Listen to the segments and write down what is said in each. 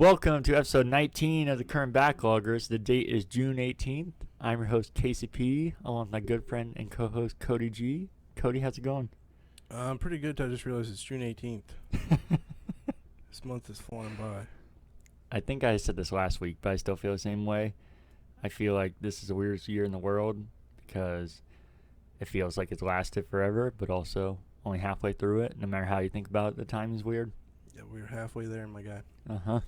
Welcome to episode 19 of the Current Backloggers. The date is June 18th. I'm your host, KCP, along with my good friend and co-host, Cody G. Cody, how's it going? I'm pretty good. I just realized it's June 18th. This month is flying by. I think I said this last week, but I still feel the same way. I feel like this is the weirdest year in the world because it feels like it's lasted forever, but also only halfway through it. No matter how you think about it, the time is weird. Yeah, we're halfway there, my guy. Uh-huh.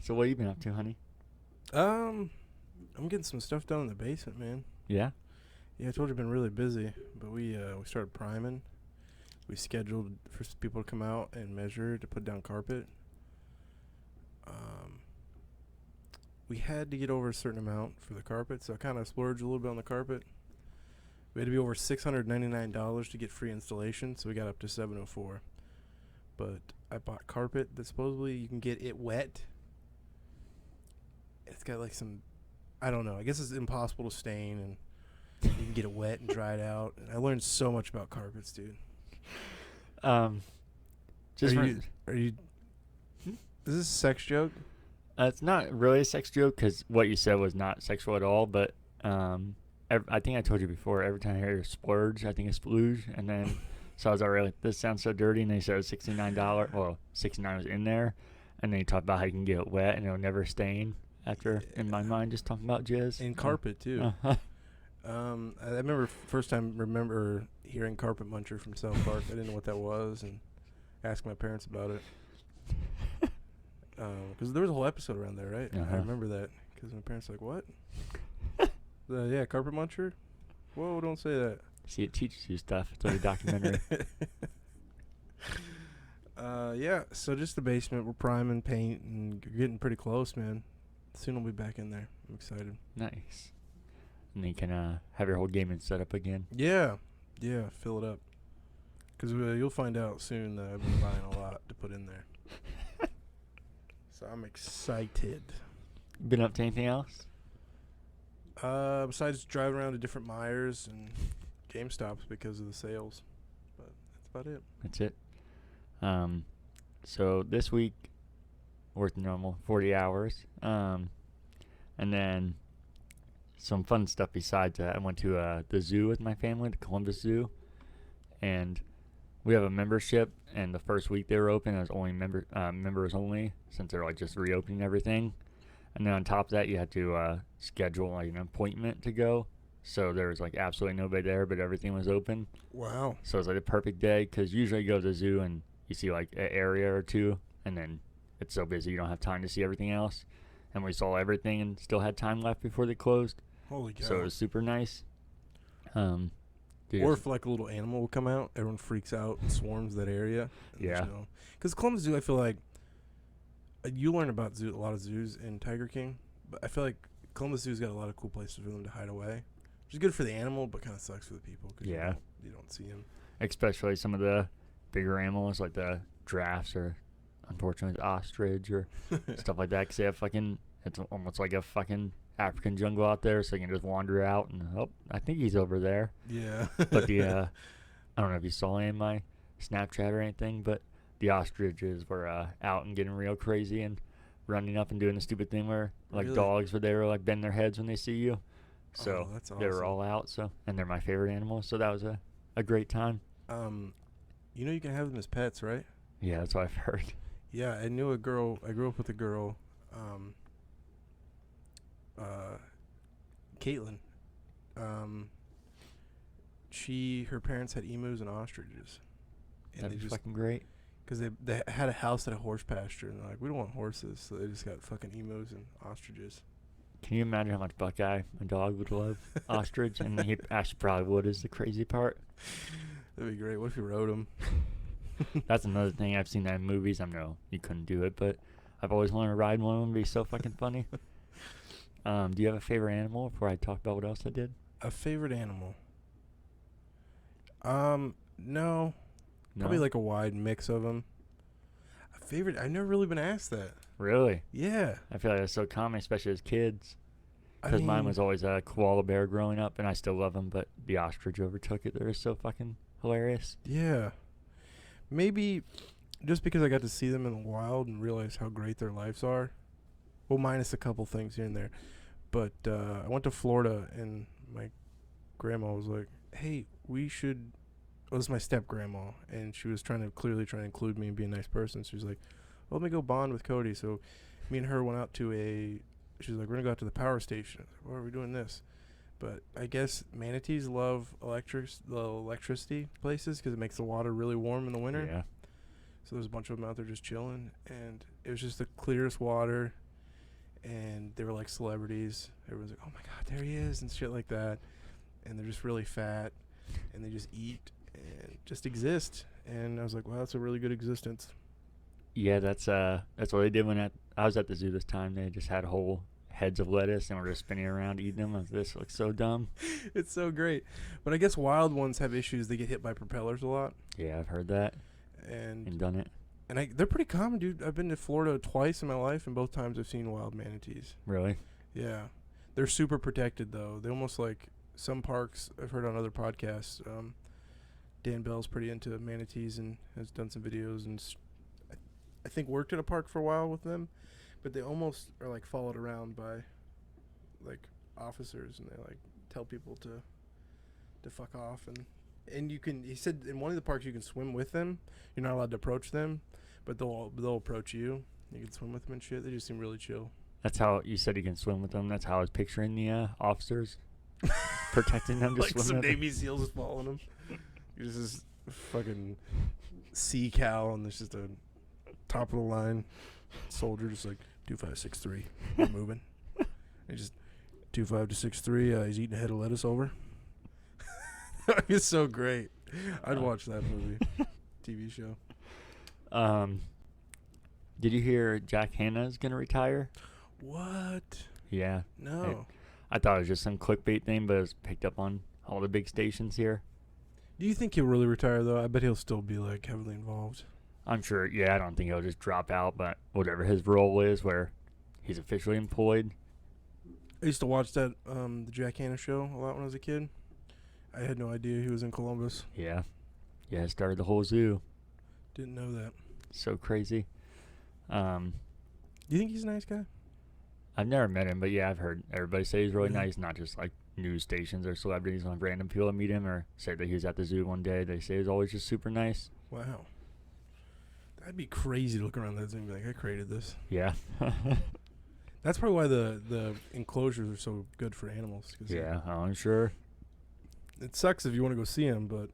So what have you been up to, honey? I'm getting some stuff done in the basement, man. Yeah? Yeah, I told you I've been really busy, but we started priming. We scheduled for people to come out and measure to put down carpet. We had to get over a certain amount for the carpet, so I kind of splurged a little bit on the carpet. We had to be over $699 to get free installation, so we got up to $704. But I bought carpet that supposedly you can get it wet. It's got like some, I don't know, I guess it's impossible to stain, and you can get it wet and dry it out. And I learned so much about carpets, dude. Just are you is this a sex joke? It's not really a sex joke because what you said was not sexual at all, but I think I told you before, every time I hear splurge, I think it's splooge, and then so I was already like, this sounds so dirty, and they said it was $69. Well, $69 was in there, and then you talk about how you can get it wet and it'll never stain after, in my mind, just talking about jizz. And carpet, too. Uh-huh. I remember first time hearing Carpet Muncher from South Park. I didn't know what that was, and asked my parents about it. Because there was a whole episode around there, right? Uh-huh. I remember that because my parents were like, what? Yeah, Carpet Muncher? Whoa, don't say that. See, it teaches you stuff. It's like a documentary. Yeah, so just the basement. We're priming, paint, and getting pretty close, man. Soon we'll be back in there. I'm excited. Nice. And then you can have your whole gaming set up again. Yeah, fill it up. Because you'll find out soon that I've been buying a lot to put in there. So I'm excited. Been up to anything else? Besides driving around to different Myers and GameStops because of the sales. But that's about it. That's it. So this week, worked normal, 40 hours. And then some fun stuff besides that. I went to the zoo with my family, the Columbus Zoo. And we have a membership, and the first week they were open, it was only members only, since they're like just reopening everything. And then on top of that, you had to schedule like an appointment to go. So there was like absolutely nobody there, but everything was open. Wow. So it was like a perfect day, because usually you go to the zoo and you see like an area or two, and then it's so busy you don't have time to see everything else. And we saw everything and still had time left before they closed. Holy cow. So it was super nice. Or if like a little animal will come out, everyone freaks out and swarms that area. Yeah. Because Columbus Zoo, I feel like you learn about a lot of zoos in Tiger King, but I feel like Columbus Zoo's got a lot of cool places for them to hide away, which is good for the animal, but kind of sucks for the people. Cause you don't see them. Especially some of the bigger animals like the giraffes or, unfortunately, the ostrich or stuff like that. Because they have it's almost like a fucking African jungle out there, so you can just wander out and, oh, I think he's over there. Yeah. But I don't know if you saw any of my Snapchat or anything, but the ostriches were out and getting real crazy and running up and doing the stupid thing where, like, really? dogs where they were, like, bend their heads when they see you. So that's awesome. They were all out, and they're my favorite animals, so that was a great time. You know you can have them as pets, right? Yeah, that's what I've heard. Yeah, I grew up with a girl, Caitlin. Her parents had emus and ostriches. And That'd be fucking great. Because they had a house at a horse pasture, and they're like, we don't want horses, so they just got fucking emus and ostriches. Can you imagine how much Buckeye, my dog, would love ostrich? And he actually probably would, is the crazy part. That'd be great. What if you rode him? That's another thing I've seen that in movies. I know you couldn't do it, but I've always wanted to ride one of them. It'd be so fucking funny. Do you have a favorite animal before I talk about what else I did? A favorite animal? No. Probably like a wide mix of them. A favorite? I've never really been asked that. Really? Yeah. I feel like that's so common, especially as kids. Because mine was always a koala bear growing up, and I still love them, but the ostrich overtook it. They're so fucking hilarious. Yeah. Maybe just because I got to see them in the wild and realize how great their lives are. Well, minus a couple things here and there. But I went to Florida, and my grandma was like, hey, we should... Well, this is my step-grandma, and she was clearly trying to include me and be a nice person. She was like, well, let me go bond with Cody. So me and her went out to she was like, we're going to go out to the power station. I was like, why are we doing this? But I guess manatees love the electricity places because it makes the water really warm in the winter. Yeah. So there's a bunch of them out there just chilling, and it was just the clearest water, and they were like celebrities. Everyone's like, oh my God, there he is, and shit like that. And they're just really fat, and they just eat and just exist. And I was like, wow, that's a really good existence. Yeah, that's what they did when I was at the zoo this time. They just had whole heads of lettuce and were just spinning around eating them. This looks so dumb. It's so great. But I guess wild ones have issues. They get hit by propellers a lot. Yeah, I've heard that and done it. And they're pretty common, dude. I've been to Florida twice in my life, and both times I've seen wild manatees. Really? Yeah. They're super protected, though. They almost like some parks I've heard on other podcasts. Dan Bell's pretty into manatees and has done some videos, and I think worked at a park for a while with them. But they almost are like followed around by like officers, and they like tell people to fuck off. And you can, he said in one of the parks you can swim with them. You're not allowed to approach them, but they'll approach you. You can swim with them and shit. They just seem really chill. That's how you said you can swim with them. That's how I was picturing the officers protecting them. Like some Navy SEALs just following them. There's this fucking sea cow, and there's just a top of the line soldier just like 2563. We're moving. And just 25 to 63. He's eating a head of lettuce over. It's so great. I'd watch that movie, TV show. Did you hear Jack Hanna's gonna retire? What? Yeah. No. I thought it was just some clickbait thing, but it was picked up on all the big stations here. Do you think he'll really retire though? I bet he'll still be like heavily involved. I'm sure. Yeah, I don't think he'll just drop out, but whatever his role is, where he's officially employed. I used to watch that the Jack Hanna show a lot when I was a kid. I had no idea he was in Columbus. Yeah. Yeah, it started the whole zoo. Didn't know that. So crazy. Do you think he's a nice guy? I've never met him, but yeah, I've heard everybody say he's really Really? nice, not just like news stations or celebrities on random people that meet him or say that he was at the zoo one day. They say he's always just super nice. Wow. That'd be crazy to look around that zoo and be like, I created this. Yeah. That's probably why the enclosures are so good for animals. Yeah, I'm sure. It sucks if you want to go see them, but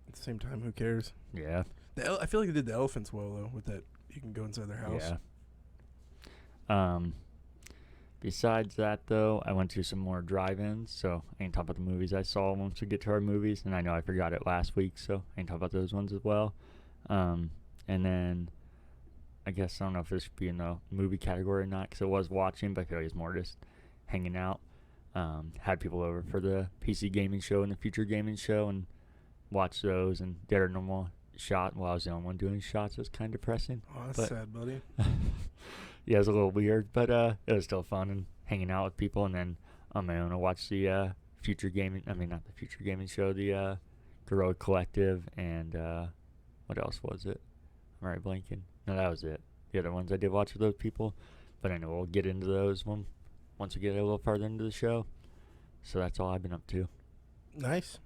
at the same time, who cares? Yeah. I feel like they did the elephants well, though, with that. You can go inside their house. Yeah. Besides that, though, I went to some more drive-ins, so I can talk about the movies I saw once we get to our movies, and I know I forgot it last week, so I can talk about those ones as well. And then I guess I don't know if this should be in the movie category or not, because it was watching, but I feel like it's more just hanging out. Had people over for the PC gaming show and the future gaming show and watched those and did our normal shot while I was the only one doing shots. It was kind of depressing. Oh, that's sad, buddy. Yeah, it was a little weird, but it was still fun and hanging out with people. And then on my own, I watched the future gaming, not the future gaming show, the Guerilla Collective, and what else was it? I'm already blanking. No, that was it. The other ones I did watch with those people, but I know we'll get into those once we get a little farther into the show. So that's all I've been up to. Nice.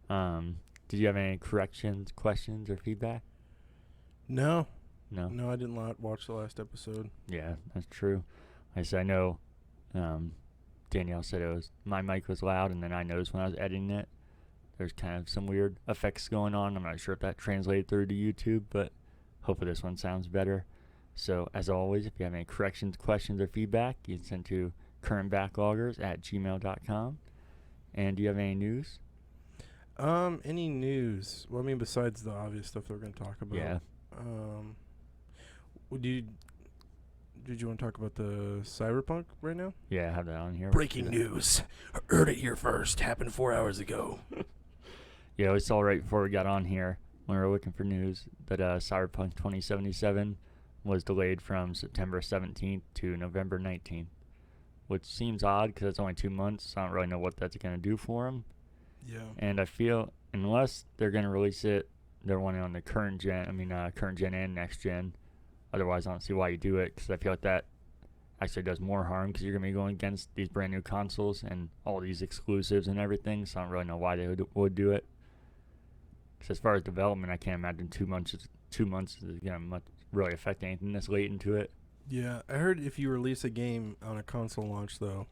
Did you have any corrections, questions, or feedback? No. No? No, I didn't watch the last episode. Yeah, that's true. I said I know Danielle said my mic was loud, and then I noticed when I was editing it, there's kind of some weird effects going on. I'm not sure if that translated through to YouTube, but hopefully this one sounds better. So, as always, if you have any corrections, questions, or feedback, you can send to currentbackloggers@gmail.com. And do you have any news? Any news? Well, I mean, besides the obvious stuff that we're going to talk about. Yeah. Did you want to talk about the Cyberpunk right now? Yeah, I have that on here. Breaking news. Heard it here first. Happened 4 hours ago. Yeah, we saw right before we got on here when we were looking for news that Cyberpunk 2077 was delayed from September 17th to November 19th, which seems odd because it's only 2 months. So I don't really know what that's going to do for them. Yeah. And I feel unless they're going to release it they're wanting on the current gen. Current gen and next gen. Otherwise, I don't see why you do it, because I feel like that actually does more harm, because you're gonna be going against these brand new consoles and all these exclusives and everything. So I don't really know why they would do it. Because as far as development, I can't imagine 2 months. 2 months is gonna really affect anything this late into it. Yeah, I heard if you release a game on a console launch, though,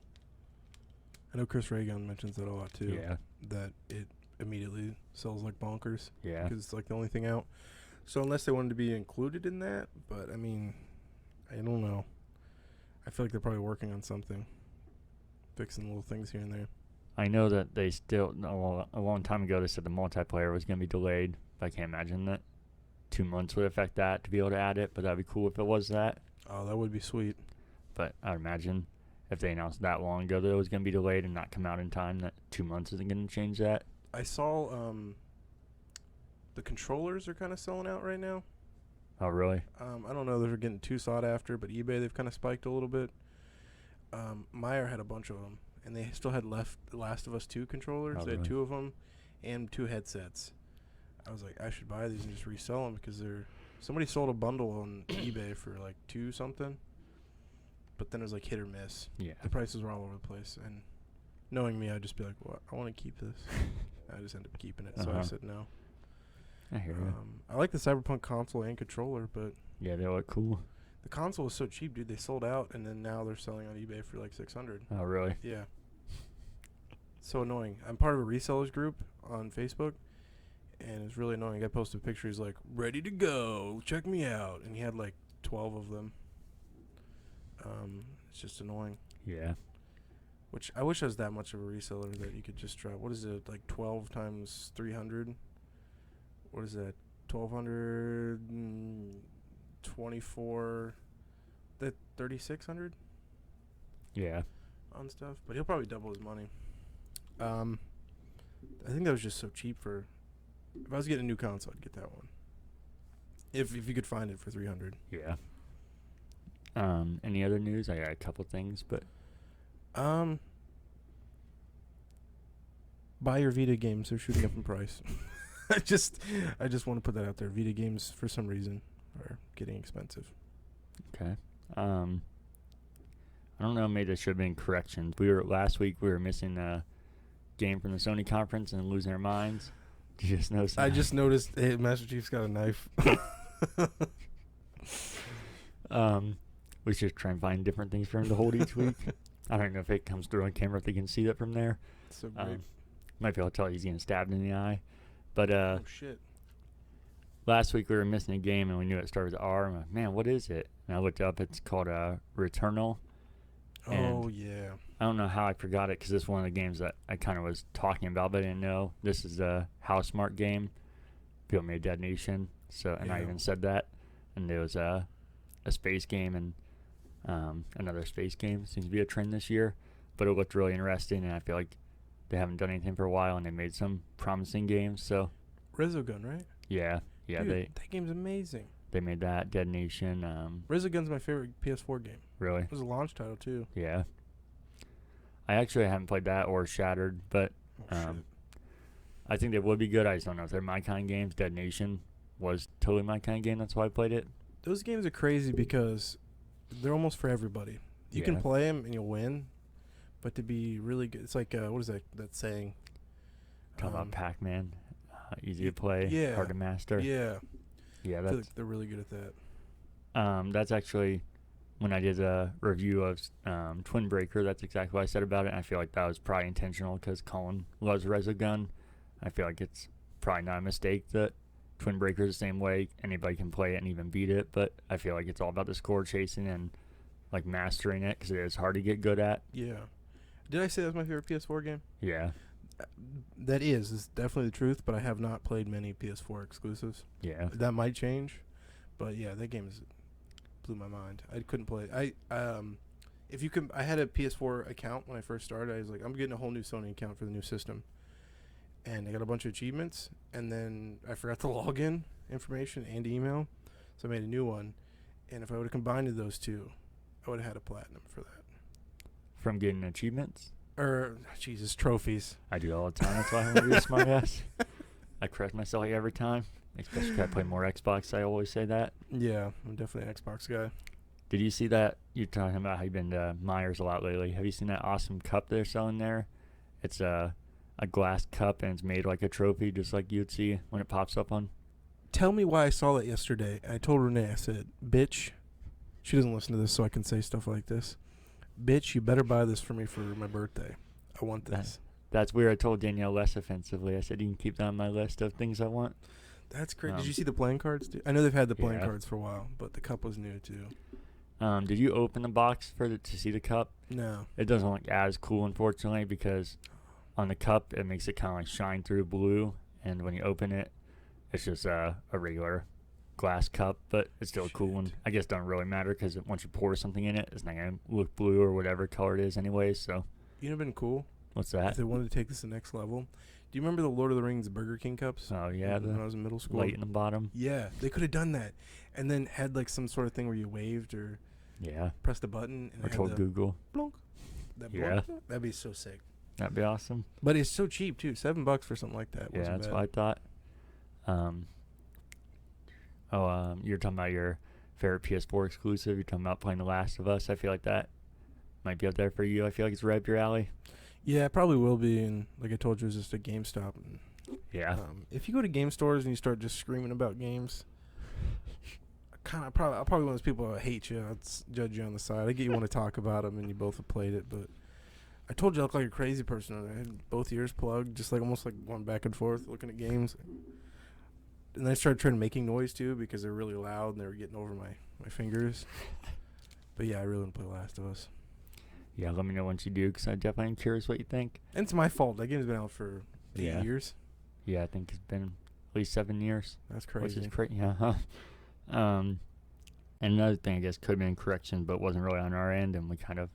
I know Chris Reagan mentions that a lot too. Yeah. That it immediately sells like bonkers. Yeah. Because it's like the only thing out. So unless they wanted to be included in that, but I mean, I don't know. I feel like they're probably working on something, fixing little things here and there. I know that they still, a long time ago, they said the multiplayer was going to be delayed. But I can't imagine that 2 months would affect that to be able to add it, but that'd be cool if it was that. Oh, that would be sweet. But I would imagine if they announced that long ago that it was going to be delayed and not come out in time, that 2 months isn't going to change that. I saw the controllers are kind of selling out right now. Oh, really? I don't know if they're getting too sought after, but eBay, they've kind of spiked a little bit. Meyer had a bunch of them, and they still had left the Last of Us 2 controllers. Oh, They had really? 2 of them and 2 headsets. I was like, I should buy these and just resell them, because somebody sold a bundle on eBay for like 2 something, but then it was like hit or miss. Yeah. The prices were all over the place, and knowing me, I'd just be like, well, I want to keep this. I just ended up keeping it, so I said no. I hear you. I like the Cyberpunk console and controller, but Yeah, they look cool. the console was so cheap, dude. They sold out, and then now they're selling on eBay for like $600. Oh, really? Yeah. So annoying. I'm part of a resellers group on Facebook, and it's really annoying. I posted a picture. He's like, ready to go. Check me out. And he had like 12 of them. It's just annoying. Yeah. Which I wish I was that much of a reseller that you could just drop. What is it, like 12 times 300? What is that? 1,224. That 3,600 Yeah. on stuff. But he'll probably double his money. I think that was just so cheap for. If I was getting a new console, I'd get that one. If you could find it for 300. Yeah. Any other news? I got a couple things, but buy your Vita games. They're shooting up in price. I just want to put that out there. Vita games, for some reason, are getting expensive. okay. I don't know. Maybe there should have been corrections. Last week we were missing a game from the Sony conference and losing our minds. Did you just notice that? I just noticed. Hey, Master Chief's got a knife. We should try and find different things for him to hold each week. I don't know if it comes through on camera, if they can see that from there. So great. Might be able to tell he's getting stabbed in the eye. But Oh shit. last week we were missing a game and we knew it started with R. I'm like, man, what is it? And I looked up. It's called Returnal. Oh yeah. I don't know how I forgot it, because this is one of the games that I kind of was talking about, but I didn't know. This is a Housemarque game. People made Dead Nation. So, and I Yeah. even said that. And there was a space game and another space game. Seems to be a trend this year. But it looked really interesting, and I feel like they haven't done anything for a while, and they made some promising games. So, Resogun, right? yeah, Dude, they that game's amazing. made that. Dead Nation. Resogun's my favorite PS4 game. Really? It was a launch title too. Yeah. I actually haven't played that or Shattered, but Oh, shit. I think they would be good. I just don't know if they're my kind of games. Dead Nation was totally my kind of game. That's why I played it. Those games are crazy because they're almost for everybody. You can Yeah. play them and you'll win, but to be really good, it's like what is that saying? Talking about Pac-Man. Easy to play, yeah. hard to master. Yeah, Yeah, I feel that's like they're really good at that. that's actually when I did a review of Twin Breaker. That's exactly what I said about it. And I feel like that was probably intentional, because Colin loves Resogun. I feel like it's probably not a mistake that Twin Breaker is the same way. Anybody can play it and even beat it, but I feel like it's all about the score chasing and like mastering it, because it is hard to get good at. Yeah. Did I say that's my favorite PS4 game? Yeah, That is definitely the truth, but I have not played many PS4 exclusives. yeah, That might change, but yeah, that game blew my mind. I couldn't play it. I had a PS4 account when I first started. I was like, I'm getting a whole new Sony account for the new system, and I got a bunch of achievements, and then I forgot the login information and email, so I made a new one. And if I would have combined those two, I would have had a platinum for that. from getting achievements. Or Jesus, trophies. I do all the time. That's why I want to be a smart ass. I correct myself like every time. Especially if I play more Xbox, I always say that. Yeah, I'm definitely an Xbox guy. Did you see that? You're talking about how you've been to Myers a lot lately. Have you seen that awesome cup they're selling there? It's a glass cup, and it's made like a trophy, just like you'd see when it pops up on. Tell me why I saw that yesterday. I told Renee, I said, bitch, she doesn't listen to this, so I can say stuff like this. Bitch, you better buy this for me for my birthday. I want this. That's weird. I told Danielle less offensively. I said you can keep that on my list of things I want. That's great. Did you see the playing cards, dude? I know they've had the playing Yeah. cards for a while, but the cup was new, too. Did you open the box to see the cup? No. It doesn't look as cool, unfortunately, because on the cup it makes it kind of like shine through blue, and when you open it, it's just a regular glass cup, but it's still a cool one. I guess it doesn't really matter because once you pour something in it, it's not gonna look blue or whatever color it is anyway. So You know, been cool. what's If that? they wanted to take this to the next level. Do you remember the Lord of the Rings Burger King cups? Oh yeah, When I the was in middle school. light in the bottom. Yeah, they could have done that, and then had like some sort of thing where you waved or Yeah, pressed a button and or it had told the Google. blonk. That Yeah. blonk. That'd be so sick. That'd be awesome. But it's so cheap too. $7 for something like that. Yeah, Wasn't that's bad. what I thought. You're talking about your favorite PS4 exclusive. You're talking about playing The Last of Us. I feel like that might be up there for you. I feel like it's right up your alley. Yeah, it probably will be. And like I told you, it's just a GameStop. And, Yeah. if you go to game stores and you start just screaming about games, I'll probably one of those people that hate you. I'd judge you on the side. I get you want to talk about them, and you both have played it, but I told you I look like a crazy person. I had both ears plugged, just like almost like going back and forth looking at games. And then I started trying making noise too because they're really loud and they were getting over my fingers. But yeah, I really want to play Last of Us. Yeah, let me know once you do, because I definitely am curious what you think. And it's my fault. That game's been out for 8 years. Yeah, I think it's been at least 7 years. That's crazy. Which is crazy. Yeah. Huh? And another thing I guess could have been correction, but wasn't really on our end, and we kind of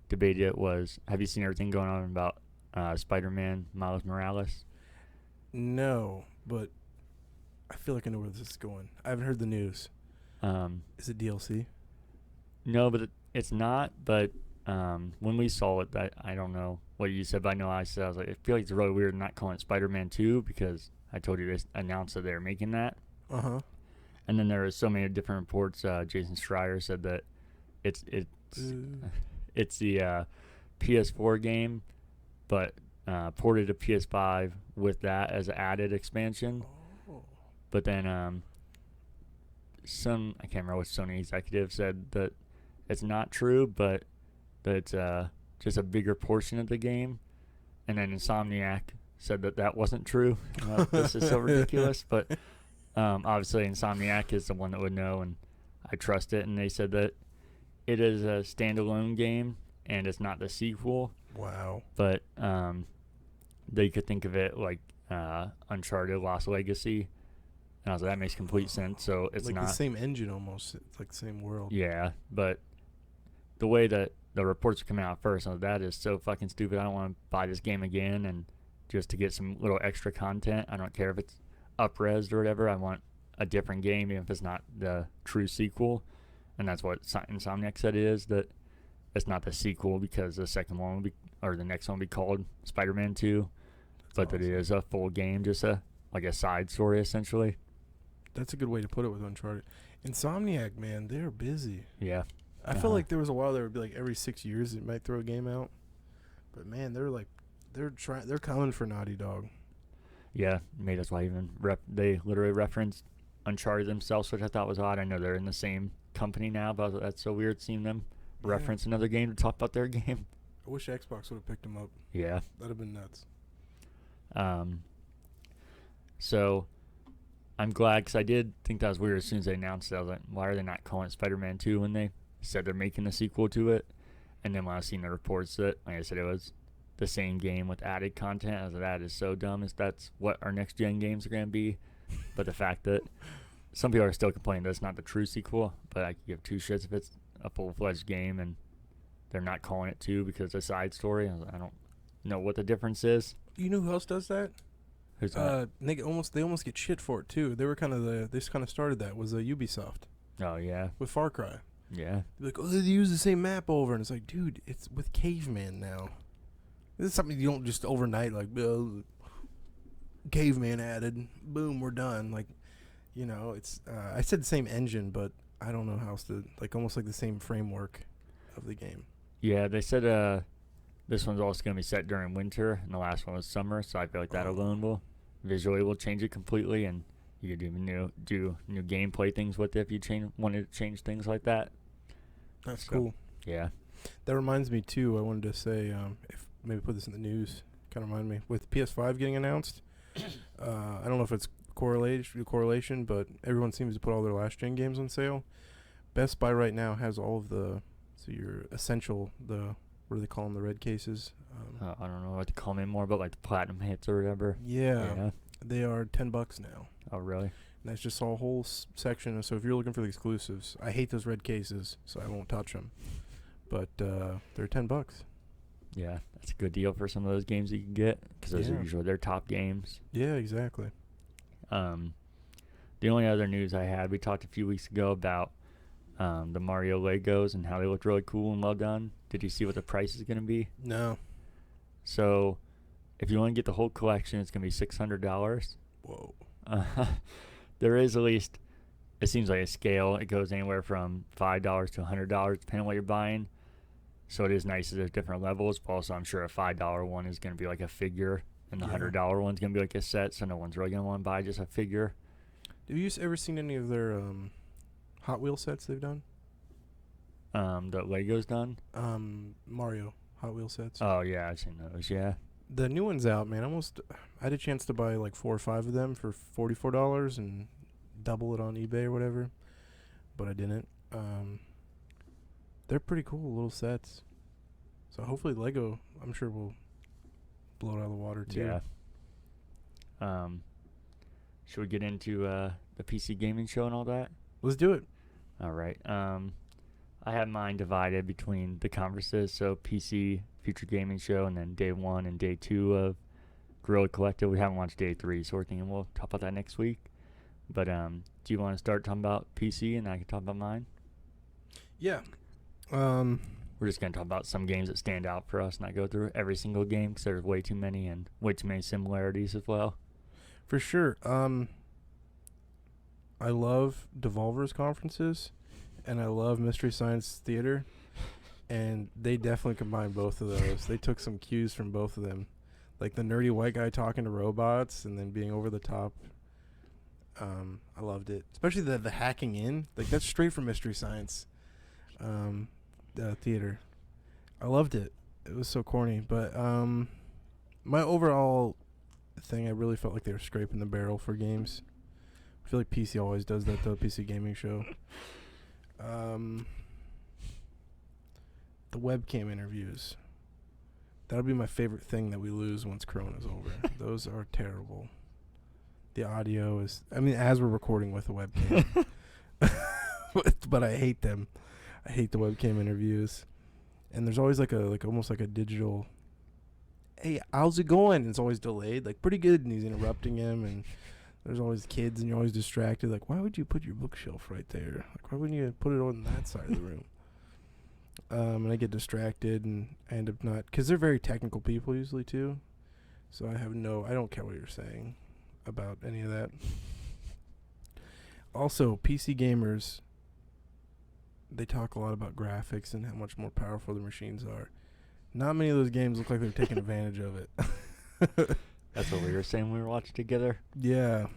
debated it, was, have you seen everything going on about Spider-Man Miles Morales? No, but I feel like I know where this is going. I haven't heard the news. Is it DLC? No, but it's not. But when we saw it, I don't know what you said, but I know I said, I was like, I feel like it's really weird not calling it Spider-Man 2 because I told you they announced that they're making that. Uh-huh. And then there was so many different reports. Jason Schreier said that it's the PS4 game, but ported to PS5 with that as an added expansion. Oh. But then I can't remember what Sony executive said that it's not true, but that it's just a bigger portion of the game. And then Insomniac said that wasn't true. This is so ridiculous, but obviously Insomniac is the one that would know, and I trust it. And they said that it is a standalone game and it's not the sequel. Wow. But they could think of it like Uncharted Lost Legacy. And I was like, that makes complete sense. So it's like not the same engine almost. It's like the same world. Yeah, but the way that the reports are coming out first, I was like, that is so fucking stupid. I don't want to buy this game again, and just to get some little extra content. I don't care if it's up-resed or whatever. I want a different game, even if it's not the true sequel. And that's what Insomniac said it is, that it's not the sequel because the second one will be, or the next one will be called Spider-Man 2. But awesome. that it is a full game, just like a side story essentially. That's a good way to put it with Uncharted. Insomniac, man, they're busy. Yeah. I feel like there was a while there would be like every 6 years it might throw a game out. But man, they're coming for Naughty Dog. Yeah, maybe that's why even they literally referenced Uncharted themselves, which I thought was odd. I know they're in the same company now, but that's so weird seeing them reference another game to talk about their game. I wish Xbox would have picked them up. Yeah. That'd have been nuts. So I'm glad, because I did think that was weird as soon as they announced it. I was like, why are they not calling it Spider-Man 2 when they said they're making a sequel to it? And then when I was seeing the reports that, like I said, it was the same game with added content, I was like, that is so dumb. That's what our next gen games are going to be. But the fact that some people are still complaining that it's not the true sequel, but I could give two shits if it's a full-fledged game and they're not calling it 2 because it's a side story. I don't know what the difference is. You know who else does that? Who's that? They almost get shit for it too. They were kind of they just kind of started that was Ubisoft Oh, yeah. with Far Cry. Yeah. They're like, oh, they use the same map over, and it's like, dude, it's with Caveman now. This is something you don't just overnight like, Caveman added, boom, we're done. Like, it's I said the same engine, but I don't know how else to like almost like the same framework of the game. Yeah, they said this one's also going to be set during winter, and the last one was summer, so I feel like that alone will visually will change it completely, and you could even do new gameplay things with it if you wanted to change things like that. That's So, cool. Yeah. That reminds me too. I wanted to say if maybe put this in the news. Kind of remind me with PS5 getting announced. I don't know if it's correlation, but everyone seems to put all their last gen games on sale. Best Buy right now has all of your essential what do they call them, the red cases? I don't know what to call them anymore, but like the platinum hits or whatever. Yeah, they are $10 now. Oh, really? And that's just a whole section. So if you're looking for the exclusives, I hate those red cases, so I won't touch them. But they're $10. Yeah, that's a good deal for some of those games that you can get because those are Yeah. usually their top games. Yeah, exactly. The only other news I had, we talked a few weeks ago about the Mario Legos and how they looked really cool and well done. Did you see what the price is going to be? No. So, if you want to get the whole collection, it's going to be $600. Whoa. There is at least, it seems like a scale. It goes anywhere from $5 to $100, depending on what you're buying. So it is nice that there's different levels. But also, I'm sure a $5 one is going to be like a figure, and the $100 one's going to be like a set. So no one's really going to want to buy just a figure. Have you ever seen any of their Hot Wheel sets they've done? The Legos done. Mario Hot Wheel sets. Oh yeah, I've seen those. Yeah. The new one's out, man. I had a chance to buy like 4 or 5 of them for $44 and double it on eBay or whatever, but I didn't. They're pretty cool little sets. So hopefully Lego, I'm sure, will blow it out of the water too. Yeah. Should we get into the PC gaming show and all that? Let's do it. All right. I have mine divided between the conferences, so PC Future Gaming Show, and then day 1 and day 2 of Guerilla Collective. We haven't watched day 3, so we're thinking we'll talk about that next week. But do you want to start talking about PC, and I can talk about mine? Yeah. We're just going to talk about some games that stand out for us, not go through every single game, because there's way too many and way too many similarities as well. For sure. I love Devolver's conferences, and I love Mystery Science Theater, and they definitely combine both of those. They took some cues from both of them, like the nerdy white guy talking to robots and then being over the top. I loved it, especially the hacking in. Like that's straight from Mystery Science Theater. I loved it. It was so corny, but my overall thing, I really felt like they were scraping the barrel for games. I feel like PC always does that though. PC gaming show. The webcam interviews. That'll be my favorite thing that we lose once Corona's over. Those are terrible. The audio is, I mean, as we're recording with a webcam. but I hate them. I hate the webcam interviews. And there's always almost like a digital, hey, how's it going? It's always delayed, like pretty good, and he's interrupting him, and there's always kids, and you're always distracted. Like, why would you put your bookshelf right there? Like, why wouldn't you put it on that side of the room? And I get distracted, and I end up not, because they're very technical people usually too. So I don't care what you're saying about any of that. Also, PC gamers, they talk a lot about graphics and how much more powerful the machines are. Not many of those games look like they're taking advantage of it. That's what we were saying when we were watching together. Yeah.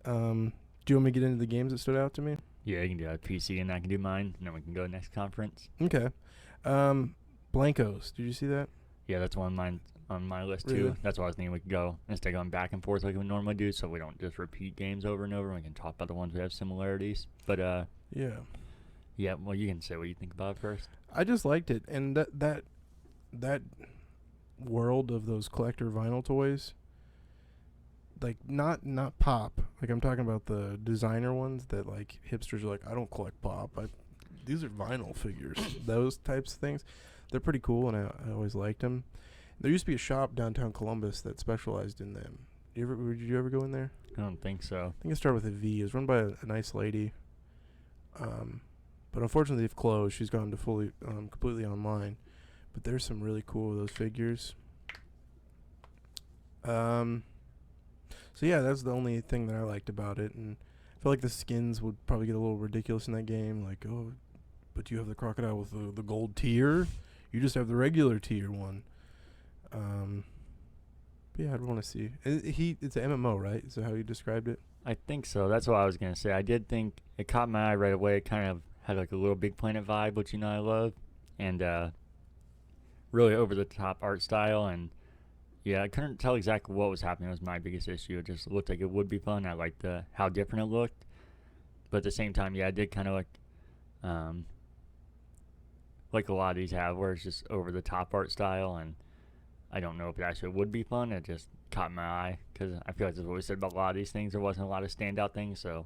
Do you want me to get into the games that stood out to me? Yeah, you can do that PC, and I can do mine, and then we can go to the next conference. Okay. Blankos. Did you see that? Yeah, that's one of mine on my list Really? too. That's why I was thinking we could go instead of going back and forth like we normally do, so we don't just repeat games over and over. We can talk about the ones we have similarities. But yeah. Well, you can say what you think about it first. I just liked it, and that world of those collector vinyl toys, like not pop. Like I'm talking about the designer ones that like hipsters are like, I don't collect pop. These are vinyl figures. Those types of things, they're pretty cool, and I always liked them. There used to be a shop downtown Columbus that specialized in them. Did you ever go in there? I don't think so. I think it started with a V. It was run by a nice lady. But unfortunately they've closed. She's gone to completely online. But there's some really cool of those figures. So yeah, that's the only thing that I liked about it. And I feel like the skins would probably get a little ridiculous in that game. Like, oh, but you have the crocodile with the gold tier. You just have the regular tier one. But yeah, I'd want to see. It's an MMO, right? Is that how you described it? I think so. That's what I was gonna say. I did think it caught my eye right away. It kind of had like a Little Big Planet vibe, which you know I love, and really over the top art style. And yeah, I couldn't tell exactly what was happening. It was my biggest issue. It just looked like it would be fun. I liked how different it looked, but at the same time, yeah, I did kind of like a lot of these have, where it's just over the top art style, and I don't know if it actually would be fun. It just caught my eye because I feel like that's what we said about a lot of these things. There wasn't a lot of standout things, so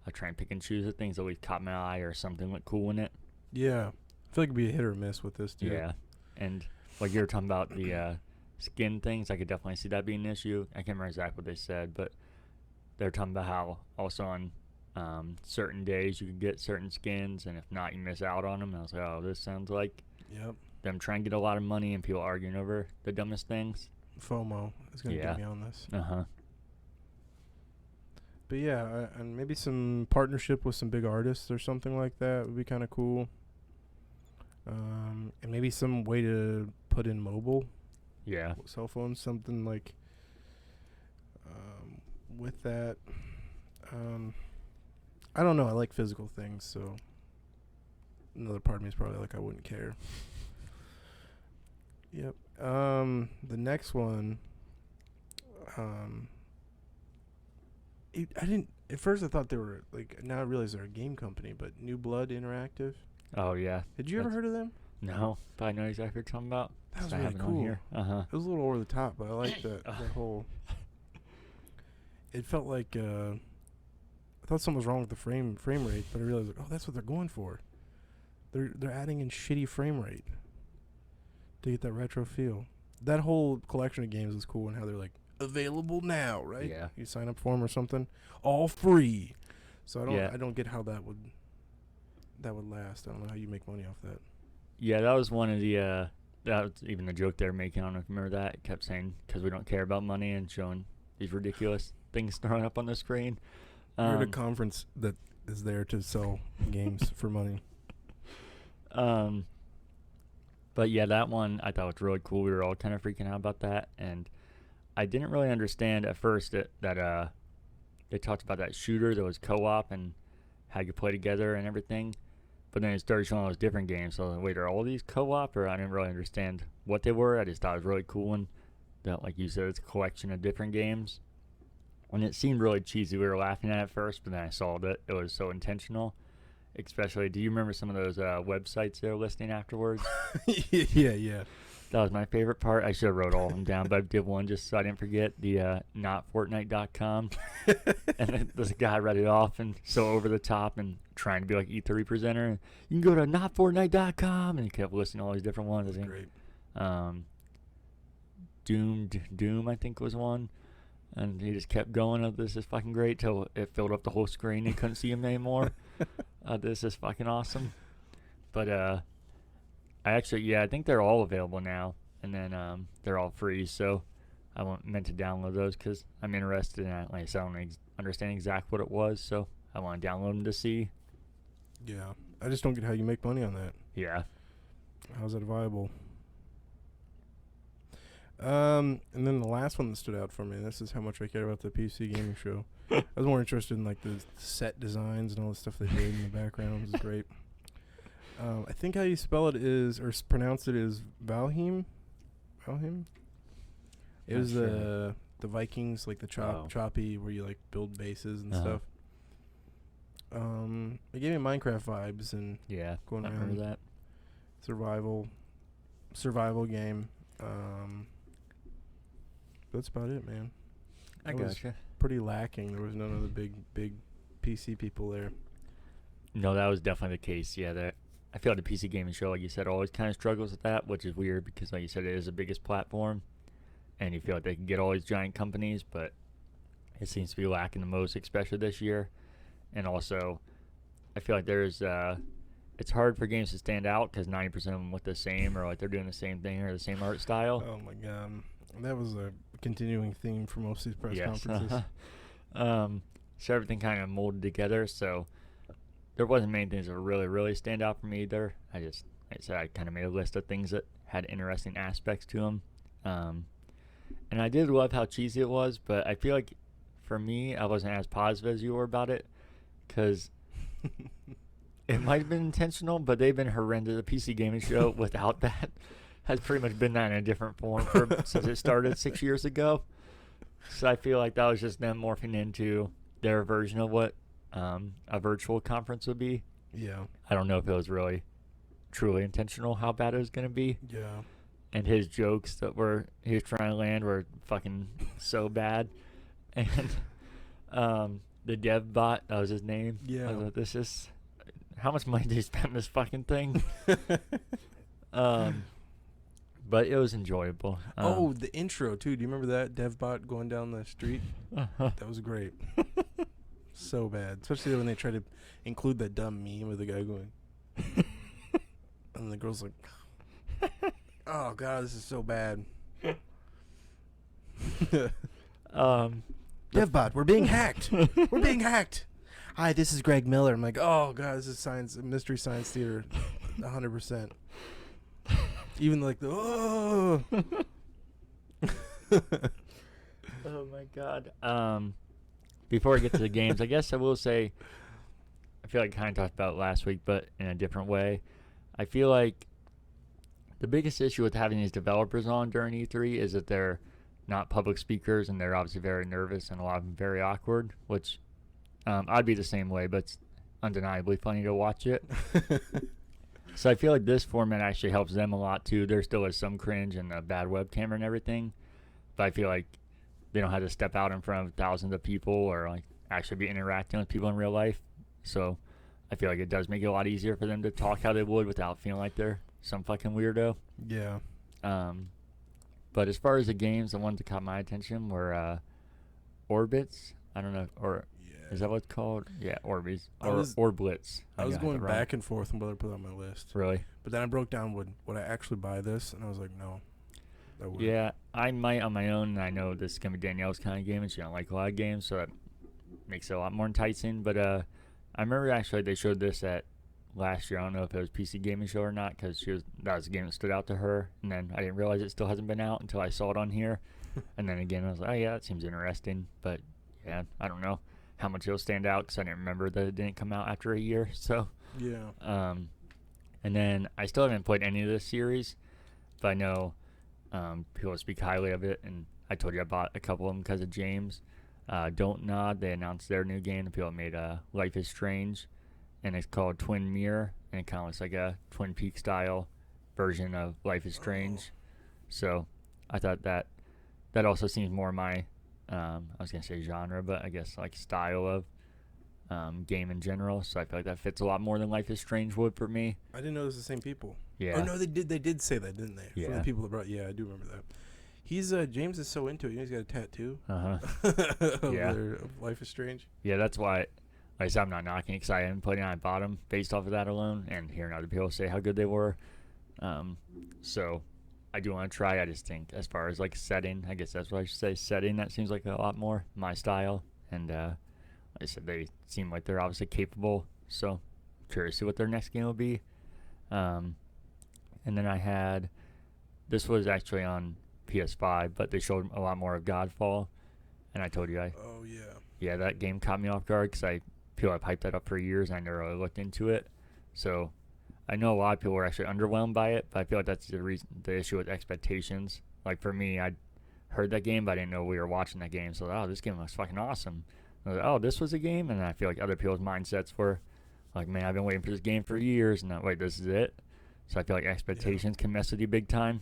I try and pick and choose the things that always caught my eye or something looked cool in it. Yeah. I feel like it'd be a hit or miss with this, too. Yeah, and like you were talking about the skin things, I could definitely see that being an issue. I can't remember exactly what they said, but they're talking about how also on certain days you can get certain skins, and if not, you miss out on them. And I was like, oh, this sounds like them trying to get a lot of money and people arguing over the dumbest things. FOMO is going to get me on this. But yeah, and maybe some partnership with some big artists or something like that would be kind of cool. And maybe some way to put in mobile. Yeah. Cell phones, something like with that. I don't know. I like physical things, so another part of me is probably like I wouldn't care. Yep. The next one, I didn't at first. I thought they were like. Now I realize they're a game company, but New Blood Interactive. Oh yeah. Did you ever heard of them? No, but I know exactly what you're talking about. That was really cool. Here. It was a little over the top, but I liked that whole. It felt like I thought something was wrong with the frame rate, but I realized like, oh, that's what they're going for. They're adding in shitty frame rate to get that retro feel. That whole collection of games is cool, and how they're like available now, right? Yeah. You sign up for them or something, all free. So I don't get how that would last. I don't know how you make money off that. Yeah, that was one of the that was even the joke they were making. I don't know if you remember that. It kept saying because we don't care about money and showing these ridiculous things thrown up on the screen. You're at a conference that is there to sell games for money. But yeah, that one I thought was really cool. We were all kind of freaking out about that, and I didn't really understand at first that they talked about that shooter that was co-op and how you play together and everything. But then it started showing all those different games. So I was like, wait, are all these co-op? Or I didn't really understand what they were. I just thought it was really cool, and that, like you said, it's a collection of different games. And it seemed really cheesy. We were laughing at it first, but then I saw that it was so intentional. Especially, do you remember some of those websites they were listing afterwards? Yeah. That was my favorite part. I should have wrote all of them down, but I did one just so I didn't forget. The notfortnite.com. And then this guy read it off and so over the top and trying to be like E3 presenter. And you can go to notfortnite.com, and he kept listing all these different ones. That's great. Doom, I think was one. And he just kept going. Oh, this is fucking great till it filled up the whole screen and couldn't see him anymore. This is fucking awesome. But I think they're all available now, and then they're all free. So I meant to download those because I'm interested in it. Like I said, I don't understand exactly what it was, so I want to download them to see. Yeah, I just don't get how you make money on that. Yeah. How's that viable? And then the last one that stood out for me, and this is how much I care about the PC gaming show. I was more interested in like the set designs and all the stuff they did in the background. It was great. I think how you spell it is, or pronounce it is Valheim. It was the Vikings, like the choppy, where you like build bases and stuff. It gave me Minecraft vibes and going around. Remember that survival game. That's about it, man. I gotcha. Pretty lacking. There was none of the big PC people there. No, that was definitely the case. Yeah, I feel like the PC gaming show, like you said, always kind of struggles with that, which is weird because, like you said, it is the biggest platform, and you feel like they can get all these giant companies, but it seems to be lacking the most, especially this year. And also, I feel like there's it's hard for games to stand out because 90% of them look the same, or like they're doing the same thing or the same art style. Oh my god, that was a continuing theme for most of these press conferences. so everything kind of molded together. So there wasn't many things that really stand out for me either. Like I said, I kind of made a list of things that had interesting aspects to them. And I did love how cheesy it was, but I feel like for me, I wasn't as positive as you were about it, because it might have been intentional, but they've been horrendous. The PC gaming show without that has pretty much been that in a different form since it started 6 years ago. So I feel like that was just them morphing into their version of what a virtual conference would be. Yeah. I don't know if it was really truly intentional how bad it was going to be. Yeah. And his jokes that he was trying to land were fucking so bad. And the dev bot, that was his name. Yeah. I was like, this is, how much money did he spend on this fucking thing? But it was enjoyable. The intro too. Do you remember that dev bot going down the street? That was great. So bad, especially when they try to include that dumb meme of the guy going, and the girl's like, "Oh God, this is so bad." DevBot, we're being hacked. We're being hacked. Hi, this is Greg Miller. I'm like, oh God, this is Mystery Science Theater, 100%. Even like the oh. Oh my God. Before I get to the games, I guess I will say, I feel like I kind of talked about it last week, but in a different way. I feel like the biggest issue with having these developers on during E3 is that they're not public speakers, and they're obviously very nervous, and a lot of them very awkward, which I'd be the same way, but it's undeniably funny to watch it. So I feel like this format actually helps them a lot too. There still is some cringe and a bad webcam and everything, but I feel like they don't have to step out in front of thousands of people or like actually be interacting with people in real life. So I feel like it does make it a lot easier for them to talk how they would without feeling like they're some fucking weirdo. Yeah. But as far as the games, the ones that caught my attention were Orbits. I don't know, or is that what it's called? Yeah, Orbeez. Or Blitz. I was going back and forth on whether to put it on my list. Really? But then I broke down, would I actually buy this? And I was like, no. Yeah, I might on my own. And I know this is going to be Danielle's kind of game, and she don't like a lot of games, so that makes it a lot more enticing. But I remember actually they showed this at last year. I don't know if it was PC Gaming Show or not, because that was a game that stood out to her. And then I didn't realize it still hasn't been out until I saw it on here. And then again, I was like, oh yeah, that seems interesting. But yeah, I don't know how much it'll stand out, because I didn't remember that it didn't come out after a year. So yeah. And then I still haven't played any of this series, but I know people speak highly of it, and I told you I bought a couple of them because of James. Don't Nod, they announced their new game. The people made Life is Strange, and it's called Twin Mirror, and it kind of looks like a Twin Peaks style version of Life is Strange. So I thought that also seems more my I was gonna say genre, but I guess like style of game in general. So I feel like that fits a lot more than Life is Strange would for me. I didn't know it was the same people. Yeah. Oh no, they did say that, didn't they? Yeah. For the people that brought. Yeah, I do remember that. He's James is so into it. You know, he's got a tattoo. Yeah. Of Life is Strange. Yeah, that's why. Like I said, I'm not knocking it because I haven't played it. I bought them based off of that alone, and hearing other people say how good they were. So I do want to try. I just think as far as like setting, I guess that's what I should say. Setting, that seems like a lot more my style. And like I said, they seem like they're obviously capable. So I'm curious to see what their next game will be. And then this was actually on PS5, but they showed a lot more of Godfall. And I told you Oh yeah. Yeah, that game caught me off guard because I feel I've hyped that up for years and I never really looked into it. So I know a lot of people were actually underwhelmed by it, but I feel like that's the issue with expectations. Like for me, I heard that game, but I didn't know we were watching that game. So, this game was fucking awesome. I was like, this was a game? And I feel like other people's mindsets were like, man, I've been waiting for this game for years, and wait, this is it? So I feel like expectations can mess with you big time,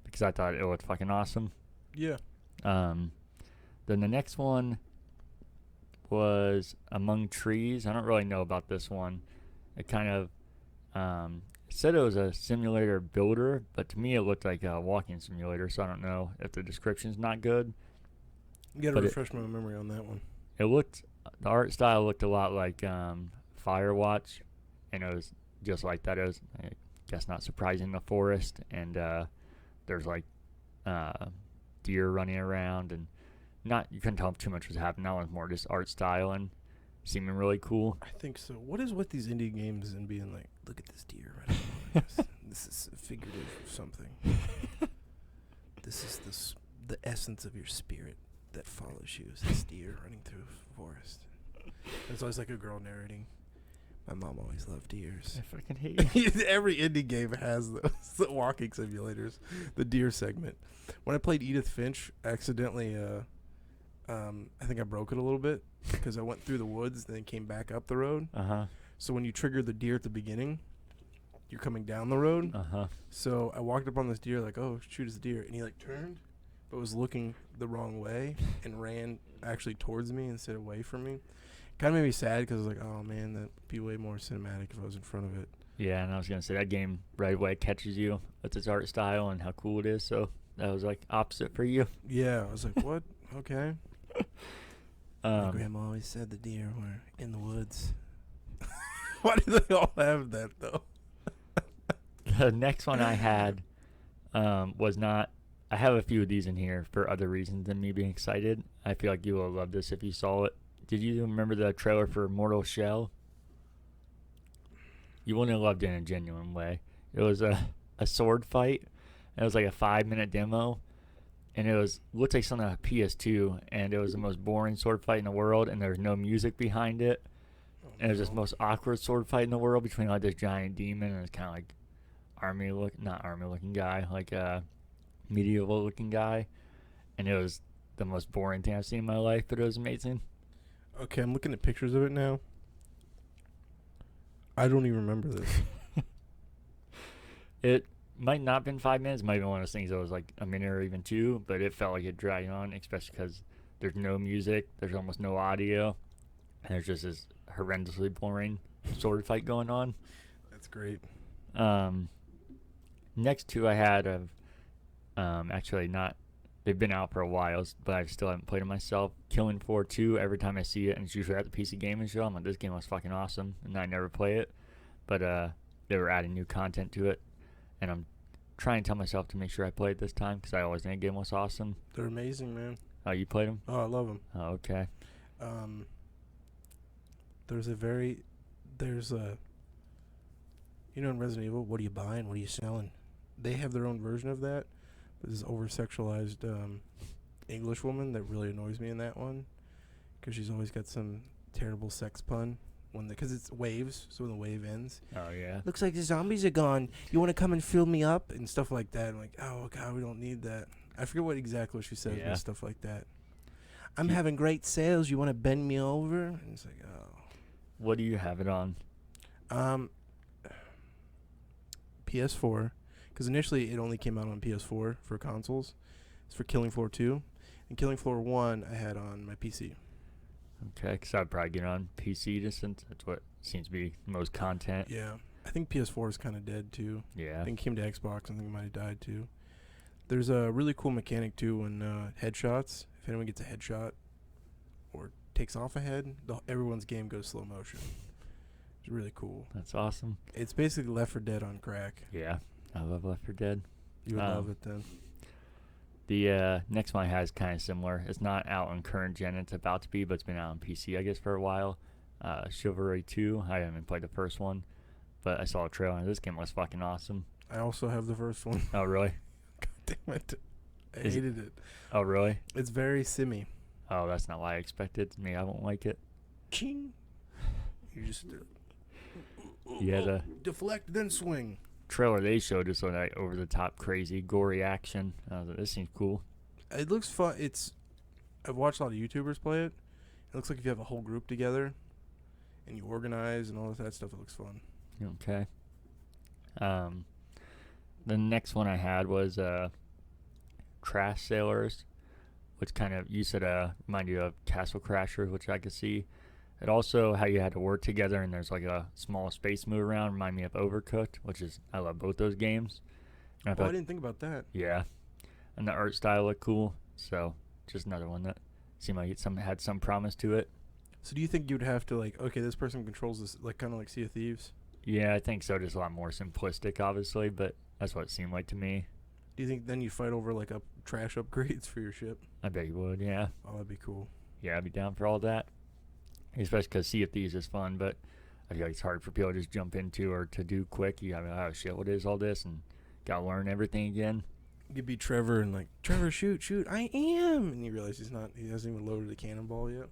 because I thought it looked fucking awesome. Yeah. Then the next one was Among Trees. I don't really know about this one. It kind of said it was a simulator builder, but to me it looked like a walking simulator, so I don't know if the description's not good. You gotta refresh my memory on that one. The art style looked a lot like Firewatch, and it was just like that. It was, I guess, not surprising, the forest, and there's like deer running around and not you couldn't tell too much was happening. That one's more just art style and seeming really cool. I think so. What is with these indie games and being like, look at this deer running along us. This is figurative of something. This is the essence of your spirit that follows you is this deer running through a forest. There's always like a girl narrating. My mom always loved deers. I fucking hate you. Every indie game has those the walking simulators, the deer segment. When I played Edith Finch, I accidentally, I think I broke it a little bit because I went through the woods and then came back up the road. So when you trigger the deer at the beginning, you're coming down the road. So I walked up on this deer like, oh, shoot, it's a deer. And he like turned, but was looking the wrong way and ran actually towards me instead of away from me. Kind of made me sad because I was like, oh, man, that'd be way more cinematic if I was in front of it. Yeah, and I was going to say that game right away catches you with its art style and how cool it is. So that was like opposite for you. Yeah, I was like, what? Okay. My grandma always said the deer were in the woods. Why do they all have that, though? The next one I had was not. I have a few of these in here for other reasons than me being excited. I feel like you will love this if you saw it. Did you remember the trailer for Mortal Shell? You wouldn't have loved it in a genuine way. It was a sword fight. It was like a 5-minute demo. And it looked like something on a PS2. And it was the most boring sword fight in the world. And there was no music behind it. And it was just the most awkward sword fight in the world between like this giant demon and it's kind of like not army looking guy, like a medieval looking guy. And it was the most boring thing I've seen in my life, but it was amazing. Okay, I'm looking at pictures of it now. I don't even remember this. It might not have been 5 minutes. It might have been one of those things that was like a minute or even 2, but it felt like it dragged on, especially because there's no music, there's almost no audio, and there's just this horrendously boring sword fight going on. That's great. Next two I had of actually not. They've been out for a while, but I still haven't played it myself. Killing Floor 2, every time I see it, and it's usually at the PC Gaming Show, I'm like, this game was fucking awesome, and I never play it. But they were adding new content to it, and I'm trying to tell myself to make sure I play it this time, because I always think the game was awesome. They're amazing, man. Oh, you played them? Oh, I love them. Oh, okay. You know, in Resident Evil, what are you buying? What are you selling? They have their own version of that. But this over-sexualized English woman that really annoys me in that one. Because she's always got some terrible sex pun. Because it's waves, so when the wave ends. Oh, yeah. Looks like the zombies are gone. You want to come and fill me up? And stuff like that. I'm like, oh, God, we don't need that. I forget exactly what she says and stuff like that. I'm having great sales. You want to bend me over? And it's like, oh. What do you have it on? PS4. Because initially it only came out on PS4 for consoles. It's for Killing Floor 2. And Killing Floor 1 I had on my PC. Okay, because I'd probably get on PC just since that's what seems to be most content. Yeah. I think PS4 is kind of dead too. Yeah. I think it came to Xbox. I think it might have died too. There's a really cool mechanic too when headshots. If anyone gets a headshot or takes off a head, everyone's game goes slow motion. It's really cool. That's awesome. It's basically Left 4 Dead on crack. Yeah. I love Left 4 Dead. You would love it then. The next one I had is kind of similar. It's not out on current gen. It's about to be, but it's been out on PC, I guess, for a while. Chivalry 2. I haven't played the first one, but I saw a trailer, and this game was fucking awesome. I also have the first one. Oh, really? God damn it. I hated it. Oh, really? It's very simmy. Oh, that's not what I expected. Me, I won't like it. Ching. You just... Yeah, deflect, then swing. Trailer they showed us like over-the-top, crazy, gory action. I was like, this seems cool. It looks fun. I've watched a lot of YouTubers play it. It looks like if you have a whole group together and you organize and all of that stuff, it looks fun. Okay. The next one I had was Trash Sailors, which kind of, you said, remind you of Castle Crashers, which I could see. It also, how you had to work together and there's like a small space move around, remind me of Overcooked, which is, I love both those games. I didn't think about that. Yeah. And the art style looked cool, so just another one that seemed like it had some promise to it. So do you think you'd have to, like, okay, this person controls this, like, kind of like Sea of Thieves? Yeah, I think so. Just a lot more simplistic, obviously, but that's what it seemed like to me. Do you think then you fight over like trash upgrades for your ship? I bet you would, yeah. Oh, that'd be cool. Yeah, I'd be down for all that. Especially because Sea of Thieves is fun, but I feel like it's hard for people to just jump into or to do quick. You gotta be like, oh shit, what is all this? And gotta learn everything again. You could be Trevor and like, Trevor, shoot, I am. And you realize he hasn't even loaded a cannonball yet.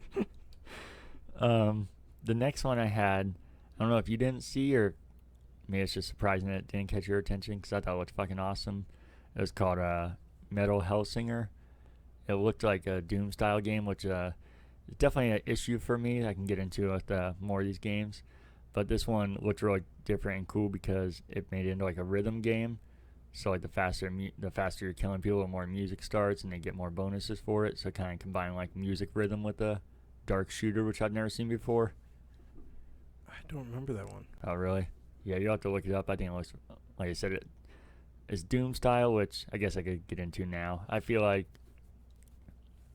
The next one I had, I don't know if you didn't see or maybe it's just surprising that it didn't catch your attention because I thought it looked fucking awesome. It was called Metal Hellsinger. It looked like a Doom style game, which is definitely an issue for me. I can get into with more of these games. But this one looked really different and cool because it made it into like a rhythm game. So like the faster you're killing people, the more music starts and they get more bonuses for it. So kind of combine like music rhythm with a dark shooter, which I've never seen before. I don't remember that one. Oh, really? Yeah, you'll have to look it up. I think it looks, like I said, it's Doom style, which I guess I could get into now. I feel like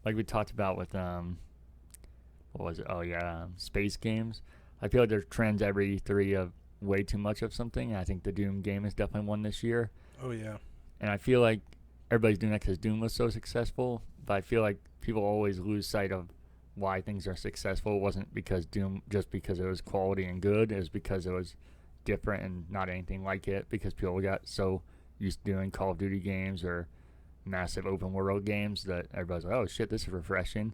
we talked about with, what was it? Oh, yeah, space games. I feel like there's trends every 3 of way too much of something. I think the Doom game is definitely one this year. Oh, yeah. And I feel like everybody's doing that because Doom was so successful, but I feel like people always lose sight of why things are successful. It wasn't because Doom, just because it was quality and good. It was because it was different and not anything like it, because people got so used to doing Call of Duty games or massive open world games that everybody's like, oh shit, this is refreshing.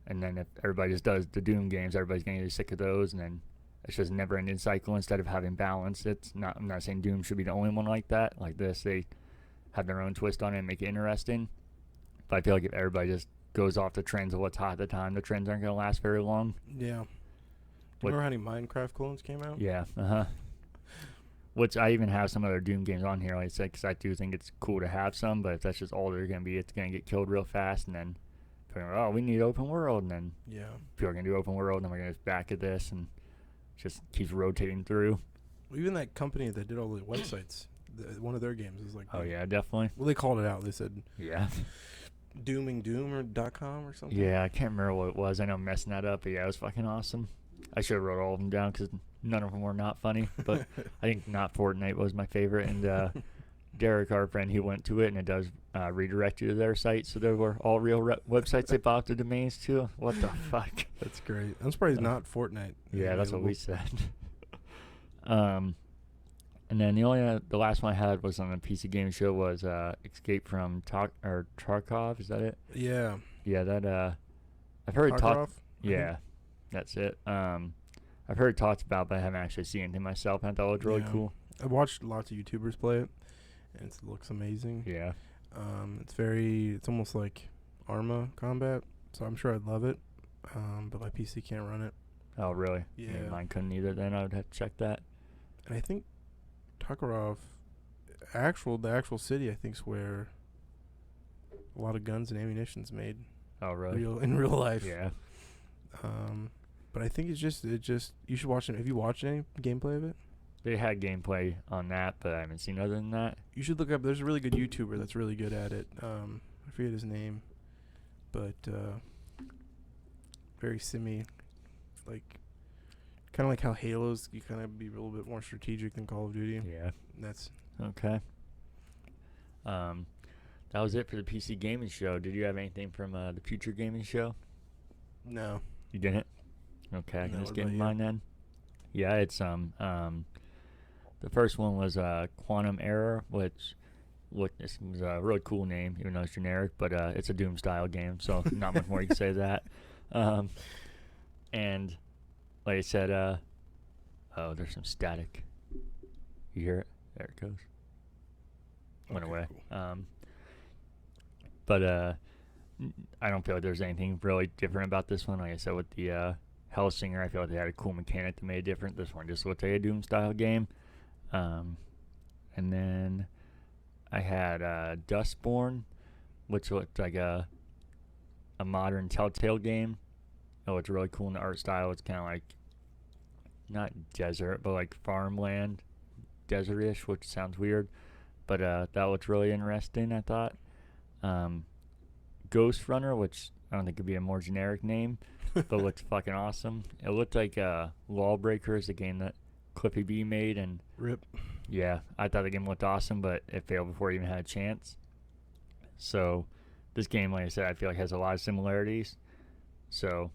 And then if everybody just does the Doom games, everybody's going to get sick of those, and then it's just a never-ending cycle instead of having balance. I'm not saying Doom should be the only one like that. Like this, they have their own twist on it and make it interesting. But I feel like if everybody just goes off the trends of what's hot at the time, the trends aren't going to last very long. Yeah. Remember how many Minecraft clones came out? Yeah, Which I even have some other Doom games on here, like I said, because I do think it's cool to have some, but if that's just all they're going to be, it's going to get killed real fast, and then people are like, oh, we need open world, and then people are going to do open world, and then we're going to back at this, and just keeps rotating through. Well, even that company that did all the websites, one of their games was like... Oh, yeah, definitely. Well, they called it out. They said... Yeah. doomingdoom.com or something. Yeah, I can't remember what it was. I know I'm messing that up, but yeah, it was fucking awesome. I should have wrote all of them down because none of them were not funny, but I think Not Fortnite was my favorite, and Derek, our friend, he went to it, and it does redirect you to their site, so there were all real websites they bought the domains to. What the fuck? That's great. I'm surprised not Fortnite. Yeah, that's what we said. And then the last one I had was on the PC Gaming Show was Escape from Tarkov. Is that it? Yeah. Yeah, that I've heard Tarkov? Yeah, that's it. I've heard talked about, but I haven't actually seen anything myself, and I thought it looked really cool. I watched lots of YouTubers play it, and it looks amazing. Yeah. It's almost like Arma combat, so I'm sure I'd love it. But my PC can't run it. Oh, really? Yeah. Mine couldn't either. Then I would have to check that. And I think Tarkov, the actual city, I think, is where a lot of guns and ammunition's made. Oh, really? In real life. Yeah. But I think it just you should watch it. Have you watched any gameplay of it? They had gameplay on that, but I haven't seen other than that. You should look up. There's a really good YouTuber that's really good at it. I forget his name, but very like kind of like how Halo's. You kind of be a little bit more strategic than Call of Duty. Yeah. That's okay. That was it for the PC Gaming Show. Did you have anything from the Future Gaming Show? No. You didn't? Okay, I can just get you? mine then. Yeah, it's the first one was Quantum Error, which this was a really cool name, even though it's generic, but it's a Doom style game, so not much more you can say to that. And like I said, oh, there's some static. You hear it? There it goes. Went away. Cool. But I don't feel like there's anything really different about this one. Like I said, with the Hellsinger, I feel like they had a cool mechanic that made it different. This one just looked like a Doom style game. And then I had Dustborn, which looked like a modern Telltale game. Oh, it's really cool in the art style. It's kind of like not desert, but like farmland, desert-ish, which sounds weird. But that looked really interesting, I thought. Ghost Runner, which I don't think could be a more generic name, but looked fucking awesome. It looked like Lawbreakers, the game that Cliffy B made, and RIP. Yeah, I thought the game looked awesome, but it failed before it even had a chance. So this game, like I said, I feel like has a lot of similarities. So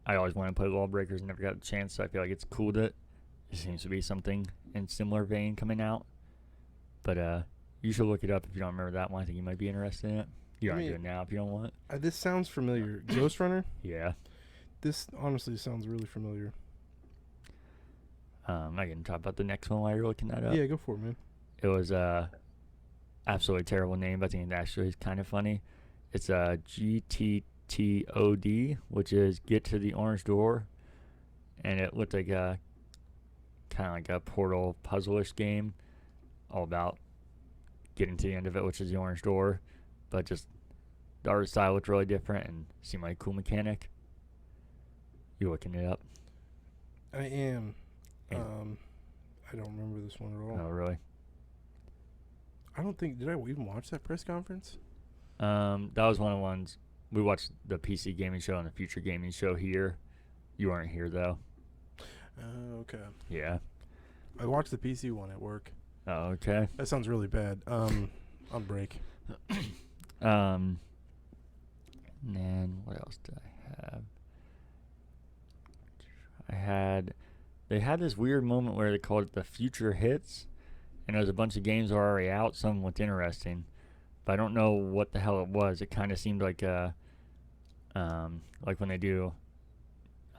I always wanted to play Lawbreakers, never got a chance. So I feel like it's cool that it seems to be something in similar vein coming out. But you should look it up if you don't remember that one. I think you might be interested in it. You don't have to do it now if you don't want. This sounds familiar. Ghost Runner? Yeah. This honestly sounds really familiar. I can talk about the next one while you're looking that up. Yeah, go for it, man. It was a absolutely terrible name, but I think it actually is kind of funny. It's a GTTOD, which is Get to the Orange Door, and it looked like a kind of like a Portal puzzle-ish game, all about getting to the end of it, which is the orange door, but just the art style looked really different and seemed like a cool mechanic. You looking it up? I am. I don't remember this one at all. Oh, really? I don't think, did I even watch that press conference? That was one of the ones we watched, the PC gaming show and the future gaming show here. You weren't here though. Oh, okay. Yeah. I watched the PC one at work. Oh, okay. That sounds really bad. On break. And then what else did I have? They had this weird moment where they called it the future hits, and there was a bunch of games that were already out. Some looked interesting, but I don't know what the hell it was. It kind of seemed like like when they do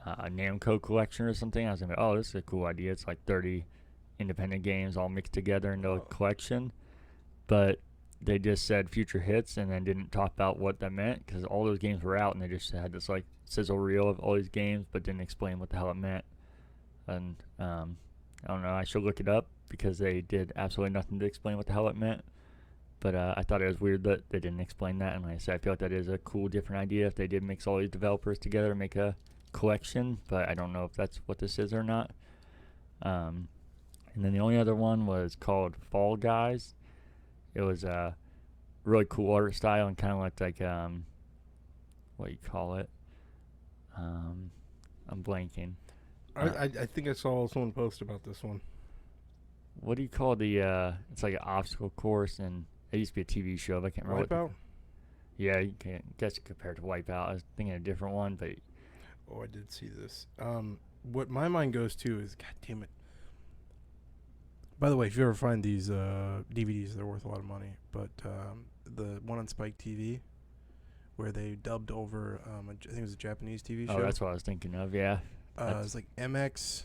a Namco collection or something. I was gonna be, oh, this is a cool idea. It's like 30 independent games all mixed together into a collection, but they just said future hits and then didn't talk about what that meant, because all those games were out and they just had this like sizzle reel of all these games but didn't explain what the hell it meant. And I don't know, I should look it up because they did absolutely nothing to explain what the hell it meant. But I thought it was weird that they didn't explain that, and like I said, I feel like that is a cool different idea if they did mix all these developers together and make a collection, but I don't know if that's what this is or not. And then the only other one was called Fall Guys. It was a really cool art style and kind of looked like what do you call it? I'm blanking. I think I saw someone post about this one. What do you call the? It's like an obstacle course, and it used to be a TV show. But I can't remember. Wipeout? Yeah, you can guess compared to Wipeout. I was thinking a different one, but Oh, I did see this. What my mind goes to is, God damn it. By the way, if you ever find these DVDs, they're worth a lot of money. But the one on Spike TV, where they dubbed over, I think it was a Japanese TV show. Oh, that's what I was thinking of. Yeah. It's like MX.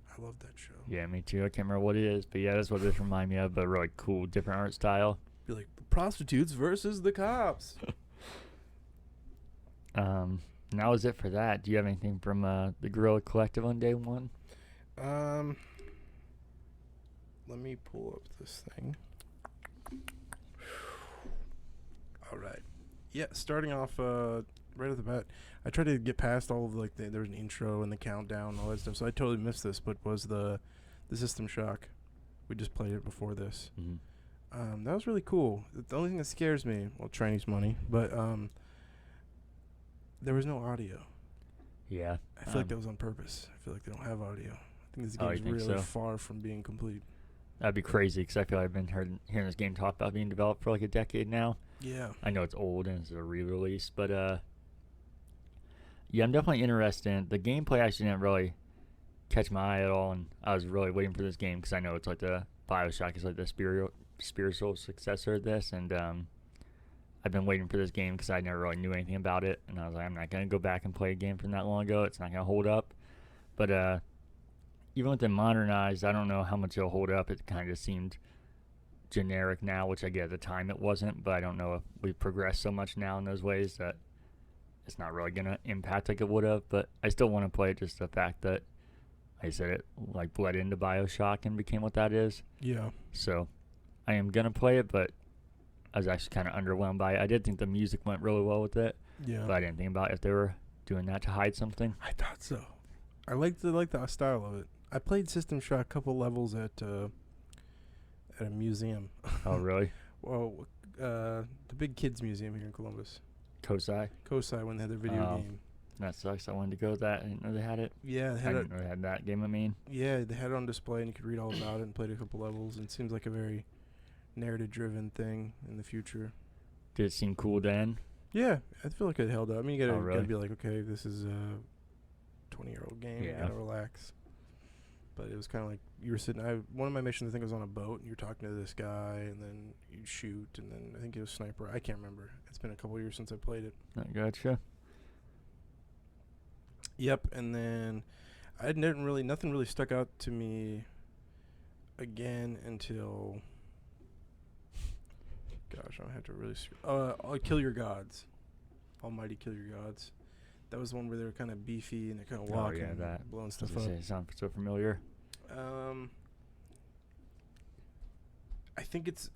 I love that show. Yeah, me too. I can't remember what it is, but yeah, that's what this reminded me of. But really cool, different art style. Be like prostitutes versus the cops. And that was it for that. Do you have anything from the Guerilla Collective on day one? Let me pull up this thing. All right. Yeah, starting off right at the bat, I tried to get past all of like there was an intro and the countdown and all that stuff, so I totally missed this. But was the System Shock? We just played it before this. Mm-hmm. That was really cool. The only thing that scares me, well, Chinese money, but there was no audio. Yeah. I feel like that was on purpose. I feel like they don't have audio. I think this Oh, you game's think really so? far from being complete. That'd be crazy because I feel like I've been hearing this game talked about being developed for like a decade now. Yeah. I know it's old and it's a re-release, but yeah, I'm definitely interested in it. The gameplay actually didn't really catch my eye at all, and I was really waiting for this game because I know it's like the BioShock is like the spiritual successor of this, and I've been waiting for this game because I never really knew anything about it, and I was like, I'm not going to go back and play a game from that long ago. It's not going to hold up. But even with it modernized, I don't know how much it'll hold up. It kind of seemed generic now, which I get at the time it wasn't, but I don't know if we've progressed so much now in those ways that it's not really going to impact like it would have. But I still want to play it, just the fact that I said it like bled into BioShock and became what that is. Yeah. So I am going to play it, but I was actually kind of underwhelmed by it. I did think the music went really well with it, Yeah. but I didn't think about if they were doing that to hide something. I thought so. I liked the style of it. I played System Shock a couple levels at a museum. Oh, really? Well, the big kids museum here in Columbus. Kosai? Kosai, when they had their video game. That sucks. I wanted to go to that. I didn't know they had it. Yeah, I didn't know they had that game, I mean. Yeah, they had it on display and you could read all about it and played a couple levels. And it seems like a very narrative-driven thing in the future. Did it seem cool then? Yeah, I feel like it held up. I mean, you Oh, gotta really? be like, okay, this is a 20-year-old game. You Yeah. gotta relax. But it was kind of like you were sitting. One of my missions, I think, was on a boat, and you're talking to this guy, and then you shoot, and then I think it was sniper. I can't remember. It's been a couple years since I played it. I gotcha. Yep, and then nothing really stuck out to me again until, gosh, I have to really. Kill Your Gods, Almighty Kill Your Gods. That was the one where they were kind of beefy and they kind of walk and blowing stuff up. It sounds so familiar. I think it's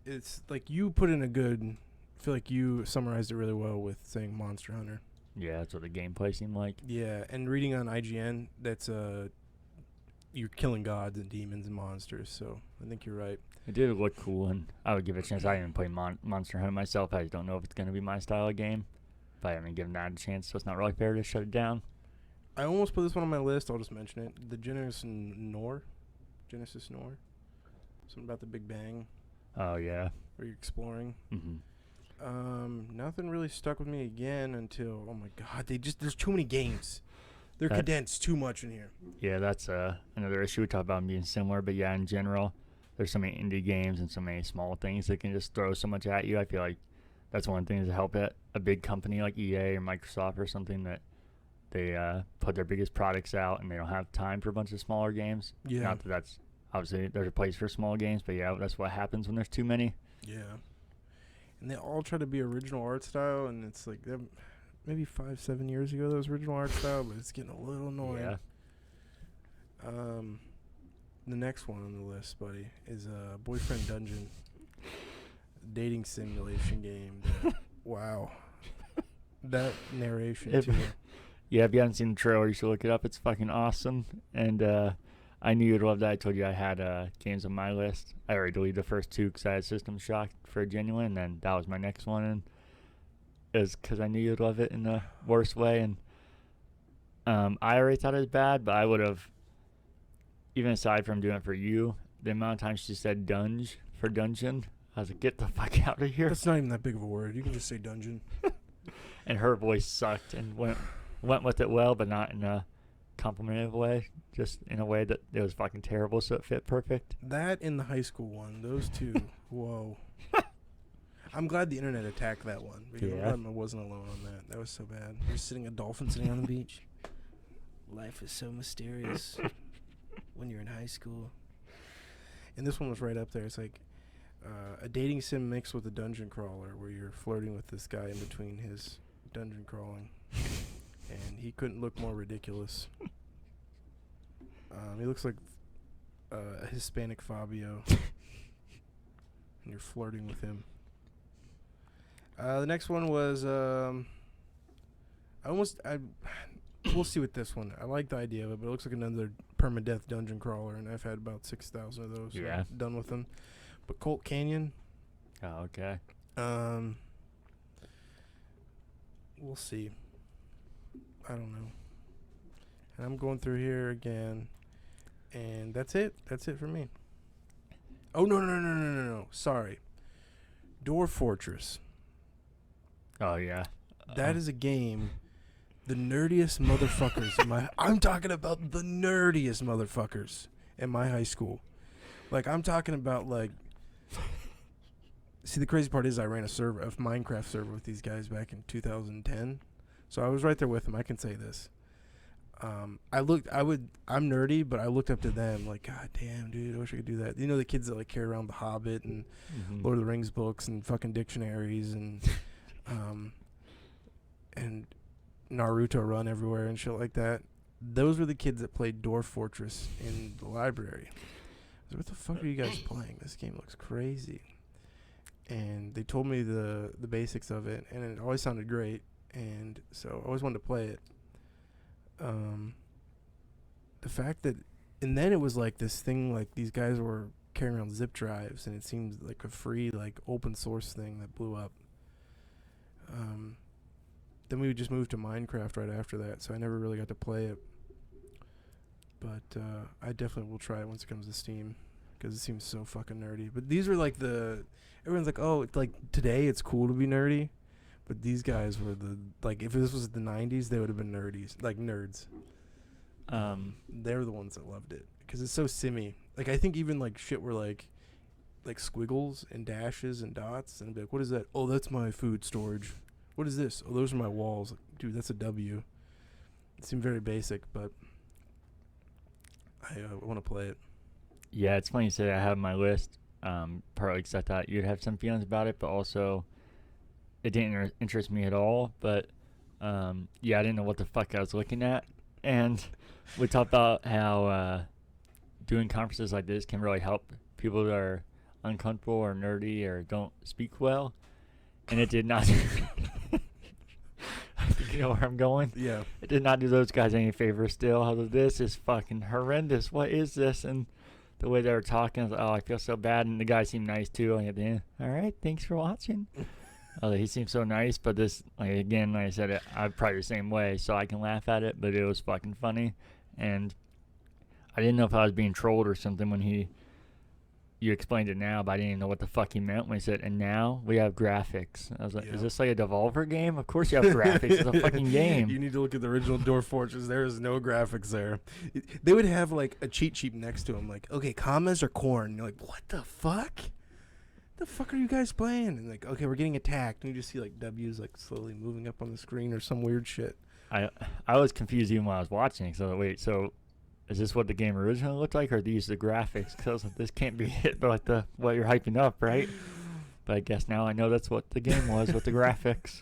like you put in a good. I feel like you summarized it really well with saying Monster Hunter. Yeah, that's what the gameplay seemed like. Yeah, and reading on IGN, that's you're killing gods and demons and monsters. So I think you're right. It did look cool, and I would give it a chance. I didn't play Monster Hunter myself. I just don't know if it's going to be my style of game. But I haven't given that a chance, so it's not really fair to shut it down. I almost put this one on my list. I'll just mention it. The Genesis Noir. Something about the Big Bang. Oh, yeah. Where you're exploring. Mm-hmm. Nothing really stuck with me again until, oh my god, there's too many games. They're condensed too much in here. Yeah, that's another issue we talk about being similar, but yeah, in general, there's so many indie games and so many small things that can just throw so much at you. I feel like that's one thing to help a big company like EA or Microsoft or something that they put their biggest products out and they don't have time for a bunch of smaller games. Yeah. Not that that's obviously there's a place for small games, but yeah, that's what happens when there's too many. Yeah. And they all try to be original art style, and it's like maybe 5-7 years ago that was original art style, but it's getting a little annoying. Yeah. The next one on the list, buddy, is Boyfriend Dungeon. Dating simulation game. Wow. That narration too. Yeah, if you haven't seen the trailer, you should look it up. It's fucking awesome. And I knew you'd love that. I told you I had games on my list. I already deleted the first two because I had System Shock for Genuine, and then that was my next one. And it was because I knew you'd love it in the worst way. And I already thought it was bad, but I would have, even aside from doing it for you, the amount of times she said dunge for dungeon, I was like, get the fuck out of here. That's not even that big of a word. You can just say dungeon. And her voice sucked and went with it well, but not in a complimentary way. Just in a way that it was fucking terrible, so it fit perfect. That and the high school one. Those two. Whoa. I'm glad the internet attacked that one. Because Yeah. I wasn't alone on that. That was so bad. You're a dolphin sitting on the beach. Life is so mysterious when you're in high school. And this one was right up there. It's like a dating sim mixed with a dungeon crawler where you're flirting with this guy in between his dungeon crawling. And he couldn't look more ridiculous. He looks like a Hispanic Fabio. And you're flirting with him. The next one was we'll see with this one. I like the idea of it, but it looks like another permadeath dungeon crawler, and I've had about 6,000 of those. Yeah. So I'm done with them. But Colt Canyon. Oh, okay. We'll see. I don't know. And I'm going through here again, and that's it. That's it for me. Oh no! Sorry. Dwarf Fortress. Oh, yeah. That is a game. The nerdiest motherfuckers I'm talking about the nerdiest motherfuckers in my high school. Like, I'm talking about, like... See, the crazy part is I ran a Minecraft server with these guys back in 2010. So I was right there with them. I can say this. I'm nerdy, but I looked up to them like, God damn, dude, I wish I could do that. You know, the kids that, like, carry around The Hobbit and Lord of the Rings books and fucking dictionaries and Naruto run everywhere and shit like that. Those were the kids that played Dwarf Fortress in the library. I was like, what the fuck are you guys playing? This game looks crazy. And they told me the basics of it, and it always sounded great. And so I always wanted to play it. The fact that, and then it was like this thing, like these guys were carrying around zip drives, and it seemed like a free, like, open source thing that blew up. Then we just moved to Minecraft right after that, so I never really got to play it. But I definitely will try it once it comes to Steam, because it seems so fucking nerdy. But these were like everyone's like, oh, it's like today it's cool to be nerdy, but these guys were like if this was the '90s, they would have been nerds. They're the ones that loved it because it's so simmy. Like I think even like shit were like squiggles and dashes and dots, and I'd be like, what is that? Oh, that's my food storage. What is this? Oh, those are my walls. Like, dude, that's a W. It seemed very basic, but I want to play it. Yeah, it's funny you say I have my list. Partly because I thought you'd have some feelings about it, but also it didn't interest me at all. But yeah, I didn't know what the fuck I was looking at. And we talked about how doing conferences like this can really help people that are uncomfortable or nerdy or don't speak well. And it did not. You know where I'm going? Yeah. It did not do those guys any favors still. Although this is fucking horrendous. What is this? And the way they were talking, I was like, oh, I feel so bad. And the guy seemed nice too. Like at the end, all right, thanks for watching. He seemed so nice, but this, like again, like I said, I'm probably the same way, so I can laugh at it, but it was fucking funny. And I didn't know if I was being trolled or something when you explained it now, but I didn't even know what the fuck he meant when he said, and now we have graphics. I was like, Is this like a Devolver game? Of course you have graphics. It's a fucking game. You need to look at the original Dwarf Fortress. There is no graphics there. They would have like a cheat sheet next to them, like, okay, commas or corn. You're like, what the fuck? The fuck are you guys playing? And like, okay, we're getting attacked. And you just see like W's like slowly moving up on the screen or some weird shit. I was confused even when I was watching. So wait, so is this what the game originally looked like, or are these the graphics? Because I was like, this can't be it, but like what you're hyping up, right? But I guess now I know that's what the game was with the graphics.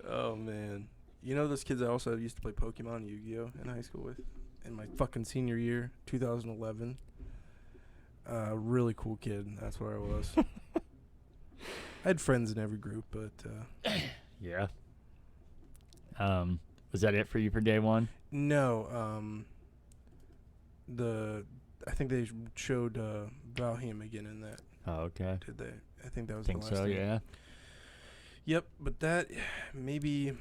Oh man, you know those kids I also used to play Pokemon and Yu-Gi-Oh in high school with, in my fucking senior year, 2011. Really cool kid. That's where I was. I had friends in every group, but yeah. Was that it for you for day one? No. I think they showed Valheim again in that. Oh, okay. Did they? I think that was think the last so, thing. yeah. Yep, but that maybe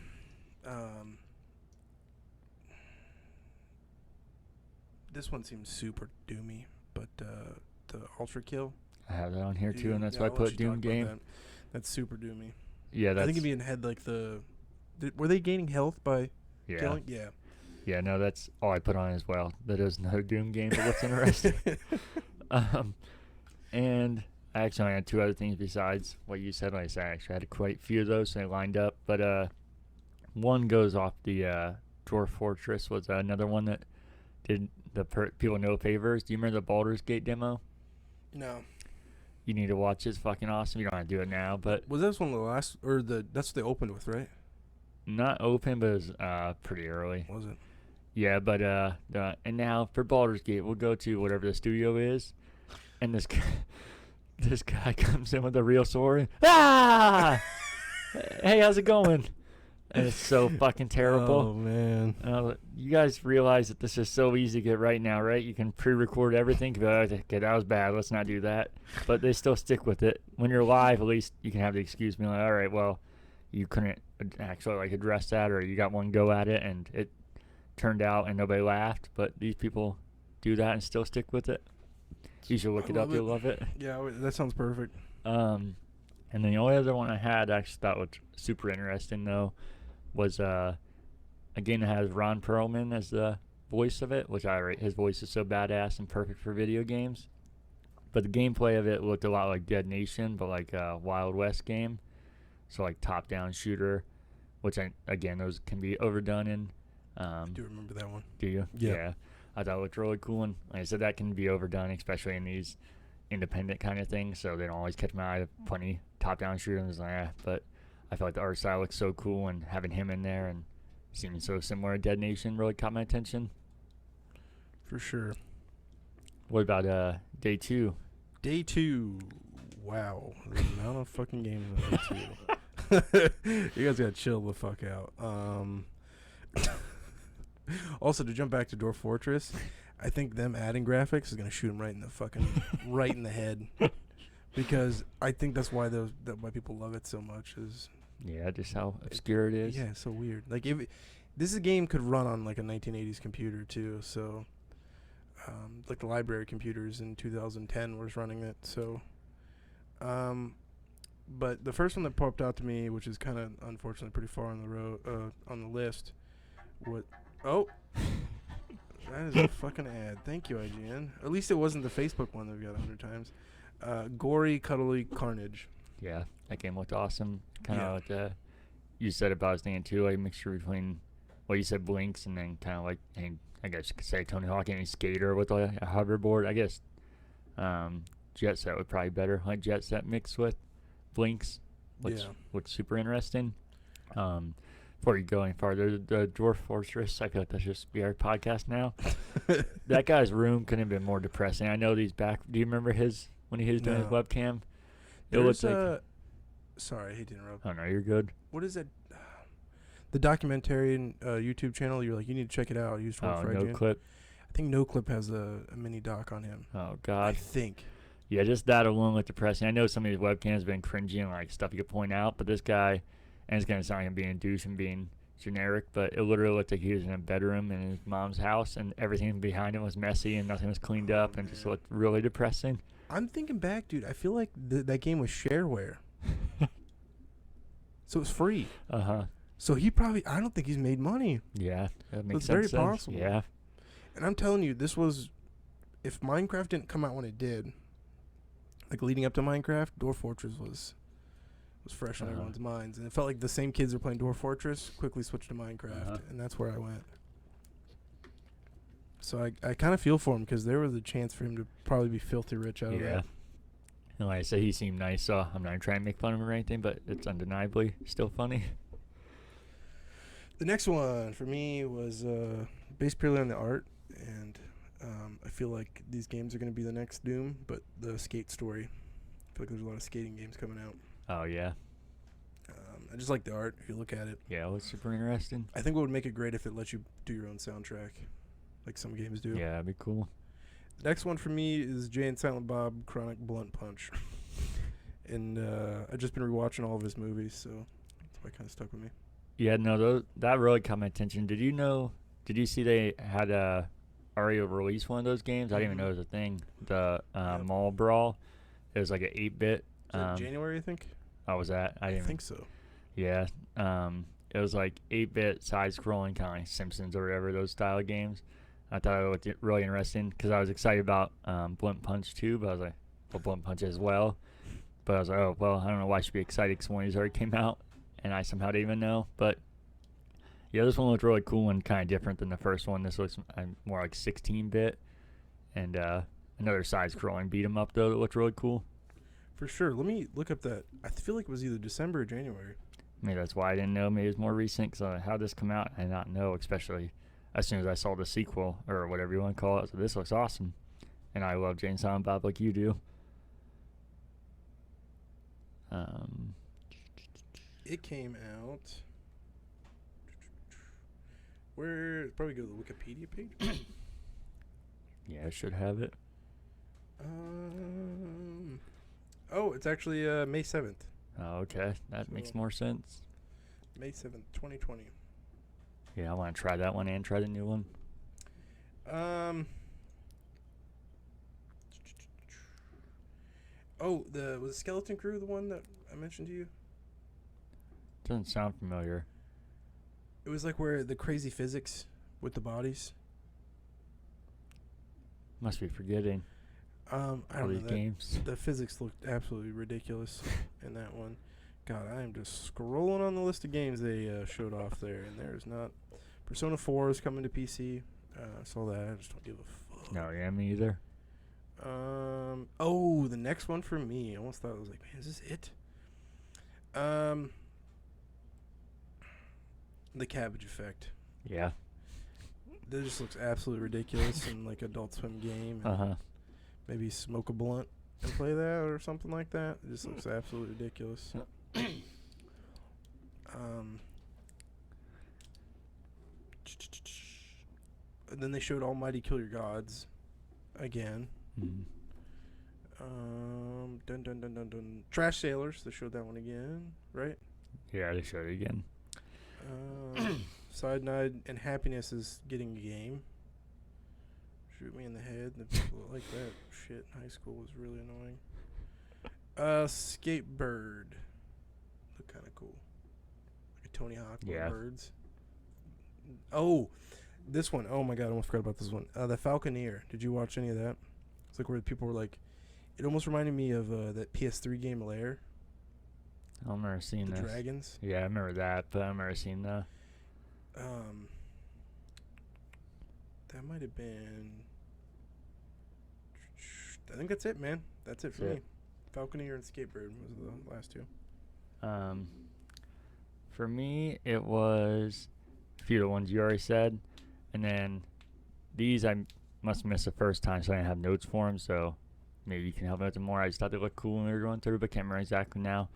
this one seems super doomy, but the Ultra Kill. I have that on here too, Dude, and that's yeah, why I I'll let put you Doom talk about game. that. That's super doomy. Yeah, that's. I think it'd be in head like were they gaining health by yeah. killing? Yeah. Yeah, no, that's all I put on as well. That is another Doom game, but what's interesting. And I actually only had two other things besides what you said. Like I said, I actually had quite a few of those, so they lined up. But one goes off the Dwarf Fortress was another one that did the people no favors. Do you remember the Baldur's Gate demo? No. You need to watch it. It's fucking awesome. You don't have to do it now, but Was that one of the last, or that's what they opened with, right? not open, but it was pretty early. Was it? Yeah, but and now for Baldur's Gate, we'll go to whatever the studio is, and this guy comes in with a real sword. Ah! Hey, how's it going? And it's so fucking terrible. Oh man! You guys realize that this is so easy to get right now, right? You can pre-record everything. Be like, okay, that was bad. Let's not do that. But they still stick with it. When you're live, at least you can have the excuse, being like, all right, well, you couldn't actually like address that, or you got one go at it and it turned out and nobody laughed. But these people do that and still stick with it. You should look it up. You'll love it. Yeah, that sounds perfect. And then the only other one I had actually thought was super interesting though was a game that has Ron Perlman as the voice of it, which I rate. His voice is so badass and perfect for video games. But the gameplay of it looked a lot like Dead Nation, but like a Wild West game. So like top-down shooter, which those can be overdone in. I do remember that one. Do you? Yeah. I thought it looked really cool, and like I said, that can be overdone, especially in these independent kind of things. So they don't always catch my eye. Plenty top-down shooters, but I feel like the art style looks so cool, and having him in there and seeming so similar to Dead Nation really caught my attention. For sure. What about day two? Day two. Wow. The amount of fucking games on day two. You guys gotta chill the fuck out. Also, to jump back to Dwarf Fortress, I think them adding graphics is gonna shoot them right in the fucking right in the head, because I think that's why why people love it so much is. Yeah, just how obscure it is. Yeah, it's so weird. Like this game could run on like a 1980s computer too. So, like the library computers in 2010 was running it. So, but the first one that popped out to me, which is kind of unfortunately pretty far on the road on the list, what? Oh, that is a fucking ad. Thank you, IGN. At least it wasn't the Facebook one that we got 100 times. Gory, cuddly carnage. Yeah, that game looked awesome. Kind of Yeah. like you said about his thing too, like mixture between what you said, Blinks, and then kind of like, and I guess you could say Tony Hawk and a skater with a hoverboard. I guess Jet Set would probably better, like Jet Set mixed with Blinks, which Yeah. looks super interesting. Before you go any farther, the Dwarf Fortress, I feel like that should just be our podcast now. That guy's room couldn't have been more depressing. I know these back. Do you remember his when he was doing his No. webcam? It There's looked like. sorry, I hate to interrupt. Oh no, you're good. What is that? The documentary YouTube channel. You're like, you need to check it out. Used Oh, for no IGN. clip. I think No Clip has a mini doc on him. Oh I God. think. Yeah, just that alone looked depressing. I know some of these webcams have been cringy and like stuff you could point out, but this guy, and it's gonna sound like I'm being a douche and being generic, but it literally looked like he was in a bedroom in his mom's house and everything behind him was messy and nothing was cleaned up and just looked really depressing. I'm thinking back, dude. I feel like that game was shareware, so it was free. So he probably. I don't think he's made money. Yeah, that makes It's very sense. possible. Yeah. And I'm telling you, this was. If Minecraft didn't come out when it did, like leading up to Minecraft, Dwarf Fortress was fresh on everyone's minds, and it felt like the same kids were playing Dwarf Fortress quickly switched to Minecraft, and that's where I went. So I kind of feel for him because there was a chance for him to probably be filthy rich out of Yeah. that. And like I said, he seemed nice, so I'm not trying to make fun of him or anything, but it's undeniably still funny. The next one for me was based purely on the art, and I feel like these games are going to be the next Doom, but the skate story. I feel like there's a lot of skating games coming out. Oh yeah. I just like the art. If you look at it, Yeah, it was super interesting. I think what would make it great if it lets you do your own soundtrack, like some games do. Yeah, that'd be cool. The next one for me is Jay and Silent Bob Chronic Blunt Punch. And I've just been rewatching all of his movies, so that's why it kind of stuck with me. Yeah, no, that really caught my attention. Did you see they had already released one of those games? I didn't even know it was a thing. The Mall Brawl. It was like an 8-bit. Was that January, I think? Oh, was that? I didn't think so. Yeah. It was like 8-bit side-scrolling, kind of like Simpsons or whatever, those style of games. I thought it looked really interesting because I was excited about Blunt Punch too, but I was like, well, Blunt Punch as well. But I was like, oh, well, I don't know why I should be excited because one of these already came out, and I somehow didn't even know. But, yeah, this one looked really cool and kind of different than the first one. This looks more like 16-bit. And another side-scrolling beat-em-up, though, that looked really cool. For sure. Let me look up that. I feel like it was either December or January. Maybe that's why I didn't know. Maybe it was more recent because how this come out, I did not know, especially as soon as I saw the sequel or whatever you want to call it. So this looks awesome. And I love Jay and Silent Bob like you do. It came out. Where? Probably go to the Wikipedia page. Yeah, I should have it. Oh, it's actually May 7th. Oh, okay. That makes more sense. May 7th, 2020. Yeah, I want to try that one and try the new one. Oh, was Skeleton Crew the one that I mentioned to you? Doesn't sound familiar. It was like where the crazy physics with the bodies. Must be forgetting. I all don't these know. games. The physics looked absolutely ridiculous in that one. God, I am just scrolling on the list of games they showed off there, and there's not. Persona 4 is coming to PC. I saw that. I just don't give a fuck. No, yeah, me either. Oh, the next one for me. I almost thought I was like, man, is this it? The Cabbage Effect. Yeah. That just looks absolutely ridiculous in like Adult Swim game. Maybe smoke a blunt and play that or something like that. It just looks absolutely ridiculous. And then they showed Almighty Kill Your Gods again. Mm-hmm. Dun dun dun dun dun. Trash Sailors. They showed that one again, right? Yeah, they showed it again. Side Night and Happiness is getting a game. shoot me in the head. The people that like that shit in high school was really annoying. Skatebird. Look kind of cool. Like a Tony Hawk with birds. Oh, this one. Oh my god, I almost forgot about this one. The Falconeer. Did you watch any of that? It's like where people were like, it almost reminded me of that PS3 game Lair. I don't remember seeing the this. Dragons. Yeah, I remember that, but I remember seeing that. That might have been. I think that's it, man. That's it for me. Falconeer and Skatebird was the last two. For me, it was a few of the ones you already said, and then these I must have missed the first time, so I didn't have notes for them. So maybe you can help me with them more. I just thought they looked cool when we were going through, but can't remember exactly now.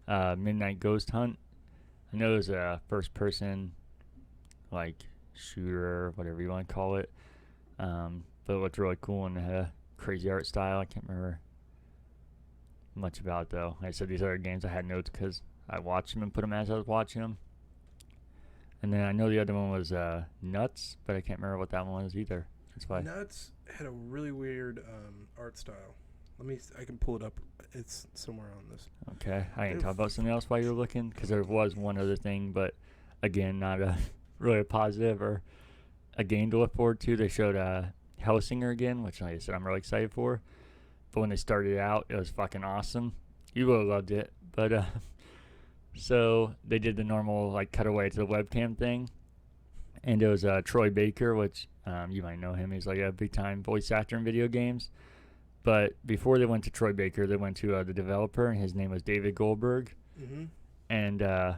Midnight Ghost Hunt. I know it was a first-person, like, shooter, whatever you want to call it. But it looked really cool and had a crazy art style. I can't remember much about it, though. Like I said, these other games I had notes because I watched them and put them as I was watching them. And then I know the other one was Nuts, but I can't remember what that one was either. That's why. Nuts had a really weird art style. I can pull it up. It's somewhere on this. Okay. I can talk about something else while you're looking because there was one other thing, but again, not a really a positive or a game to look forward to. They showed Hellsinger again, which like I said, I'm really excited for. But when they started out, it was fucking awesome. You would have loved it. But so they did the normal like cutaway to the webcam thing, and it was Troy Baker, which you might know him. He's like a big time voice actor in video games. But before they went to Troy Baker, they went to the developer, and his name was David Goldberg. Mm-hmm. And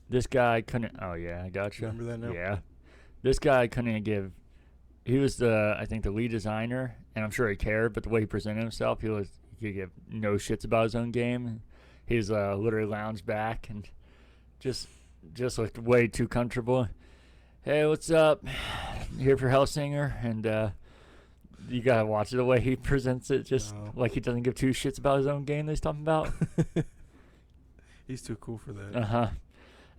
this guy couldn't. Oh yeah, I gotcha. Remember that now? Yeah, this guy couldn't give. He was I think the lead designer, and I'm sure he cared. But the way he presented himself, he could give no shits about his own game. He was literally lounged back and just looked way too comfortable. Hey, what's up? Here for Hellsinger, and you gotta watch it the way he presents it, just like he doesn't give two shits about his own game that he's talking about. He's too cool for that. Uh-huh.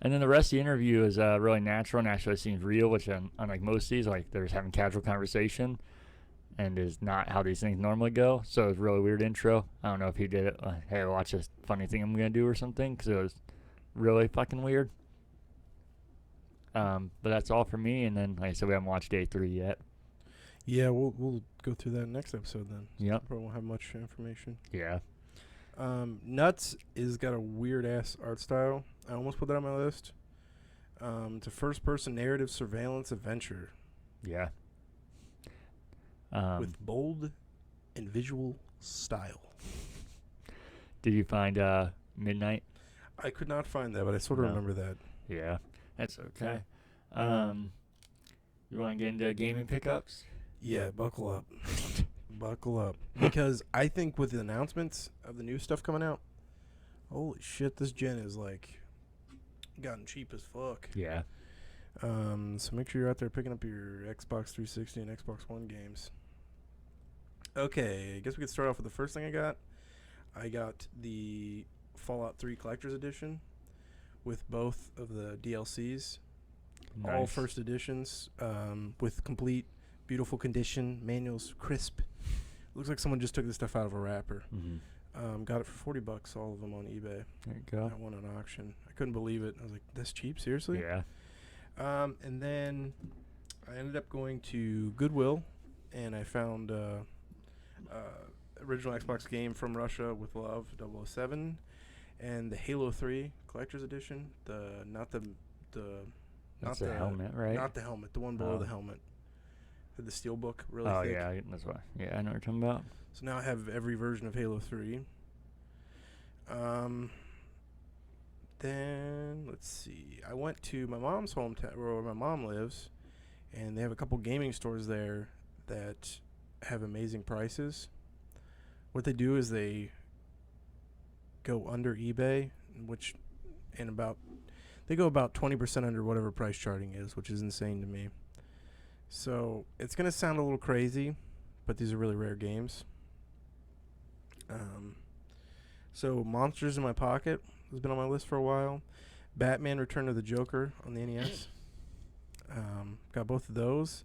And then the rest of the interview is really natural and actually seems real, which unlike most of these, like they're just having casual conversation and is not how these things normally go. So it was a really weird intro. I don't know if he did it, hey, watch this funny thing I'm going to do or something, because it was really fucking weird. But that's all for me. And then, like I said, we haven't watched day 3 yet. Yeah, we'll go through that next episode then. Yep. Probably won't have much information. Yeah. Nuts is got a weird ass art style. I almost put that on my list. It's a first person narrative surveillance adventure. Yeah. With bold and visual style. Did you find Midnight? I could not find that, but I sort of remember that. Yeah. That's okay. You want to get into gaming pickups? Yeah, buckle up. Buckle up. Because I think with the announcements of the new stuff coming out, holy shit, this gen is like gotten cheap as fuck. Yeah. So make sure you're out there picking up your Xbox 360 and Xbox One games. Okay, I guess we could start off with the first thing I got. I got the Fallout 3 Collector's Edition with both of the DLCs. Nice. All first editions with complete, beautiful condition, manuals, crisp. Looks like someone just took this stuff out of a wrapper. Mm-hmm. Got it for $40, all of them on eBay. There you go. I won an auction. I couldn't believe it. I was like, that's cheap? Seriously? Yeah. And then I ended up going to Goodwill, and I found original Xbox game from Russia with Love 007, and the Halo 3 Collector's Edition. Not the helmet, right? Not the helmet. The one below the helmet. The steelbook, really thick. Oh, yeah, that's why. Yeah, I know what you're talking about. So now I have every version of Halo 3. Then, let's see. I went to my mom's hometown, where my mom lives, and they have a couple gaming stores there that have amazing prices. What they do is they go under eBay, they go about 20% under whatever price charting is, which is insane to me. So it's going to sound a little crazy, but these are really rare games. So Monsters in My Pocket has been on my list for a while. Batman Return of the Joker on the NES. Got both of those.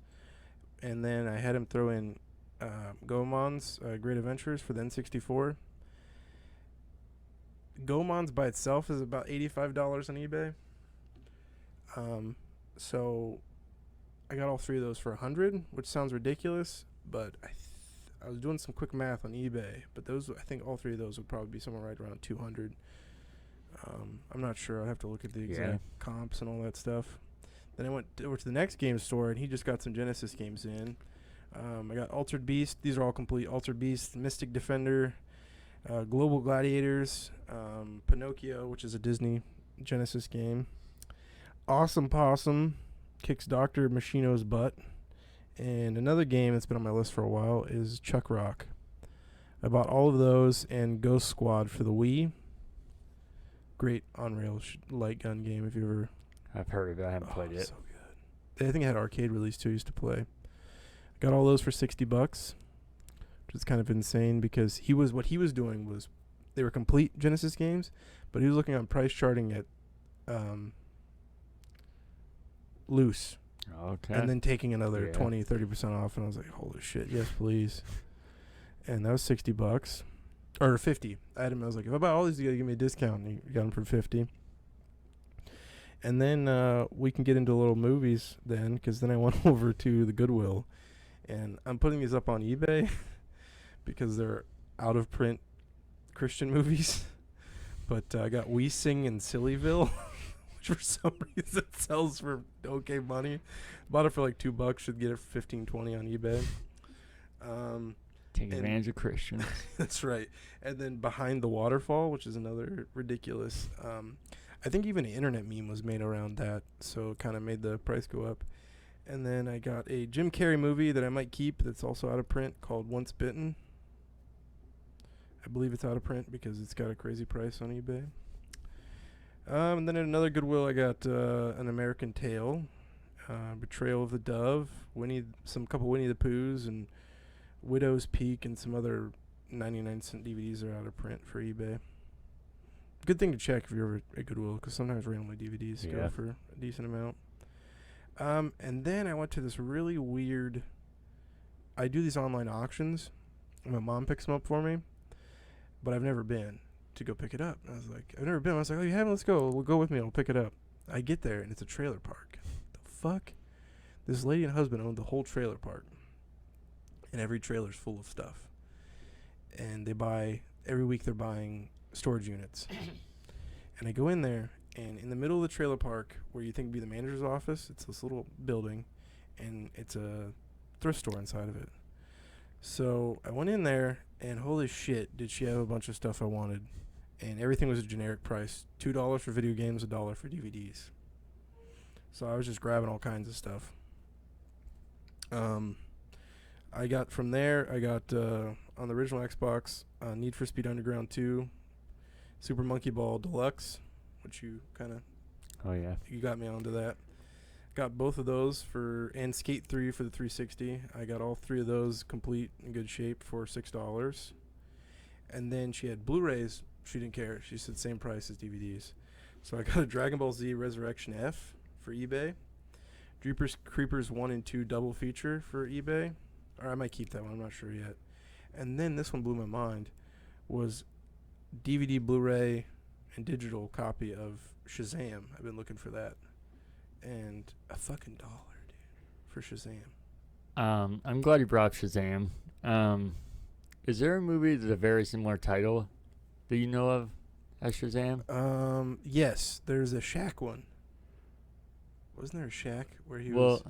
and then I had him throw in Goemon's Great Adventures for the N64. Goemon's by itself is about $85 on eBay. So I got all 3 of those for $100, which sounds ridiculous, but I was doing some quick math on eBay, but those, I think all 3 of those would probably be somewhere right around 200. I'm not sure. I'd have to look at the exact comps and all that stuff. Then I went over to the next game store, and he just got some Genesis games in. I got Altered Beast. These are all complete. Altered Beast, Mystic Defender, Global Gladiators, Pinocchio, which is a Disney Genesis game. Awesome Possum kicks Dr. Machino's butt. And another game that's been on my list for a while is Chuck Rock. I bought all of those and Ghost Squad for the Wii. Great on-rail light gun game if you ever... I've heard of it. I haven't played it. So good. I think it had arcade release too. I used to play. Got all those for $60, which is kind of insane because what he was doing was they were complete Genesis games, but he was looking on price charting at loose. Okay. And then taking another 20-30% off, and I was like, holy shit, yes please. And that was $60 or 50. I had him. I was like, if I buy all these, you gotta give me a discount. And he got them for 50. And then we can get into little movies then, because then I went over to the Goodwill, and I'm putting these up on eBay because they're out of print Christian movies. But I got We Sing in Sillyville, which for some reason sells for okay money. Bought it for like $2. Should get it for $15-20 on eBay. Take advantage of Christians. That's right. And then Behind the Waterfall, which is another ridiculous. I think even an internet meme was made around that, so it kind of made the price go up. And then I got a Jim Carrey movie that I might keep that's also out of print called Once Bitten. I believe it's out of print because it's got a crazy price on eBay. And then at another Goodwill, I got An American Tail, Betrayal of the Dove, couple Winnie the Poohs, and Widow's Peak, and some other 99-cent DVDs are out of print for eBay. Good thing to check if you're ever at Goodwill, because sometimes randomly DVDs go for a decent amount. And then I went to this really weird... I do these online auctions, and my mom picks them up for me, but I've never been to go pick it up. And I was like, I've never been. I was like, oh, you haven't? Let's go. We'll go with me. I'll pick it up. I get there, and it's a trailer park. The fuck? This lady and husband owned the whole trailer park, and every trailer's full of stuff. And they buy... Every week they're buying storage units. And I go in there, and in the middle of the trailer park, where you think would be the manager's office, it's this little building, and it's a thrift store inside of it. So I went in there, and holy shit, did she have a bunch of stuff I wanted. And everything was a generic price. $2 for video games, $1 for DVDs. So I was just grabbing all kinds of stuff. I got from there, on the original Xbox, Need for Speed Underground 2, Super Monkey Ball Deluxe, which you kind of... Oh, yeah. You got me onto that. Got both of those and Skate 3 for the 360. I got all 3 of those complete in good shape for $6. And then she had Blu-rays. She didn't care. She said same price as DVDs. So I got a Dragon Ball Z Resurrection F for eBay. Jeepers Creepers 1 and 2 double feature for eBay. Or I might keep that one. I'm not sure yet. And then this one blew my mind. Was DVD, Blu-ray, and digital copy of Shazam. I've been looking for that. And a fucking $1, dude, for Shazam. I'm glad you brought up Shazam. Is there a movie that's a very similar title that you know of as Shazam? Yes, there's a Shaq one. Wasn't there a Shaq where he was...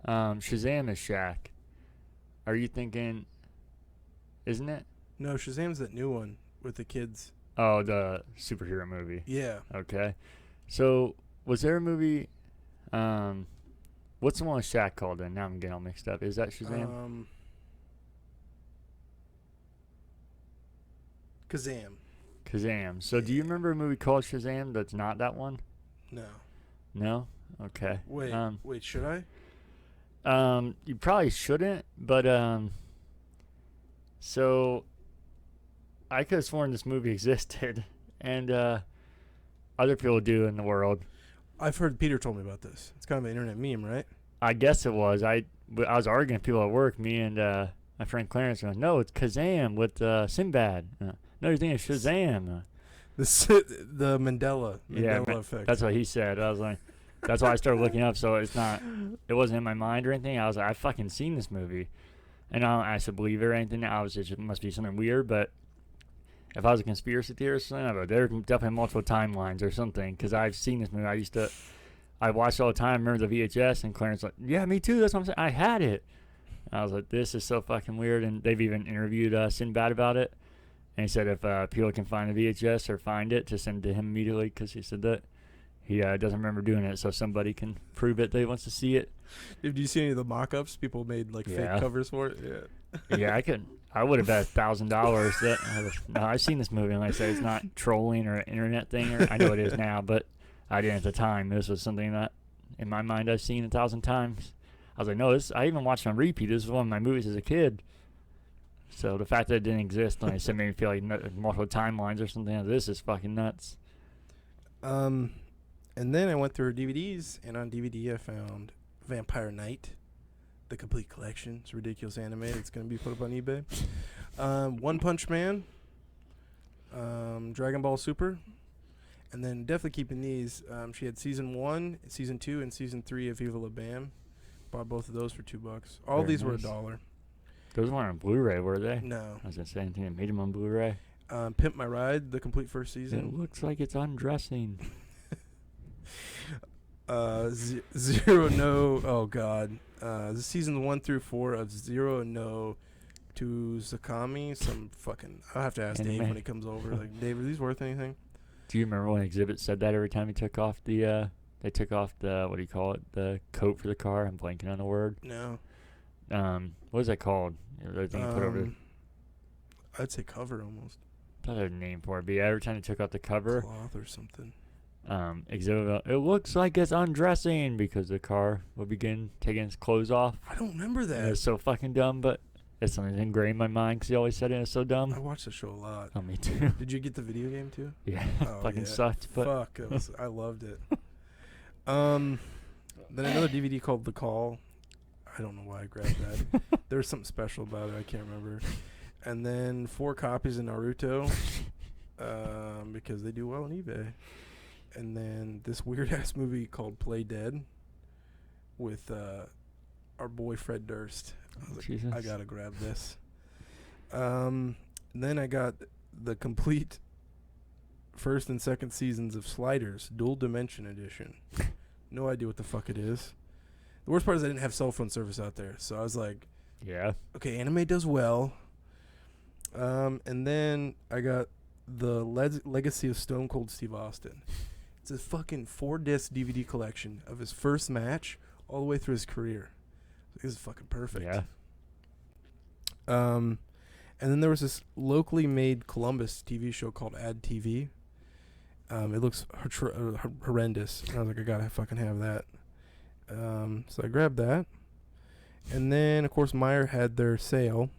Shazam is Shaq. Are you thinking... Isn't it? No, Shazam's that new one with the kids. Oh, the superhero movie. Yeah. Okay. So, was there a movie... what's the one with Shaq called then? Now I'm getting all mixed up. Is that Shazam? Kazam. So, do you remember a movie called Shazam that's not that one? No. No? Okay. Wait, should I? You probably shouldn't, but, so, I could have sworn this movie existed, and, other people do in the world. I've heard Peter told me about this. It's kind of an internet meme, right? I guess it was. I I was arguing with people at work. Me and my friend Clarence were like, no, it's Kazam with Sinbad. No, you're thinking of Shazam. The Mandela effect. That's what he said. I was like, that's why I started looking up. So it wasn't in my mind or anything. I was like, I've fucking seen this movie, and I don't actually believe it or anything. I was just, it must be something weird. But if I was a conspiracy theorist or something, I'd be like, there are definitely multiple timelines or something, because I've seen this movie. I watched it all the time. Remember the VHS? And Clarence like, yeah, me too. That's what I'm saying. I had it. I was like, this is so fucking weird. And they've even interviewed Sinbad about it. And he said if people can find the VHS or find it, to send it to him immediately, because he said that he doesn't remember doing it, so somebody can prove it that he wants to see it. Did you see any of the mock-ups? People made like fake covers for it. Yeah, I would have bet $1,000 that I've seen this movie, and like I say, it's not trolling or an internet thing. I know it is now, but I didn't at the time. This was something that, in my mind, I've seen 1,000 times. I was like, no, I even watched it on repeat. This was one of my movies as a kid. So the fact that it didn't exist, like I said, made me feel like multiple timelines or something. This is fucking nuts. And then I went through DVDs, and on DVD I found Vampire Knight, the complete collection. It's ridiculous anime. It's going to be put up on eBay. One Punch Man, Dragon Ball Super, and then definitely keeping these. She had season 1, season 2, and season 3 of Viva La Bam. Bought both of those for $2. All Very these were nice. $1. Those weren't on Blu-ray, were they? No. I was gonna say anything that made them on Blu-ray. Pimp My Ride, the complete first season. It looks like it's undressing. Zero No. Oh God. This season 1 through 4 of Zero No to Zakami. Some fucking. I'll have to ask Dave when he comes over. Like, Dave, are these worth anything? Do you remember when Exhibit said that every time he took off the they took off the, what do you call it, the coat for the car? I'm blanking on the word. No. What is that called? The thing you put over. I'd say cover almost. I thought there was a name for it, but yeah, every time he took off the cover, Cloth or something. Exhibit, it looks like it's undressing, because the car would begin taking its clothes off. I don't remember that. And it's so fucking dumb, but it's something that's ingrained in my mind, because he always said it was so dumb. I watched the show a lot. Oh, me too. Did you get the video game too? Yeah, Oh, fucking yeah. sucked. But Fuck, I loved it. Then another DVD called The Call. I don't know why I grabbed that. There was something special about it. I can't remember. And then 4 copies of Naruto, because they do well on eBay. And then this weird-ass movie called Play Dead with our boy Fred Durst. I was like, I gotta grab this. Then I got the complete first and second seasons of Sliders, Dual Dimension Edition. No idea what the fuck it is. The worst part is I didn't have cell phone service out there, so I was like, yeah. Okay, anime does well. And then I got the Legacy of Stone Cold Steve Austin. It's a fucking 4-disc DVD collection of his first match all the way through his career. This is fucking perfect. Yeah. And then there was this locally made Columbus TV show called Ad TV. It looks horrendous. And I was like, I gotta fucking have that. So I grabbed that. And then, of course, Meyer had their sale.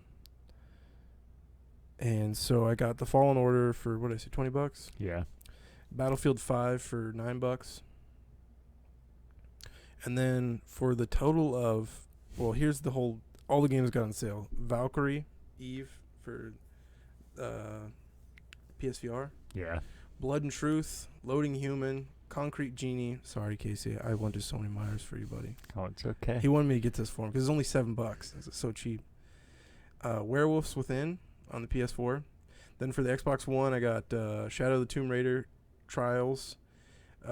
And so I got the Fallen Order for, what did I say, $20? Yeah. Battlefield 5 for $9. And then for the total of, well, here's the whole, all the games got on sale. Valkyrie, Eve for PSVR. Yeah. Blood and Truth, Loading Human, Concrete Genie. Sorry, Casey, I went to Sony Myers for you, buddy. Oh, it's okay. He wanted me to get this for him because it's only $7. It's so cheap. Werewolves Within on the PS4. Then for the Xbox One, I got Shadow of the Tomb Raider Trials,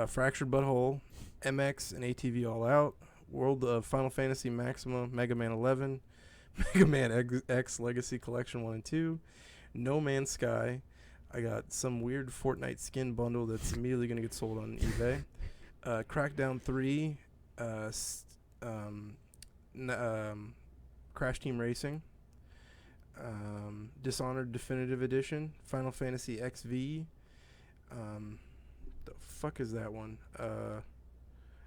Fractured Butthole, MX and ATV All Out, World of Final Fantasy Maxima, Mega Man 11, Mega Man X Legacy Collection 1 and 2, No Man's Sky. I got some weird Fortnite skin bundle that's immediately going to get sold on eBay. Crackdown 3, Crash Team Racing, Dishonored Definitive Edition, Final Fantasy XV. The fuck is that one?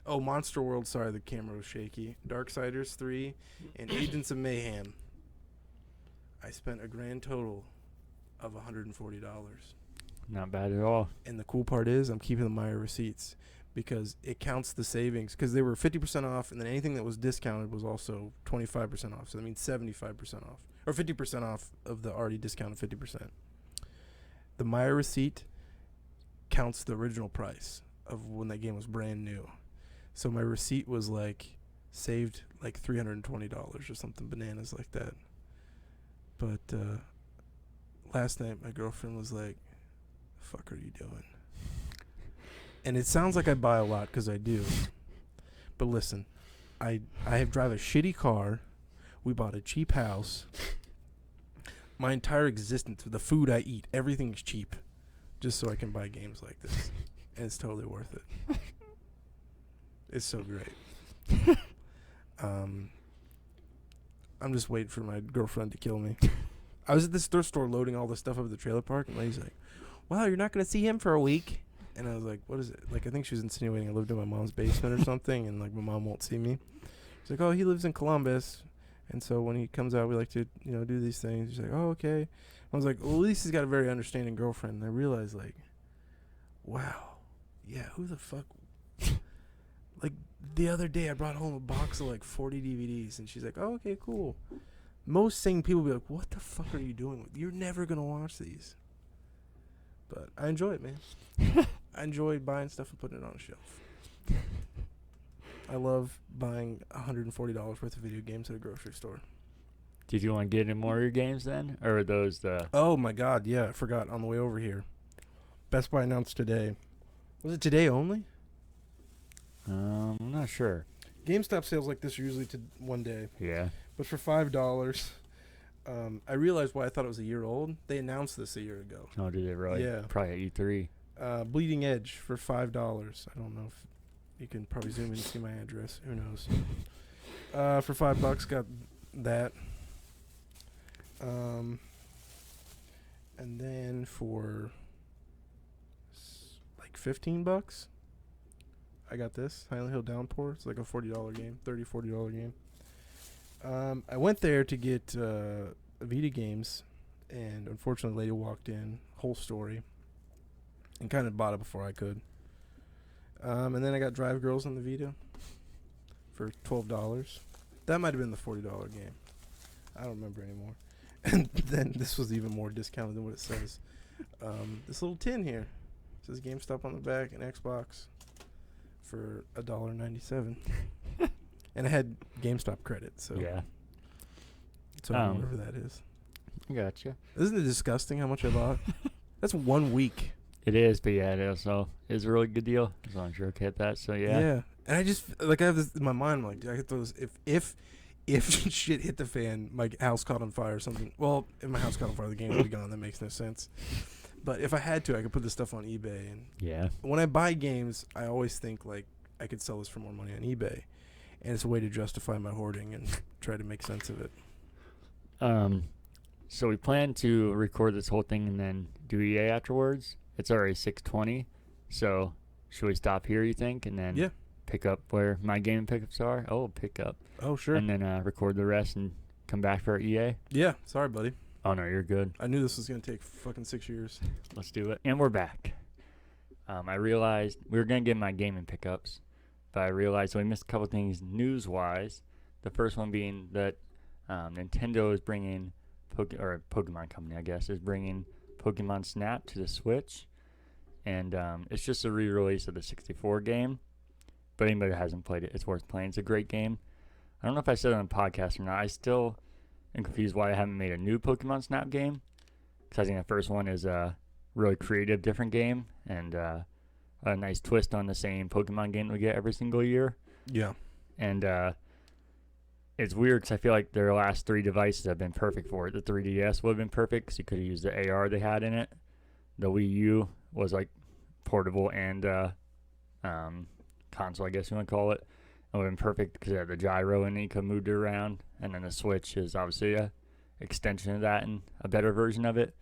Monster World. Sorry, the camera was shaky. Darksiders 3 and Agents of Mayhem. I spent a grand total of $140. Not bad at all. And the cool part is I'm keeping the Meyer receipts because it counts the savings, because they were 50% off, and then anything that was discounted was also 25% off. So that means 75% off, or 50% off of the already discounted 50%. The Maya receipt counts the original price of when that game was brand new. So my receipt was like saved like $320 or something bananas like that. But last night my girlfriend was like, "The fuck are you doing?" And it sounds like I buy a lot, because I do. But listen, I drive a shitty car. We bought a cheap house. My entire existence, the food I eat, everything's cheap, just so I can buy games like this. And it's totally worth it. It's so great. I'm just waiting for my girlfriend to kill me. I was at this thrift store loading all the stuff up at the trailer park, and the lady's like, "Wow, you're not going to see him for a week." And I was like, "What is it?" Like, I think she was insinuating I lived in my mom's basement or something, and like my mom won't see me. She's like, "Oh, he lives in Columbus, and so when he comes out, we like to, do these things." She's like, "Oh, okay." I was like, "Well, at least he's got a very understanding girlfriend." And I realized, like, wow, yeah, who the fuck? Like, the other day I brought home a box of like 40 DVDs, and she's like, "Oh, okay, cool." Most sane people be like, "What the fuck are you doing? You're never gonna watch these." But I enjoy it, man. I enjoy buying stuff and putting it on a shelf. I love buying $140 worth of video games at a grocery store. Did you want to get into more of your games then? Or are those the... Oh, my God, yeah, I forgot on the way over here. Best Buy announced today. Was it today only? I'm not sure. GameStop sales like this are usually to one day. Yeah. But for $5, I realized why I thought it was a year old. They announced this a year ago. Oh, did they really? Yeah. Probably at E3. Bleeding Edge for $5. I don't know if you can probably zoom in and see my address. Who knows? For $5, got that. And then for like $15, I got this Silent Hill Downpour. It's like a $40 game, $40 game. I went there to get Vita games, and unfortunately, a lady walked in, whole story, and kind of bought it before I could. And then I got Drive Girls on the Vita for $12. That might have been the $40 game. I don't remember anymore. And then this was even more discounted than what it says. This little tin here says GameStop on the back and Xbox for $1.97. And I had GameStop credit, so yeah. So whatever that is. Gotcha. Isn't it disgusting how much I bought? That's 1 week. It is, but yeah, it also is a really good deal as long as you're okay at that. So yeah. Yeah, and I just I have this in my mind. I'm like, I could throw this if shit hit the fan, my house caught on fire or something. Well, if my house caught on fire, the game would be gone. That makes no sense. But if I had to, I could put this stuff on eBay. And yeah. When I buy games, I always think like I could sell this for more money on eBay, and it's a way to justify my hoarding and try to make sense of it. So we plan to record this whole thing and then do EA afterwards. It's already 6:20, so should we stop here, you think, and then pick up where my game pickups are? Oh, pick up. Oh, sure. And then record the rest and come back for our EA? Yeah, sorry, buddy. Oh, no, you're good. I knew this was going to take fucking 6 years. Let's do it. And we're back. I realized we were going to get my gaming pickups, but I realized we missed a couple things news-wise. The first one being that Nintendo is bringing, or Pokemon Company, I guess, is bringing Pokemon Snap to the Switch. And it's just a re-release of the 64 game. But anybody that hasn't played it, it's worth playing. It's a great game. I don't know if I said it on the podcast or not. I still am confused why I haven't made a new Pokemon Snap game. Because I think the first one is a really creative, different game. And a nice twist on the same Pokemon game we get every single year. Yeah. And it's weird because I feel like their last 3 devices have been perfect for it. The 3DS would have been perfect because you could have used the AR they had in it. The Wii U was like portable and console, I guess you want to call it. It would have been perfect because it had the gyro and you could move it around. And then the Switch is obviously a extension of that and a better version of it.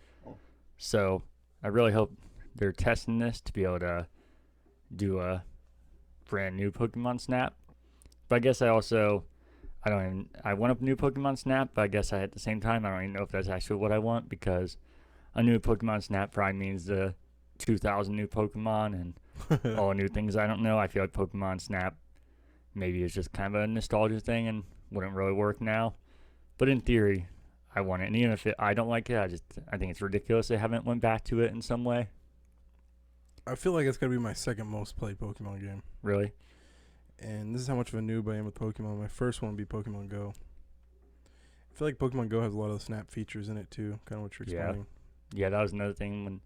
So I really hope they're testing this to be able to do a brand new Pokemon Snap. But I guess I want a new Pokemon Snap, but I guess at the same time I don't even know if that's actually what I want, because a new Pokemon Snap probably means the 2,000 new Pokemon and all new things I don't know. I feel like Pokemon Snap maybe is just kind of a nostalgia thing and wouldn't really work now. But in theory, I want it. And even if I don't like it, I think it's ridiculous they haven't went back to it in some way. I feel like it's going to be my second most played Pokemon game. Really? And this is how much of a noob I am with Pokemon. My first one would be Pokemon Go. I feel like Pokemon Go has a lot of the Snap features in it too, kind of what you're explaining. Yeah, that was another thing when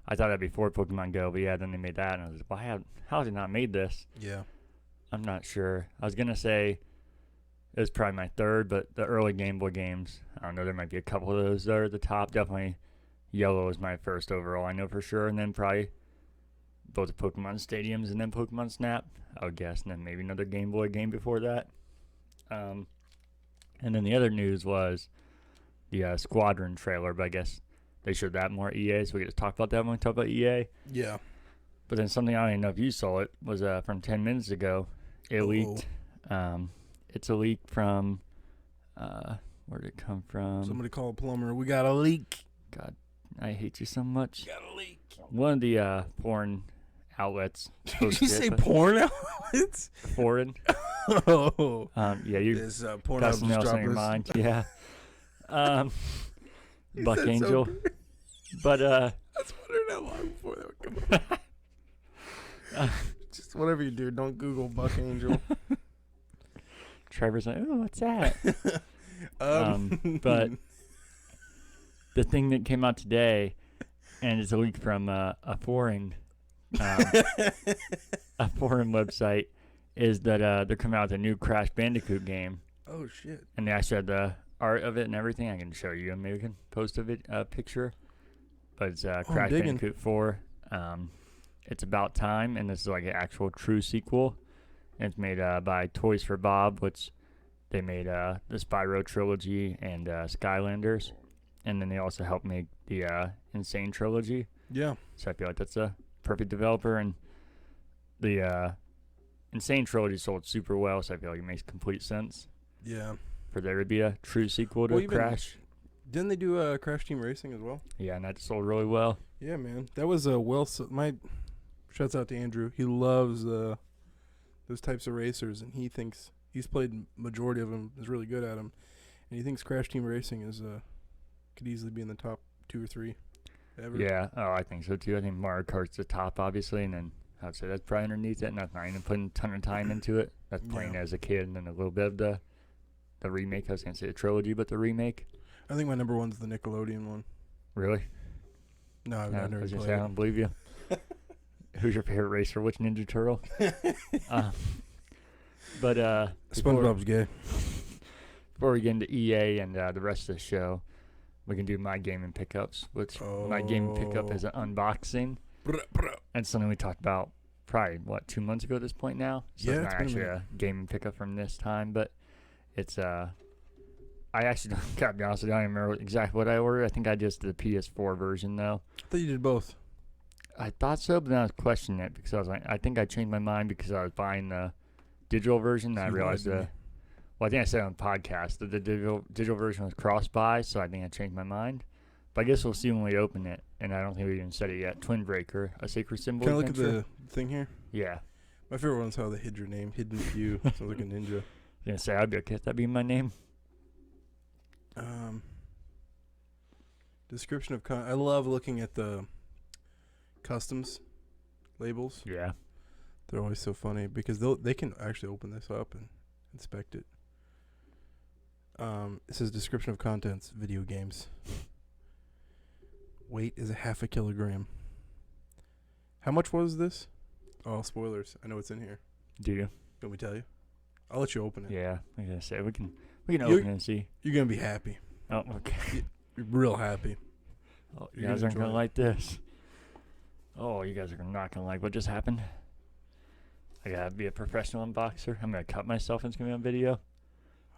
I thought that before Pokemon Go, but yeah, then they made that, and I was like, well, how has it not made this? Yeah. I'm not sure. I was going to say it was probably my third, but the early Game Boy games, I don't know, there might be a couple of those that are at the top. Definitely Yellow is my first overall, I know for sure, and then probably both the Pokemon Stadiums and then Pokemon Snap, I would guess, and then maybe another Game Boy game before that. And then the other news was the Squadron trailer, but I guess they showed that more at EA, so we get to talk about that when we talk about EA. Yeah. But then something I don't even know if you saw it was from 10 minutes ago. It leaked. It's a leak from where did it come from? Somebody call a plumber. We got a leak. God, I hate you so much. Got a leak. One of the foreign outlets. Did you say porn outlets? Foreign. Oh. Yeah, you got something else on your mind. Yeah. Buck Angel. So But I was wondering how long before that would come up. Just whatever you do, don't Google Buck Angel. Trevor's like, oh, what's that? But the thing that came out today, and it's a leak from a foreign website, is that they're coming out with a new Crash Bandicoot game. Oh shit! And they actually had the art of it and everything. I can show you, and maybe we can post a picture. But it's Crash Bandicoot 4. It's about time, and this is like an actual true sequel. And it's made by Toys for Bob, which they made the Spyro trilogy and Skylanders, and then they also helped make the Insane trilogy. Yeah. So I feel like that's a perfect developer, and the Insane trilogy sold super well, so I feel like it makes complete sense. Yeah. For there to be a true sequel to Crash. Didn't they do Crash Team Racing as well? Yeah, and that sold really well. Yeah, man. That was my shouts out to Andrew. He loves those types of racers, and he thinks he's played majority of them, is really good at them, and he thinks Crash Team Racing is could easily be in the top 2 or 3 ever. Yeah, I think so too. I think Mario Kart's the top, obviously, and then I would say that's probably underneath it. And that's not even putting a ton of time into it. That's playing as a kid, and then a little bit of the remake. I was gonna say the trilogy, but the remake. I think my number one's the Nickelodeon one. Really? No, I've never played it. I don't believe you. Who's your favorite racer? Which Ninja Turtle? But SpongeBob's gay. Before we get into EA and the rest of the show, we can do my gaming pickups, which my gaming pickup is an unboxing. And something we talked about probably 2 months ago at this point now. So yeah, it's not actually a gaming pickup from this time, but it's I actually gotta be honest with you, I don't even remember exactly what I ordered. I think I just did the PS4 version though. I thought you did both. I thought so, but then I was questioning it because I was like, I think I changed my mind because I was buying the digital version, and I realized well, I think I said on the podcast that the digital version was cross-buy, so I think I changed my mind. But I guess we'll see when we open it, and I don't think we even said it yet. Twin Breaker, a Sacred Symbol. Can I look at the thing here? Yeah. My favorite one's how they hid your name. Hidden View. Sounds like a ninja. I was going to say, I'd be okay if that be my name. Description of I love looking at the customs labels. Yeah. They're always so funny because they can actually open this up and inspect it. It says description of contents, video games. Weight is 0.5 kilogram. How much was this? Oh, spoilers. I know it's in here. Do you? Let me tell you. I'll let you open it. Yeah, like I said, we can open it and see. You're gonna be happy. Oh, okay. You're real happy. Oh, you guys aren't gonna like this. Oh, you guys are not gonna like what just happened. I gotta be a professional unboxer. I'm gonna cut myself and it's gonna be on video.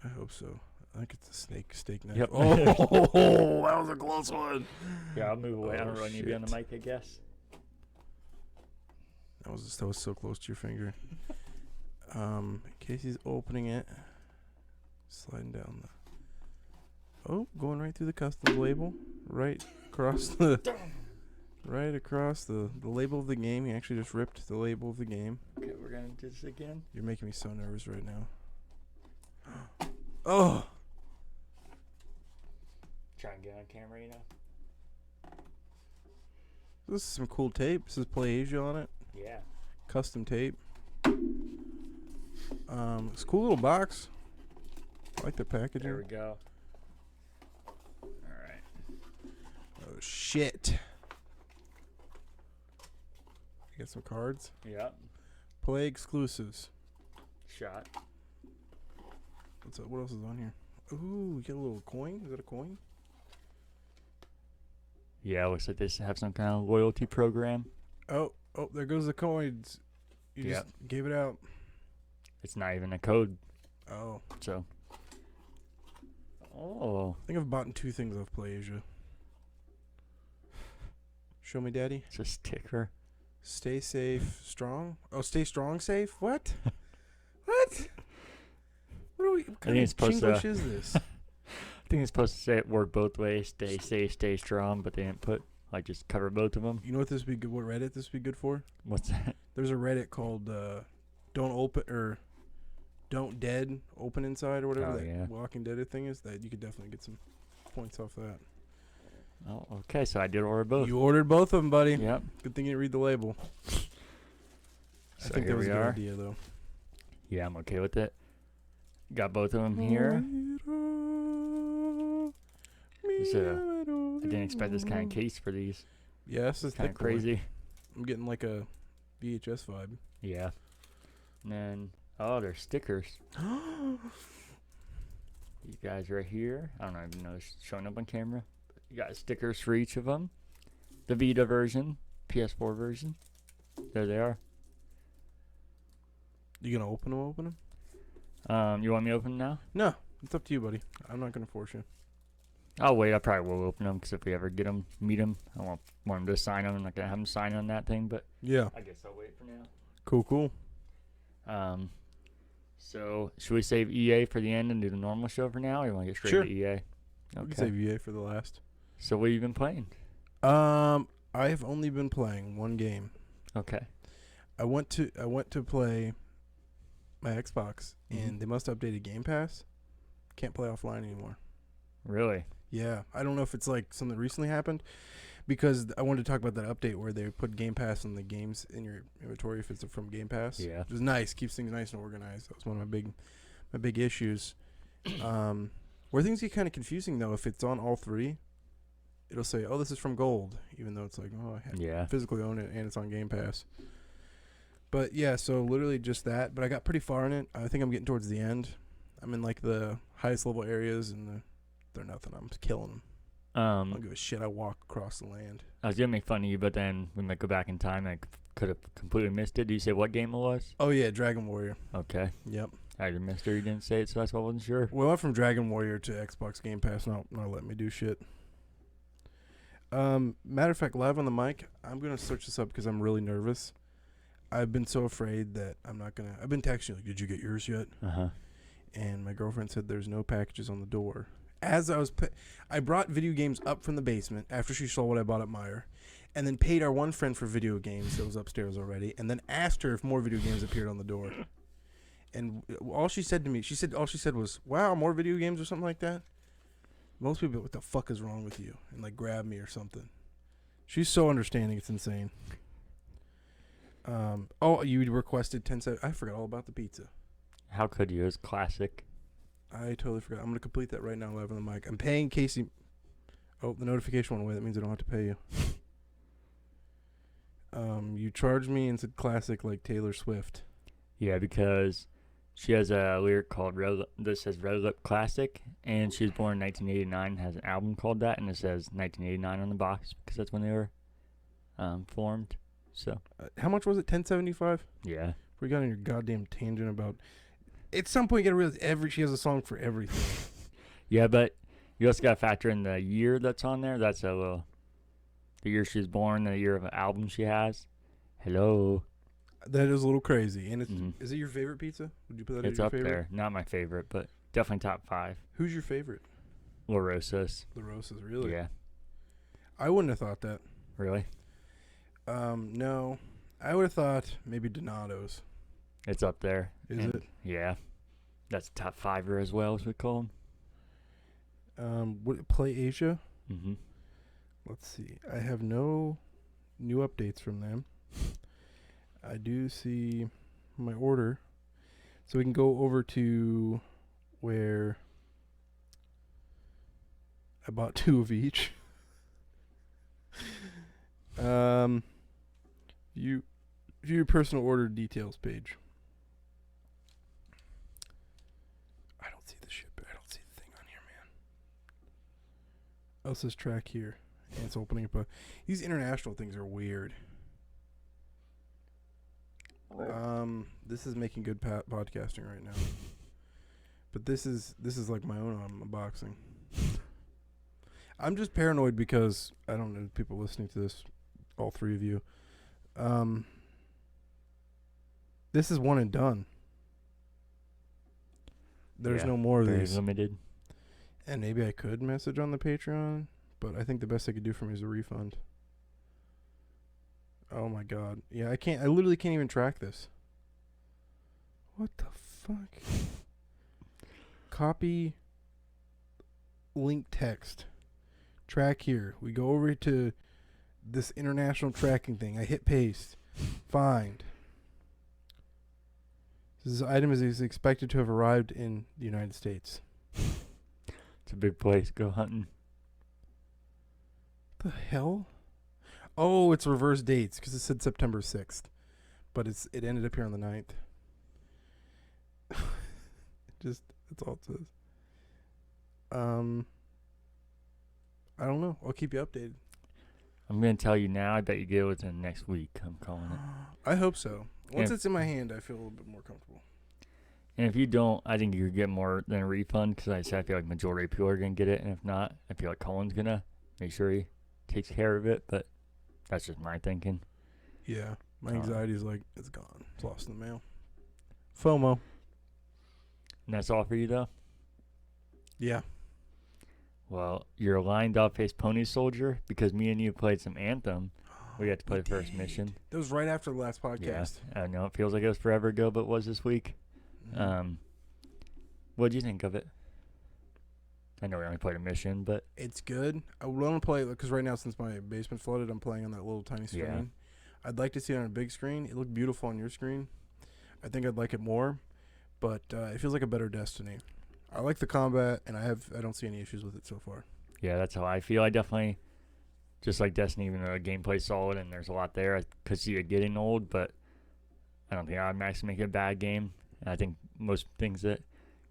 I hope so. I think it's a steak knife. Yep. Oh, that was a close one. Yeah, I'll move away. I don't really need to be on the mic, I guess. That was so close to your finger. Casey's opening it. Sliding down the. Oh, going right through the customs label. Right across the right across the label of the game. He actually just ripped the label of the game. Okay, we're gonna do this again. You're making me so nervous right now. Oh! Try and get on camera, you know? This is some cool tape. This is Play Asia on it. Yeah. Custom tape. It's a cool little box. I like the packaging. There we go. Alright. Oh, shit. You got some cards. Yep. Play exclusives. Shot. What's up? What else is on here? Ooh, you get a little coin. Is that a coin? Yeah, looks like they have some kind of loyalty program. Oh, there goes the coins. You just gave it out. It's not even a code, Oh. so. Oh. I think I've bought 2 things off Play Asia. Show me, Daddy. It's a sticker. Stay safe, strong. Oh, stay strong, safe. What? What? What kind of Chinglish is this? I think it's supposed to say it work both ways. Stay safe, stay strong, but they didn't put, like, just cover both of them. You know what this would be good? What Reddit this would be good for? What's that? There's a Reddit called "Don't Open" or "Don't Dead Open Inside" or whatever that Walking Dead thing is. That you could definitely get some points off that. Oh, okay. So I did order both. You ordered both of them, buddy. Yep. Good thing you didn't read the label. So I think that was a good idea, though. Yeah, I'm okay with it. Got both of them here. I didn't expect this kind of case for these. Yeah, this is Kind of crazy. I'm getting like a VHS vibe. Yeah. And then, they're stickers. You guys right here. I don't even know if it's showing up on camera. But you got stickers for each of them. The Vita version, PS4 version. There they are. You gonna open them? You want me to open them now? No, it's up to you, buddy. I'm not gonna force you. I'll wait. I probably will open them because if we ever meet them, I won't want them to sign them. I'm not gonna have them sign on that thing, but yeah, I guess I'll wait for now. Cool. So should we save EA for the end and do the normal show for now, or you want to get straight to EA? Okay. We can save EA for the last. So what have you been playing? I've only been playing one game. Okay. I went to play my Xbox, and they must have updated Game Pass. Can't play offline anymore. Really? Yeah. I don't know if it's like something recently happened, because I wanted to talk about that update where they put Game Pass on the games in your inventory if it's from Game Pass. Yeah. It was nice. Keeps things nice and organized. That was one of my big issues. Where things get kind of confusing, though, if it's on all 3, it'll say, "Oh, this is from Gold," even though it's like, "Oh, I physically own it and it's on Game Pass." But yeah, so literally just that. But I got pretty far in it. I think I'm getting towards the end. I'm in like the highest level areas, and they're nothing. I'm just killing them. I don't give a shit. I walk across the land. I was gonna make fun of you, but then we might go back in time. I could have completely missed it. Did you say what game it was? Oh yeah, Dragon Warrior. Okay. Yep. I either missed it or you didn't say it, so that's why I wasn't sure. We went from Dragon Warrior to Xbox Game Pass. Not letting me do shit. Matter of fact, live on the mic, I'm gonna search this up because I'm really nervous. I've been so afraid that I'm not gonna. I've been texting you like, "Did you get yours yet?" And my girlfriend said there's no packages on the door. As I was, I brought video games up from the basement after she saw what I bought at Meijer, and then paid our one friend for video games that was upstairs already, and then asked her if more video games appeared on the door. And all she said to me, all she said was, "Wow, more video games," or something like that. Most people, what the fuck is wrong with you? And like grab me or something. She's so understanding, it's insane. You requested 10 I forgot all about the pizza. How could you? It was classic. I totally forgot. I'm going to complete that right now live on the mic. I'm paying Casey. Oh, the notification went away. That means I don't have to pay you. You charged me and said classic like Taylor Swift. Yeah, because she has a lyric called that says Red Lip Classic, and she was born in 1989, has an album called that, and it says 1989 on the box because that's when they were formed. So how much was it? $10.75? Yeah. We got on your goddamn tangent about. At some point, you gotta realize she has a song for everything. Yeah, but you also gotta factor in the year that's on there. That's the year she was born, the year of an album she has. Hello. That is a little crazy. And it's is it your favorite pizza? Would you put that as your favorite? It's up there. Not my favorite, but definitely top 5. Who's your favorite? La Rosa's. La Rosa's, really? Yeah. I wouldn't have thought that. Really? No. I would have thought maybe Donato's. It's up there. Is it? Yeah. That's top fiver as well, as we call Would it Play Asia? them. Let's see. I have no new updates from them. I do see my order. So we can go over to where I bought 2 of each. View your personal order details page. I don't see the ship. I don't see the thing on here, man. Oh, it says track here. And it's opening up a... These international things are weird. This is making good podcasting right now. But this is like my own unboxing. I'm just paranoid because I don't know people listening to this, all 3 of you. This is one and done. There's no more of Very these. limited. And maybe I could message on the Patreon, but I think the best they could do for me is a refund. Oh my god. Yeah, I literally can't even track this. What the fuck? Copy link text. Track here. We go over to this international tracking thing. I hit paste. Find. This item is expected to have arrived in the United States. It's a big place. Go hunting. The hell? Oh, it's reverse dates because it said September 6th, but it ended up here on the 9th. That's all it says. I don't know. I'll keep you updated. I'm going to tell you now. I bet you get it within next week. I'm calling it. I hope so. Once Yeah. it's in my hand, I feel a little bit more comfortable. And if you don't, I think you could get more than a refund because I feel like majority of people are going to get it. And if not, I feel like Colin's going to make sure he takes care of it. But that's just my thinking. Yeah. My anxiety is like, it's gone. It's lost in the mail. FOMO. And that's all for you, though? Yeah. Well, you're lined up face Pony Soldier because me and you played some Anthem. We got to play the first did. mission. That was right after the last podcast. Yeah. I know it feels like it was forever ago, but it was this week. Mhm. What did you think of it? I know we only played a mission, but It's good. I want to play it because right now, since my basement's flooded, I'm playing on that little tiny screen. Yeah. I'd like to see it on a big screen. It looked beautiful on your screen. I think I'd like it more, but it feels like a better Destiny. I like the combat, and I don't see any issues with it so far. yeah, that's how I feel. I definitely, just like Destiny, even though the gameplay's solid and there's a lot there, I could see it getting old, but I don't think I would maximally make it a bad game. And I think most things that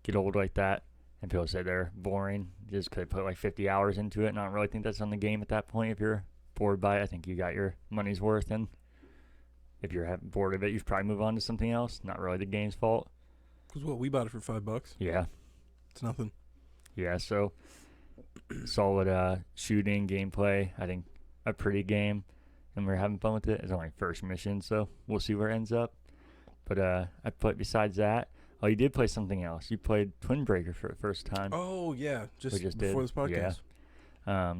get old like that, and people say they're boring, you just could put like 50 hours into it and not really think that's on the game at that point. If you're bored by it, I think you got your money's worth, and if you're bored of it, you should probably move on to something else. Not really the game's fault. Because we bought it for $5. Yeah. It's nothing. Yeah, so solid shooting, gameplay. I think a pretty game, and we're having fun with it. It's only first mission, so we'll see where it ends up. But I played besides that. Oh, you did play something else. You played Twin Breaker for the first time. Oh, yeah. Just did. before this podcast. Yeah.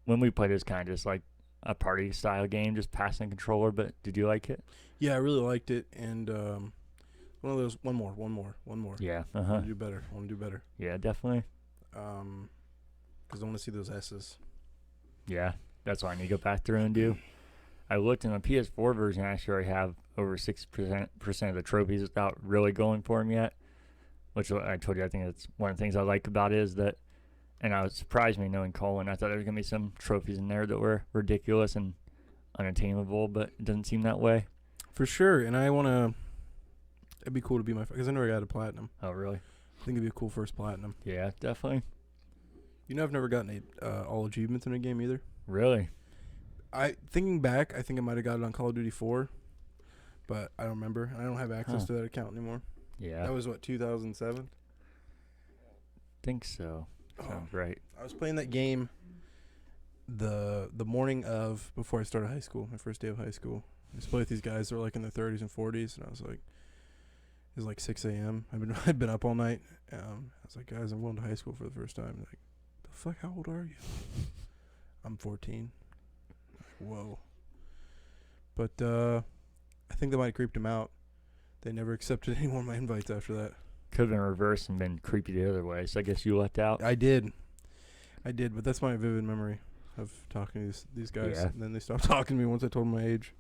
When we played, it was kind of just like a party style game, just passing a controller. But did you like it? Yeah, I really liked it. And one of those, one more. Yeah. I want to do better. Yeah, definitely. Because I want to see those S's. Yeah, that's what I need to go back through and do. I looked in the PS4 version. I actually already have over 60% of the trophies without really going for them yet. Which I told you, I think that's one of the things I like about it is that, and I was surprised me knowing Colin. I thought there was gonna be some trophies in there that were ridiculous and unattainable, but it doesn't seem that way. For sure, and I want to. It'd be cool to be because I know I got a platinum. Oh, really? I think it'd be a cool first platinum. Yeah, definitely. You know, I've never gotten all achievements in a game either. Really? Thinking back, I think I might have got it on Call of Duty 4, but I don't remember. I don't have access to that account anymore. Yeah. That was 2007. Think so. Sounds right. I was playing that game the morning of before I started high school, my first day of high school. I used to play with these guys that were like in their 30s and 40s, and I was like, it was like 6 a.m. I'd been up all night. I was like, guys, I'm going to high school for the first time. They're like, the fuck? How old are you? I'm 14. Like, whoa. But I think they might have creeped him out. They never accepted any more of my invites after that. Could have been reversed and been creepy the other way. So I guess you left out. I did, but that's my vivid memory of talking to these guys. Yeah. And then they stopped talking to me once I told them my age.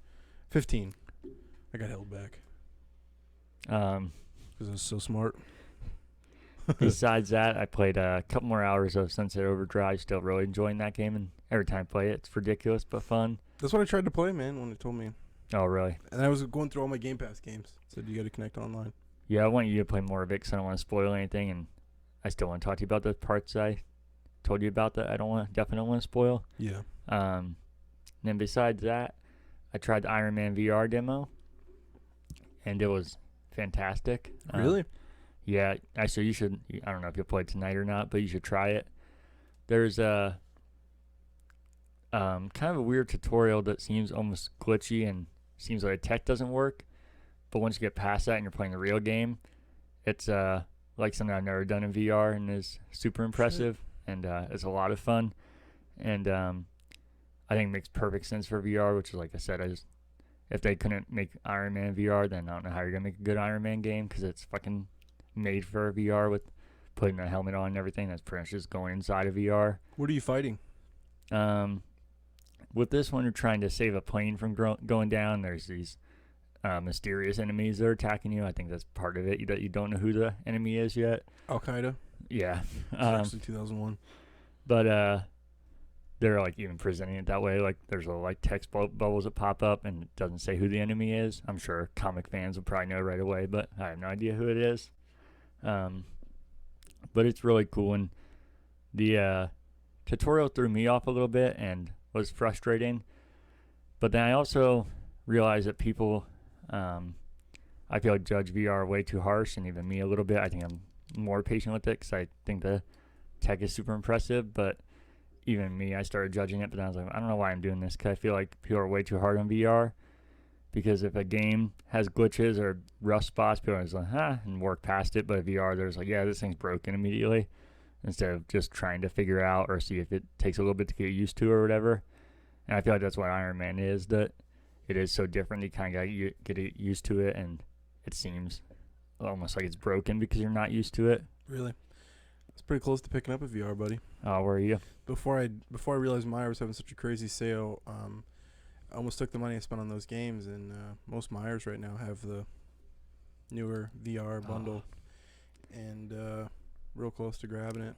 15. I got held back because I was so smart. Besides that, I played a couple more hours of Sunset Overdrive. Still really enjoying that game, and every time I play it, it's ridiculous but fun. That's what I tried to play, man, when they told me. Oh, really? And I was going through all my Game Pass games. Said you got to connect online. Yeah, I want you to play more of it because I don't want to spoil anything, and I still want to talk to you about those parts I told you about that I definitely don't want to spoil. Yeah. And then besides that, I tried the Iron Man VR demo, and it was fantastic. Really? Yeah, actually, you should. I don't know if you'll play it tonight or not, but you should try it. There's a kind of a weird tutorial that seems almost glitchy and seems like the tech doesn't work. But once you get past that and you're playing the real game, it's like something I've never done in VR and is super impressive. And it's a lot of fun. And I think it makes perfect sense for VR, which is, like I said, if they couldn't make Iron Man VR, then I don't know how you're going to make a good Iron Man game because it's fucking made for VR with putting a helmet on and everything. That's pretty much just going inside of VR. What are you fighting? With this one, you're trying to save a plane from going down. There's these mysterious enemies that are attacking you. I think that's part of it, that you don't know who the enemy is yet. Al-Qaeda? Yeah. It's actually 2001. But they're like even presenting it that way. Like there's like text bubbles that pop up and it doesn't say who the enemy is. I'm sure comic fans will probably know right away, but I have no idea who it is. But it's really cool, and the tutorial threw me off a little bit and was frustrating. But then I also realized that people, I feel like judge VR way too harsh, and even me a little bit. I think I'm more patient with it because I think the tech is super impressive, but even me, I started judging it, but then I was like, I don't know why I'm doing this because I feel like people are way too hard on VR. Because if a game has glitches or rough spots, people are just like, and work past it. But VR, there's like, yeah, this thing's broken immediately, instead of just trying to figure out or see if it takes a little bit to get used to or whatever. And I feel like that's what Iron Man is, that it is so different. You kind of got to get used to it, and it seems almost like it's broken because you're not used to it. Really? It's pretty close to picking up a VR, buddy. Oh, where are you? Before I realized Meyer was having such a crazy sale, I almost took the money I spent on those games, and most Myers right now have the newer VR bundle, and real close to grabbing it.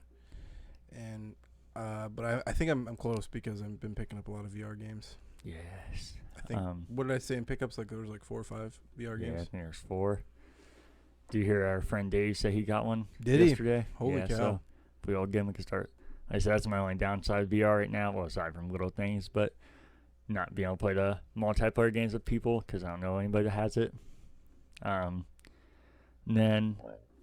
And but I think I'm close because I've been picking up a lot of VR games. Yes. I think what did I say in pickups? Like there was like 4 or 5 VR games. Yeah, I think there's 4. Do you hear our friend Dave say he got one Did yesterday? he? Holy cow. So if we all get him, we can start. I said that's my only downside of VR right now. Well, aside from little things, but not being able to play the multiplayer games with people because I don't know anybody that has it. And then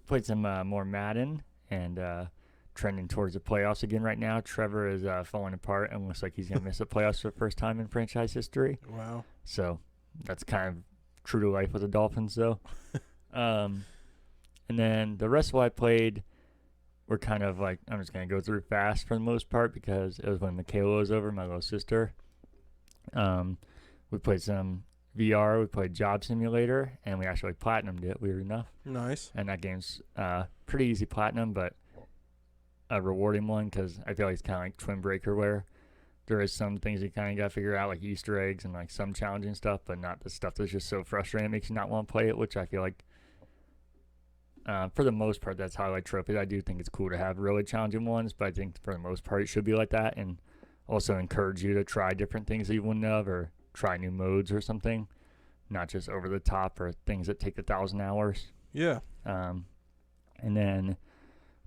played some more Madden and trending towards the playoffs again right now. Trevor is falling apart and looks like he's going to miss the playoffs for the first time in franchise history. Wow. So that's kind of true to life with the Dolphins, though. And then the rest of what I played were kind of like, I'm just going to go through fast for the most part because it was when Michaela was over, my little sister. We played some VR, we played Job Simulator, and we actually platinumed it, weird enough. Nice. And that game's pretty easy platinum, but a rewarding one because I feel like it's kind of like Twin Breaker where there is some things you kind of got to figure out, like Easter eggs and like some challenging stuff, but not the stuff that's just so frustrating it makes you not want to play it, which I feel like for the most part, that's how I like trophies. I do think it's cool to have really challenging ones, but I think for the most part, it should be like that, and also encourage you to try different things that you wouldn't have, or try new modes or something, not just over the top or things that take 1,000 hours. Yeah. And then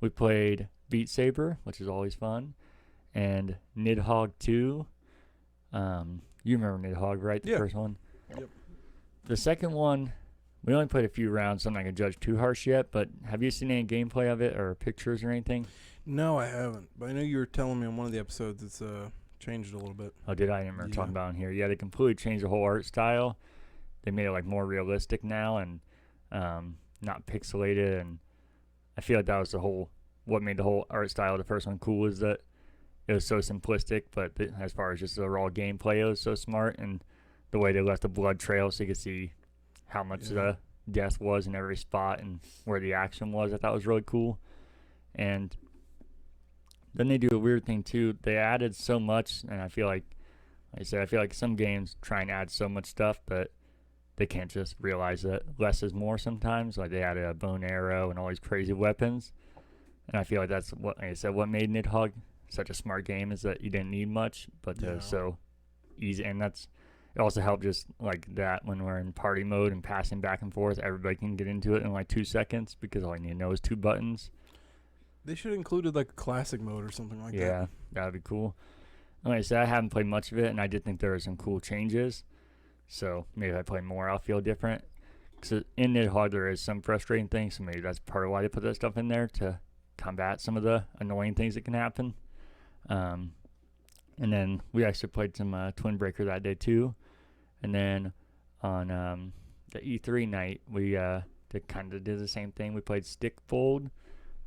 we played Beat Saber, which is always fun, and Nidhogg 2. You remember Nidhogg, right? The first one? Yep. The second one, we only played a few rounds, so I'm not going to judge too harsh yet, but have you seen any gameplay of it or pictures or anything? No, I haven't. But I know you were telling me on one of the episodes it's changed a little bit. Oh, did I? I didn't remember talking about it in here. Yeah, they completely changed the whole art style. They made it like more realistic now and not pixelated, and I feel like that was what made the whole art style of the first one cool, is that it was so simplistic, but as far as just the raw gameplay, it was so smart, and the way they left the blood trail so you could see how much the death was in every spot and where the action was. I thought was really cool. And then they do a weird thing too. They added so much, and I feel like I said, I feel like some games try and add so much stuff, but they can't just realize that less is more sometimes. Like they added a bow and arrow and all these crazy weapons. And I feel like that's what, like I said, what made Nidhogg such a smart game is that you didn't need much, but so easy. And it also helped just like that when we're in party mode and passing back and forth, everybody can get into it in like 2 seconds because all you need to know is 2 buttons. They should have included like a classic mode or something like that. Yeah, that'd be cool. Like I said, I haven't played much of it, and I did think there were some cool changes. So maybe if I play more, I'll feel different. Because in Nidhogg, there is some frustrating things, so maybe that's part of why they put that stuff in there, to combat some of the annoying things that can happen. And then we actually played some Twin Breaker that day too. And then on the E3 night, we kind of did the same thing. We played Stick Fold,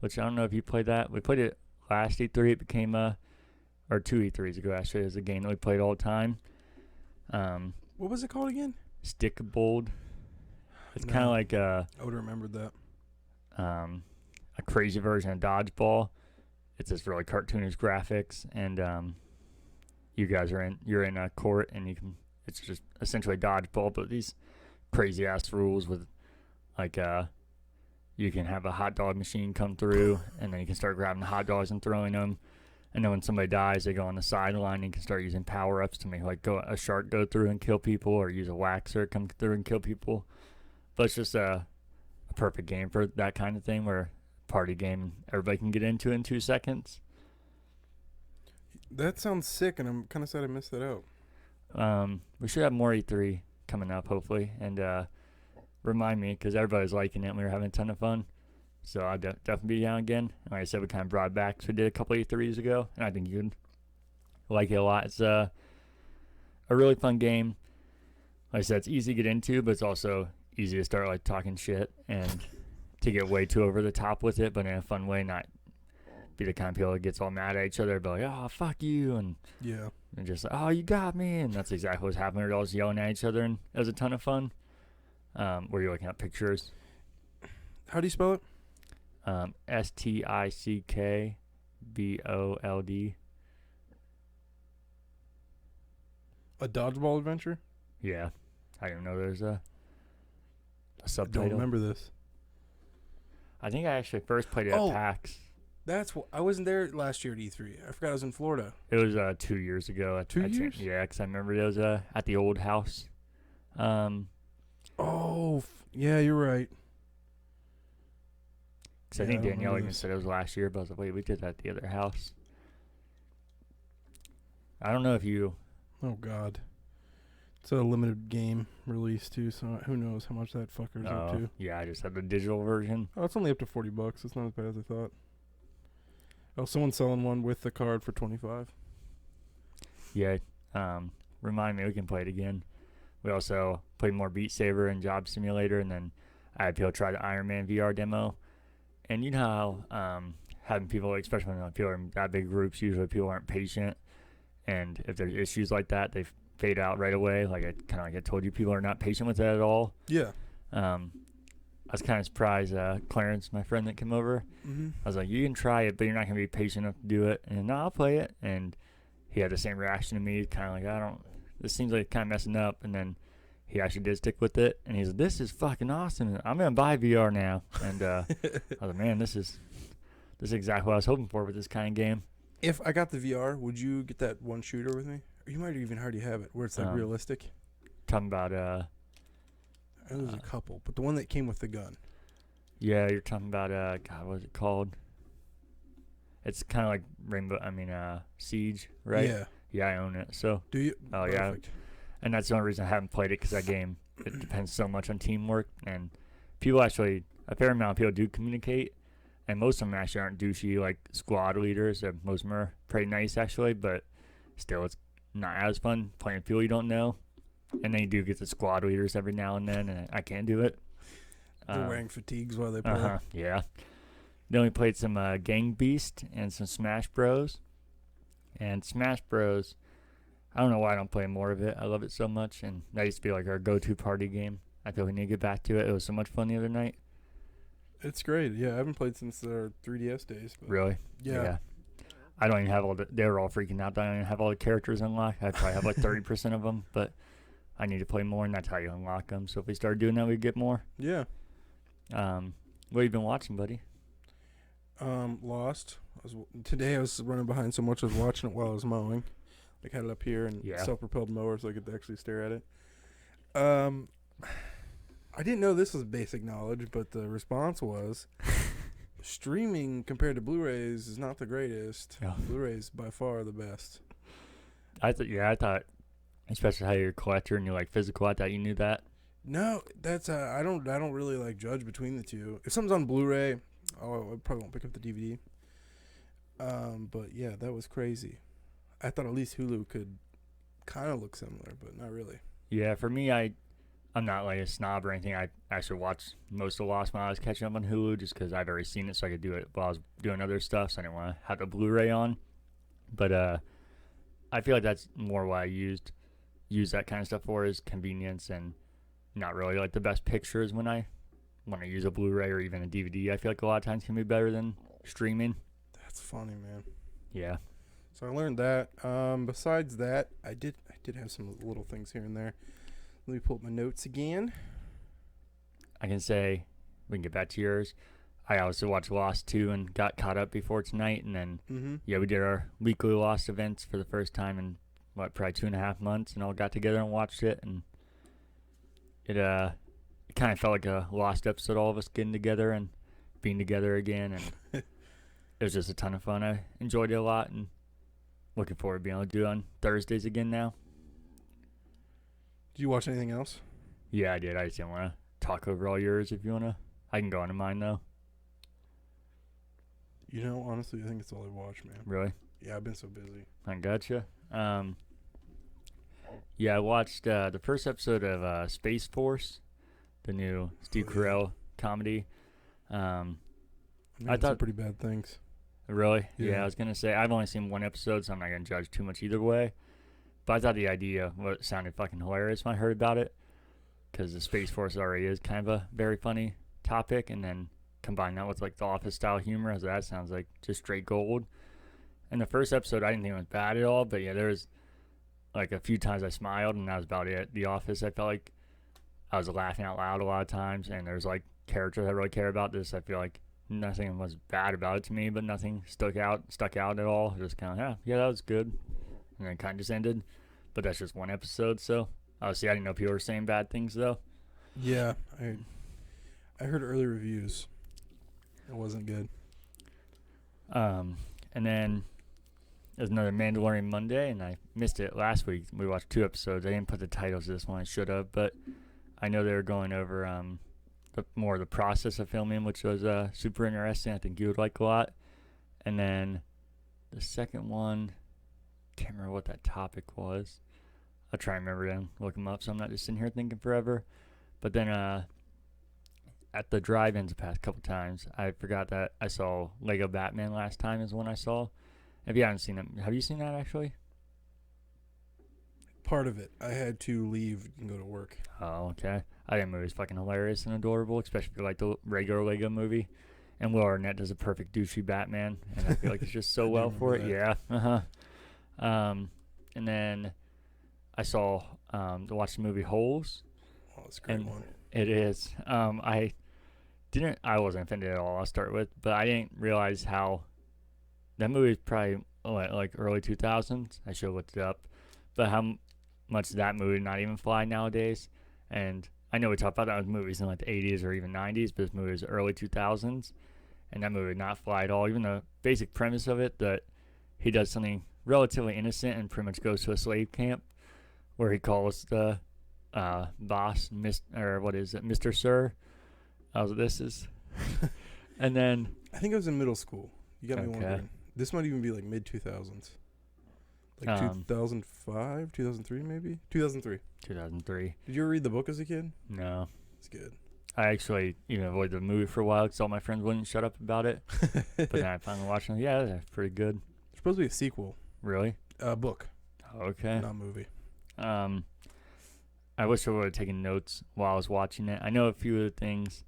which I don't know if you played that. We played it last E3. It became or 2 E3s ago actually. It was a game that we played all the time. What was it called again? Stick Bold. It's kind of like I would have remembered that. A crazy version of Dodgeball. It's this really cartoonish graphics, and you guys you're in a court, and it's just essentially Dodgeball, but these crazy ass rules with like you can have a hot dog machine come through, and then you can start grabbing the hot dogs and throwing them. And then when somebody dies, they go on the sideline and you can start using power-ups to make like a shark go through and kill people, or use a waxer come through and kill people. But it's just a perfect game for that kind of thing, where party game everybody can get into in 2 seconds. That sounds sick, and I'm kind of sad I missed that out. We should have more E3 coming up, hopefully, and remind me, because everybody's liking it and we were having a ton of fun. So I'll definitely be down again. Like I said, we kind of brought it back. So we did a couple of E3s ago, and I think you'd like it a lot. It's a really fun game. Like I said, it's easy to get into, but it's also easy to start like talking shit and to get way too over the top with it, but in a fun way, not be the kind of people that gets all mad at each other, but like, oh, fuck you, and just like, oh, you got me, and that's exactly what's happening. They're all just yelling at each other, and it was a ton of fun. Where you're looking at pictures. How do you spell it? Stickbold. A dodgeball adventure? Yeah. I didn't know there's a I subtitle. don't remember this. I think I actually first played it at PAX. That's I wasn't there last year at E3. I forgot I was in Florida. It was 2 years ago. 2 years? Yeah, because I remember it was at the old house. Yeah, you're right. Because I think Danielle even said it was last year, but I was like, wait, we did that at the other house. I don't know if you... Oh, God. It's a limited game release, too, so who knows how much that fucker's up to. Yeah, I just had the digital version. Oh, it's only up to $40. It's not as bad as I thought. Oh, someone's selling one with the card for $25. Yeah, remind me, we can play it again. We also played more Beat Saber and Job Simulator, and then I had people try the Iron Man VR demo. And you know how having people, especially when people are in that big groups, usually people aren't patient. And if there's issues like that, they fade out right away. Like I told you, people are not patient with that at all. Yeah. I was kind of surprised. Clarence, my friend that came over, I was like, you can try it, but you're not going to be patient enough to do it. And no, I'll play it. And he had the same reaction to me, kind of like, this seems like kind of messing up. And then he actually did stick with it, and he's like, this is fucking awesome. I'm going to buy VR now. And I was like, man, this is exactly what I was hoping for with this kind of game. If I got the VR, would you get that one shooter with me? Or you might even already have it, where it's like realistic. Talking about... there's a couple, but the one that came with the gun. Yeah, you're talking about, God, what is it called? It's kind of like Siege, right? Yeah. Yeah, I own it, so... Do you? Oh, Perfect. yeah. And that's the only reason I haven't played it, because that game, it depends so much on teamwork. And people actually, a fair amount of people do communicate. And most of them actually aren't douchey, like squad leaders. Most of them are pretty nice, actually. But still, it's not as fun playing with people you don't know. And then you do get the squad leaders every now and then, and I can't do it. They're wearing fatigues while they play. Yeah. Then we played some Gang Beast and some Smash Bros. And Smash Bros, I don't know why I don't play more of it. I love it so much, and that used to be like our go-to party game. I feel we need to get back to it. It was so much fun the other night. It's great. Yeah, I haven't played since our 3DS days. But Really? yeah. I don't even have all the. They were all freaking out that I don't even have all the characters unlocked. I probably have like 30% of them, but I need to play more, and that's how you unlock them. So if we start doing that, we get more. Yeah. What have you been watching, buddy? Lost. Today I was running behind so much I was watching it while I was mowing. Like had it up here and self-propelled mower so I could actually stare at it. I didn't know this was basic knowledge, but the response was streaming compared to Blu-rays is not the greatest. Yeah. Blu-rays by far the best. I thought, especially how you're a collector and you like physical, I thought you knew that. No, that's I don't really like judge between the two. If something's on Blu-ray, I probably won't pick up the DVD. But yeah, that was crazy. I thought at least Hulu could kind of look similar, but not really. Yeah, for me, I'm not like a snob or anything. I actually watched most of Lost when I was catching up on Hulu just because I've already seen it, so I could do it while I was doing other stuff, so I didn't want to have the Blu-ray on. But I feel like that's more what I use that kind of stuff for is convenience and not really like the best pictures when I use a Blu-ray or even a DVD. I feel like a lot of times can be better than streaming. That's funny, man. Yeah. So I learned that. Besides that, I did have some little things here and there. Let me pull up my notes again. I can say, we can get back to yours. I also watched Lost 2 and got caught up before tonight. And then, we did our weekly Lost events for the first time in, probably 2.5 months. And all got together and watched it. And it kind of felt like a Lost episode, all of us getting together and being together again. And it was just a ton of fun. I enjoyed it a lot and looking forward to being able to do it on Thursdays again now. Did you watch anything else? Yeah, I did. I just didn't want to talk over all yours if you want to. I can go into mine, though. You know, honestly, I think it's all I watched, man. Really? Yeah, I've been so busy. I gotcha. I watched the first episode of Space Force, the new Steve Carell comedy. I thought some pretty bad things. Really? Yeah. I was going to say, I've only seen one episode, so I'm not going to judge too much either way. But I thought the idea sounded fucking hilarious when I heard about it. Because the Space Force already is kind of a very funny topic. And then combine that with like the Office style humor. So that sounds like just straight gold. And the first episode, I didn't think it was bad at all. But yeah, there was like a few times I smiled and that was about it. The Office, I felt like I was laughing out loud a lot of times. And there's like characters I really care about. This, I feel like nothing was bad about it to me, but nothing stuck out at all. Just kind of, yeah, that was good. And then kind of just ended. But that's just one episode, so obviously I didn't know people were saying bad things, though. Yeah, I heard early reviews. It wasn't good. And then there's another Mandalorian Monday, and I missed it last week. We watched 2 episodes. I didn't put the titles of this one. I should have, but I know they were going over the process of filming, which was super interesting. I think you would like a lot. And then the second one, can't remember what that topic was. I'll try and remember and look them up so I'm not just sitting here thinking forever. But then at the drive-ins the past couple times, I forgot that I saw Lego Batman last time is one I saw. If you haven't seen it, have you seen that actually? Part of it. I had to leave and go to work. Oh, okay. I think the movie's fucking hilarious and adorable, especially if you like the regular Lego movie. And Will Arnett does a perfect douchey Batman, and I feel like it's just so well for it. that. Yeah. And then I watched the movie Holes. Oh, it's a great one. It is. I wasn't offended at all, I'll start with, but I didn't realize how that movie is probably like early 2000s. I should have looked it up. But how much that movie not even fly nowadays. And I know we talked about that with movies in like the 80s or even 90s, but this movie is early 2000s. And that movie would not fly at all. Even the basic premise of it, that he does something relatively innocent and pretty much goes to a slave camp where he calls the boss, Mr. Sir. This is. And then. I think I was in middle school. You got me Okay. wondering. This might even be like mid-2000s. Like 2005, 2003 maybe? 2003. 2003. Did you ever read the book as a kid? No. It's good. I actually even avoided the movie for a while because all my friends wouldn't shut up about it. But then I finally watched it. Yeah, that's pretty good. There's supposed to be a sequel. Really? Book. Okay. not movie. I wish I would have taken notes while I was watching it. I know a few of the things.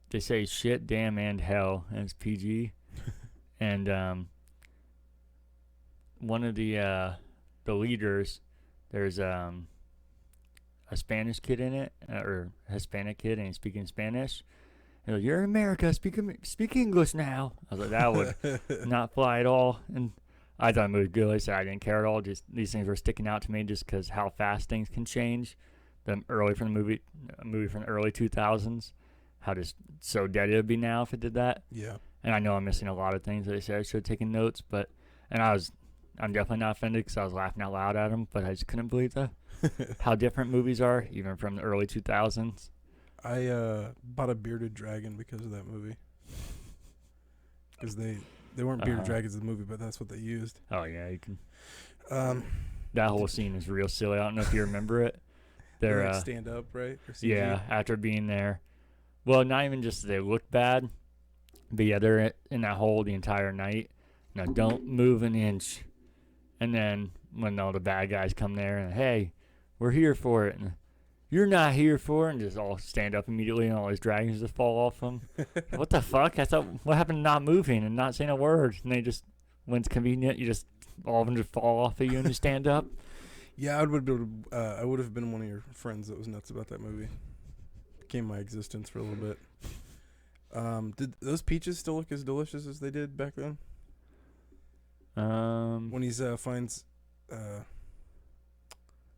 They say shit, damn, and hell, and it's PG. And one of the leaders, there's a Spanish kid in it, or Hispanic kid, and he's speaking Spanish. He's like, "You're in America, speak English now." I was like, that would not fly at all. And I thought it was good. Like I said, I didn't care at all. Just these things were sticking out to me just because how fast things can change. A movie from the early 2000s, how just so dead it would be now if it did that. Yeah. And I know I'm missing a lot of things that I said I should have taken notes, I'm definitely not offended because I was laughing out loud at them, but I just couldn't believe how different movies are, even from the early 2000s. I bought a bearded dragon because of that movie. Because they weren't bearded dragons in the movie, but that's what they used. Oh yeah, you can. That whole scene is real silly. I don't know if you remember it. They're like stand up, right? Or CG? Yeah, after being there. Well, not even just they look bad, but yeah, they're in that hole the entire night. Now don't move an inch. And then when all the bad guys come there and, hey, we're here for it. And you're not here for it. And just all stand up immediately and all these dragons just fall off them. What the fuck? I thought, what happened to not moving and not saying a word? And they just, when it's convenient, all of them just fall off of you and you stand up. Yeah, I would have been one of your friends that was nuts about that movie. Became my existence for a little bit. Did those peaches still look as delicious as they did back then? When he finds,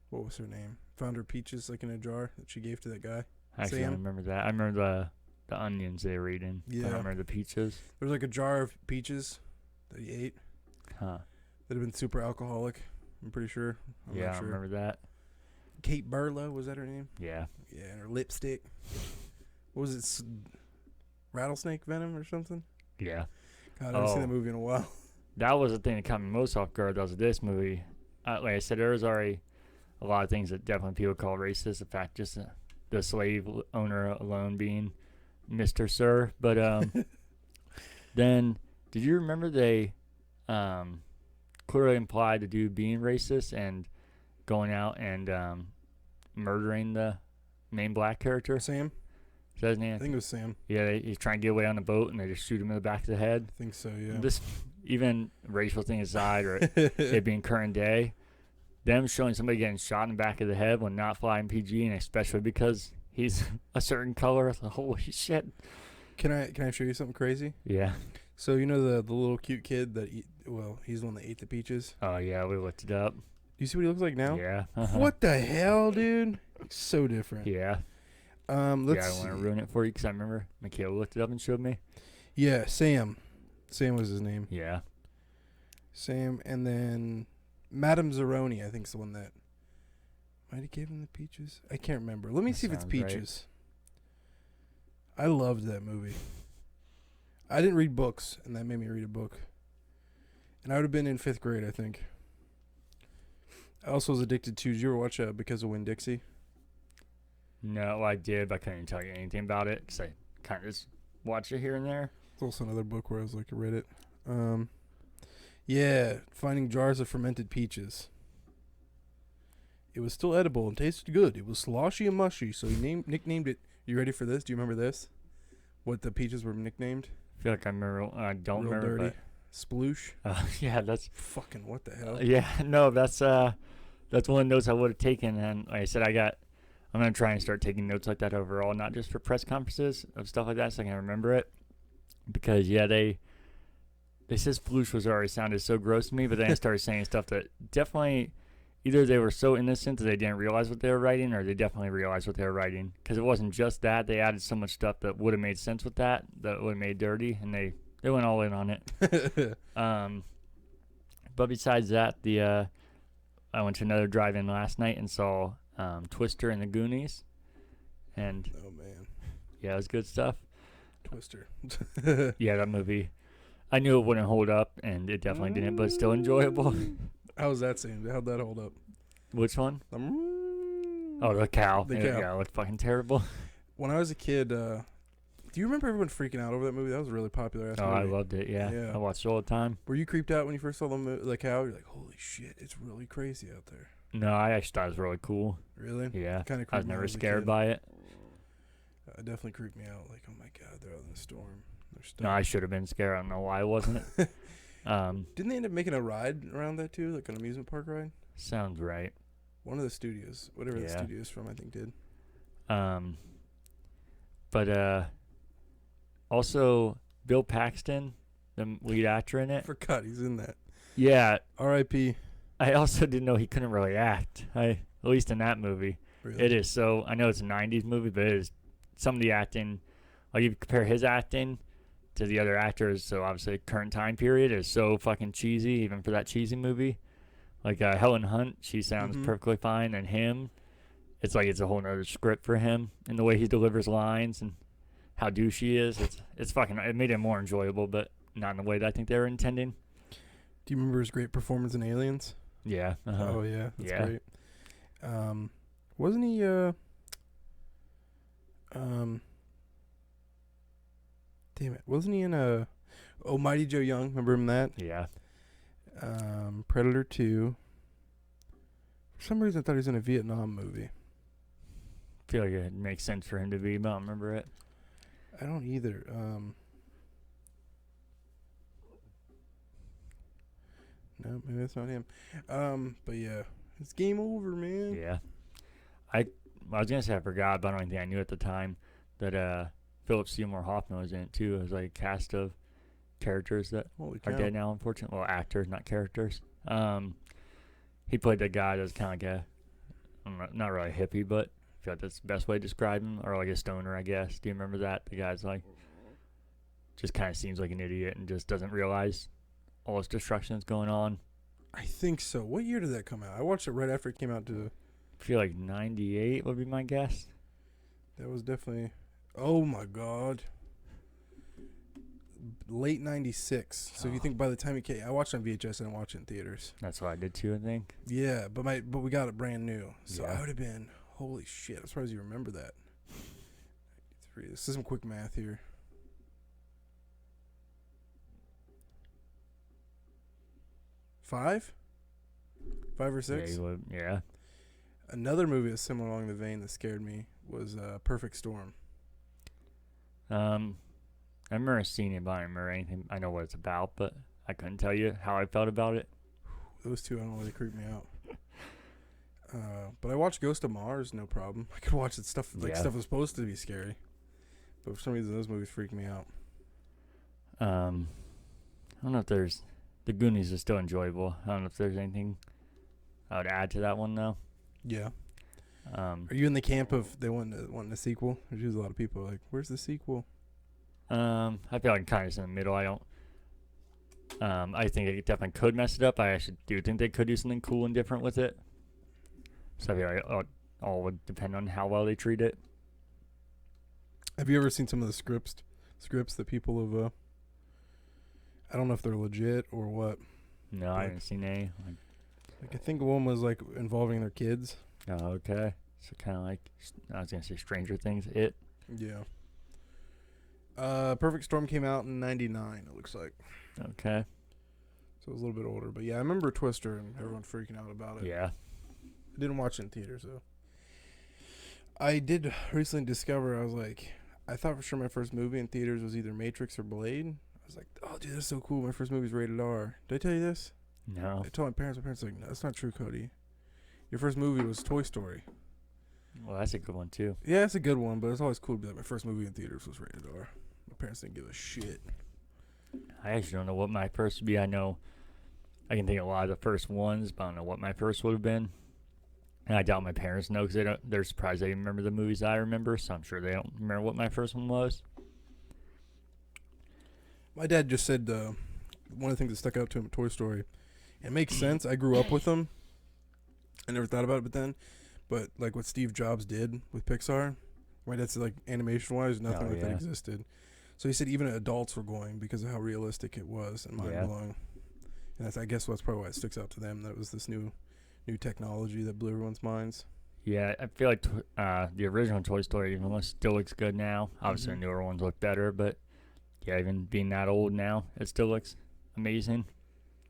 what was her name? Found her peaches like in a jar that she gave to that guy. Actually, Sam? I remember that. I remember the onions they were eating. Yeah. I don't remember the peaches. There was like a jar of peaches that he ate. Huh. That had been super alcoholic. I'm pretty sure. I'm Yeah, not I sure. remember that. Kate Burlow, was that her name? Yeah. Yeah, and her lipstick. What was it? Rattlesnake venom or something? Yeah. God, I haven't seen that movie in a while. That was the thing that caught me most off guard. That was this movie. Like I said, there was already a lot of things that definitely people call racist. In fact, just the slave owner alone being Mr. Sir. But then, did you remember they clearly implied the dude being racist and going out and murdering the main black character? Sam? Is that his name? I think it was Sam. Yeah, he's trying to get away on the boat and they just shoot him in the back of the head. I think so, yeah. This, even racial thing aside, or it being current day, them showing somebody getting shot in the back of the head when not flying PG, and especially because he's a certain color. Holy shit! Can I show you something crazy? Yeah. So you know the little cute kid that he's the one that ate the peaches. Oh yeah, we looked it up. Do you see what he looks like now? Yeah. What the hell, dude? So different. Yeah. Let's I don't want to ruin it for you because I remember Michaela looked it up and showed me. Yeah, Sam. Sam was his name. Yeah. Sam, and then Madame Zeroni, I think, is the one that might have gave him the peaches. I can't remember. Let me see if it's peaches. Right. I loved that movie. I didn't read books, and that made me read a book. And I would have been in 5th grade, I think. I also was addicted to. Did you ever watch Because of Winn-Dixie? No, I did, but I couldn't tell you anything about it because I kind of just watched it here and there. It's also another book where I was like, I read it. Yeah, finding jars of fermented peaches. It was still edible and tasted good. It was sloshy and mushy, so he nicknamed it. You ready for this? Do you remember this? What the peaches were nicknamed? I feel like I remember. I don't Real remember. dirty. Sploosh. Yeah, that's fucking what the hell. Yeah, no, that's one of the notes I would have taken, and like I said, I'm gonna try and start taking notes like that overall, not just for press conferences of stuff like that, so I can remember it. Because yeah, they said sploosh was already sounded so gross to me, but then I started saying stuff that definitely either they were so innocent that they didn't realize what they were writing, or they definitely realized what they were writing. Because it wasn't just that; they added so much stuff that would have made sense with that would have made dirty, and they went all in on it. But besides that, I went to another drive-in last night and saw Twister and the Goonies, and oh man, yeah, it was good stuff. Twister. Yeah, that movie. I knew it wouldn't hold up, and it definitely didn't, but it's still enjoyable. How was that scene? How'd that hold up? Which one? Oh, the cow. The Yeah, cow. it's fucking terrible. When I was a kid, Do you remember everyone freaking out over that movie? That was a really popular ass Oh, movie. I loved it. Yeah. Yeah. I watched it all the time. Were you creeped out when you first saw the cow? You're like, holy shit, it's really crazy out there. No, I actually thought it was really cool. Really? Yeah. Kind of. I was never scared by it. It definitely creeped me out. Like, oh my god, they're out in the storm. They're stuck. No, I should have been scared. I don't know why I wasn't. Didn't they end up making a ride around that too, like an amusement park ride? Sounds right. One of the studios, whatever the studio's from, I think did. But also Bill Paxton, the lead actor in I it. forgot he's in that. Yeah. R.I.P. I also didn't know he couldn't really act. At least in that movie. Really? It is so. I know it's a '90s movie, but it is some of the acting. Like you compare his acting to the other actors, so obviously current time period is so fucking cheesy, even for that cheesy movie. Like Helen Hunt, she sounds perfectly fine, and him, it's like it's a whole nother script for him and the way he delivers lines and how douchey he is. It's fucking. It made it more enjoyable, but not in the way that I think they were intending. Do you remember his great performance in Aliens? Yeah. Oh yeah, that's great. Wasn't he? Damn it! Wasn't he in Mighty Joe Young? Remember him in that? Yeah. Predator 2. For some reason, I thought he was in a Vietnam movie. I feel like it makes sense for him to be, but I don't remember it. I don't either. No, maybe that's not him. But yeah, it's game over, man. Yeah. I was gonna say I forgot, but I don't think I knew at the time that Philip Seymour Hoffman was in it too. It was like a cast of characters that are dead now, unfortunately. Well, actors, not characters. He played the guy that was kind of like not really a hippie, but I feel like that's the best way to describe him, or like a stoner, I guess. Do you remember that? The guy's like, just kind of seems like an idiot and just doesn't realize all this destruction that's going on. I think so. What year did that come out? I watched it right after it came out. I feel like 98 would be my guess. That was definitely. Oh my god. Late 96. So if you think by the time it came, I watched it on VHS and I watched it in theaters. That's what I did too, I think. Yeah, but we got it brand new. So Yeah. I would have been, holy shit. I'm surprised you remember that. This is some quick math here. 5? 5 or 6? Yeah. Another movie that's similar along the vein that scared me was Perfect Storm. I remember seeing it, but I don't remember anything. I know what it's about, but I couldn't tell you how I felt about it. Those two, I don't know, they creep me out. But I watched Ghost of Mars, no problem. I could watch it stuff stuff was supposed to be scary, but for some reason those movies freak me out. I don't know if there's the Goonies is still enjoyable. I don't know if there's anything I would add to that one though. Yeah. Are you in the camp of they wanting a sequel? There's usually a lot of people like, "Where's the sequel?" I feel like I'm kind of in the middle. I don't. I think it definitely could mess it up. I actually do think they could do something cool and different with it. So I feel like all would depend on how well they treat it. Have you ever seen some of the scripts that people have? I don't know if they're legit or what. No, I haven't seen any. Like I think one was like involving their kids. Oh, okay. So kind of like I was gonna say Stranger Things. It. Yeah. Perfect Storm came out in '99. It looks like. Okay. So it was a little bit older, but yeah, I remember Twister and everyone freaking out about it. Yeah. I didn't watch it in theaters though. I did recently discover I thought for sure my first movie in theaters was either Matrix or Blade. I was like, oh dude, that's so cool. My first movie's rated R. Did I tell you this? No. I told my parents. My parents were like, no, that's not true, Cody. Your first movie was Toy Story. Well, that's a good one too. Yeah, it's a good one, but it's always cool to be like, my first movie in theaters was rated R. My parents didn't give a shit. I actually don't know what my first would be. I know I can think of a lot of the first ones, but I don't know what my first would have been. And I doubt my parents know because they're surprised they remember the movies I remember, so I'm sure they don't remember what my first one was. My dad just said one of the things that stuck out to him, Toy Story. It makes sense. I grew up with them. I never thought about it, but like what Steve Jobs did with Pixar, my dad said like animation-wise, nothing like that existed. So he said even adults were going because of how realistic it was and mind-blowing. And I guess that's probably why it sticks out to them, that it was this new technology that blew everyone's minds. Yeah, I feel like the original Toy Story even still looks good now. Obviously, the newer ones look better, but yeah, even being that old now, it still looks amazing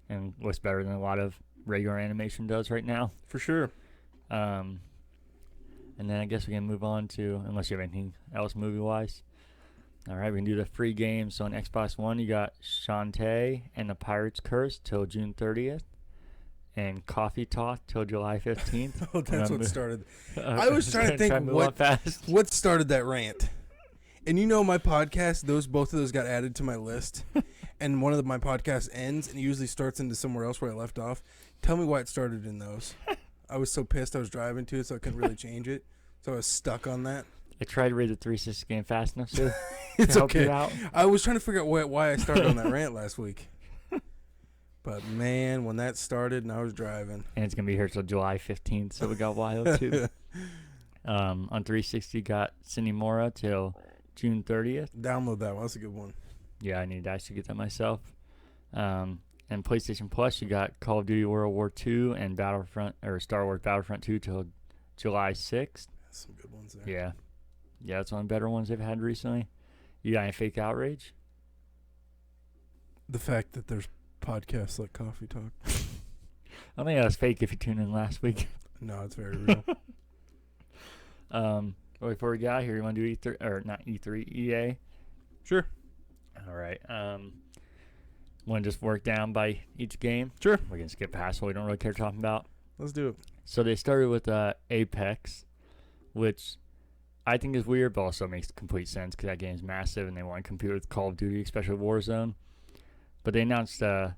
and looks better than a lot of regular animation does right now. For sure. And then I guess we can move on to, unless you have anything else movie-wise. All right, we can do the free games. So on Xbox One, you got Shantae and the Pirate's Curse till June 30th. And Coffee Talk till July 15th. Oh, that's what started. I was trying to think what started that rant. And you know my podcast, both of those got added to my list. And one of my podcasts ends and it usually starts into somewhere else where I left off. Tell me why it started in those. I was so pissed I was driving to it, so I couldn't really change it. So I was stuck on that. I tried to read the 360 game fast enough to it's help okay. you out. I was trying to figure out why I started on that rant last week. But, man, when that started and I was driving. And it's going to be here till July 15th, so we got a while, too. On 360, got Cinemora till June 30th. Download that one. That's a good one. Yeah, I need to actually get that myself. And PlayStation Plus, you got Call of Duty World War II and Star Wars Battlefront 2 till July 6th. That's some good ones there. Yeah. Yeah, that's one of the better ones they've had recently. You got any fake outrage? The fact that there's podcasts like Coffee Talk. I think that was fake if you tuned in last week. No, it's very real. Before we get out here, you want to do E3, or not E3, EA? Sure. All right. Want to just work down by each game? Sure. We can skip past what we don't really care talking about. Let's do it. So they started with Apex, which I think is weird, but also makes complete sense because that game's massive and they want to compete with Call of Duty, especially Warzone. But they announced, I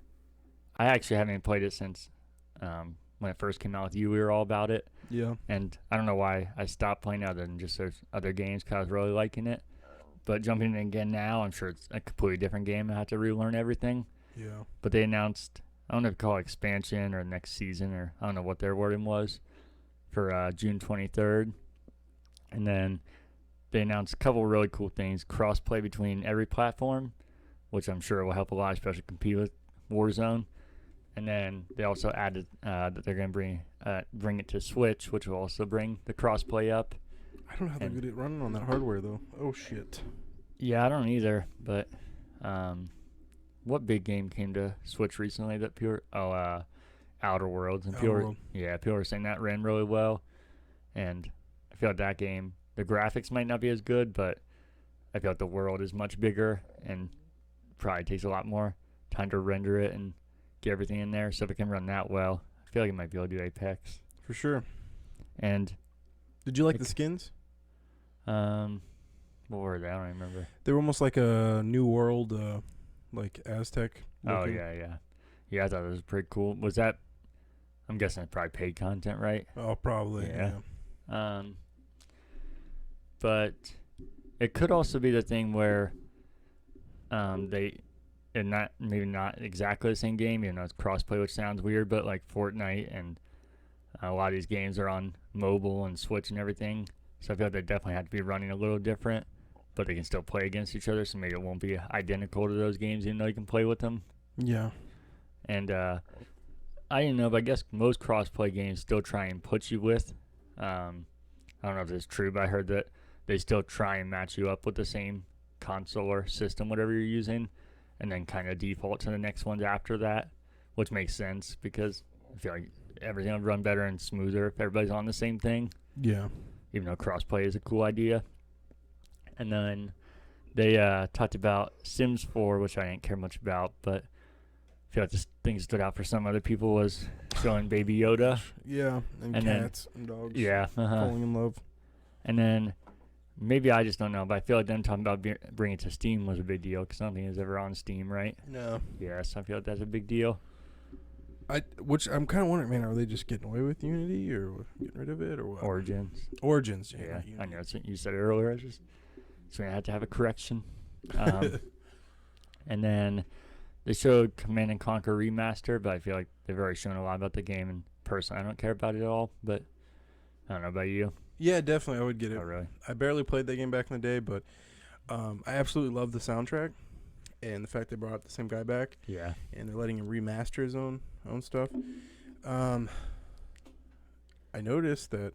actually haven't played it since when it first came out with you. We were all about it. Yeah. And I don't know why I stopped playing other than just those other games because I was really liking it. But jumping in again now, I'm sure it's a completely different game. I have to relearn everything. Yeah. But they announced, I don't know if you call it expansion or next season, or I don't know what their wording was, for June 23rd. And then they announced a couple really cool things. Cross-play between every platform, which I'm sure will help a lot, especially compete with Warzone. And then they also added that they're going to bring it to Switch, which will also bring the cross-play up. I don't know how they're good at running on that hardware, though. Oh, shit. Yeah, I don't either. But what big game came to Switch recently that Outer Worlds. And people were saying that ran really well. And I feel like that game, the graphics might not be as good, but I feel like the world is much bigger and probably takes a lot more time to render it and get everything in there. So if it can run that well, I feel like it might be able to do Apex. For sure. And did you like the skins? What were they? I don't remember. They were almost like a New World, like Aztec looking. Oh, yeah. Yeah, I thought it was pretty cool. Was that, I'm guessing it's probably paid content, right? Oh, probably, yeah. But it could also be the thing where maybe not exactly the same game, it's crossplay, which sounds weird, but like Fortnite and a lot of these games are on mobile and Switch and everything. So I feel like they definitely have to be running a little different, but they can still play against each other, so maybe it won't be identical to those games, even though you can play with them. Yeah. And I didn't know, but I guess most cross-play games still try and put you with. I don't know if this is true, but I heard that they still try and match you up with the same console or system, whatever you're using, and then kind of default to the next ones after that, which makes sense because I feel like everything would run better and smoother if everybody's on the same thing. Yeah. Even though crossplay is a cool idea. And then they talked about Sims 4, which I didn't care much about, but I feel like this thing that stood out for some other people was showing Baby Yoda. Yeah, and cats and dogs. Yeah. Falling in love. And then maybe I just don't know, but I feel like them talking about bringing it to Steam was a big deal because nothing is ever on Steam, right? No. Yeah, so I feel like that's a big deal. Which I'm kind of wondering, man, are they just getting away with Unity or getting rid of it or what? Origins. Yeah. I know that's what you said earlier. So I had to have a correction. And then they showed Command & Conquer Remaster, but I feel like they've already shown a lot about the game, and personally I don't care about it at all, but I don't know about you. Yeah, definitely I would get it. Oh, really? I barely played that game back in the day, but I absolutely love the soundtrack and the fact they brought the same guy back. Yeah. And they're letting him remaster his own stuff. I noticed that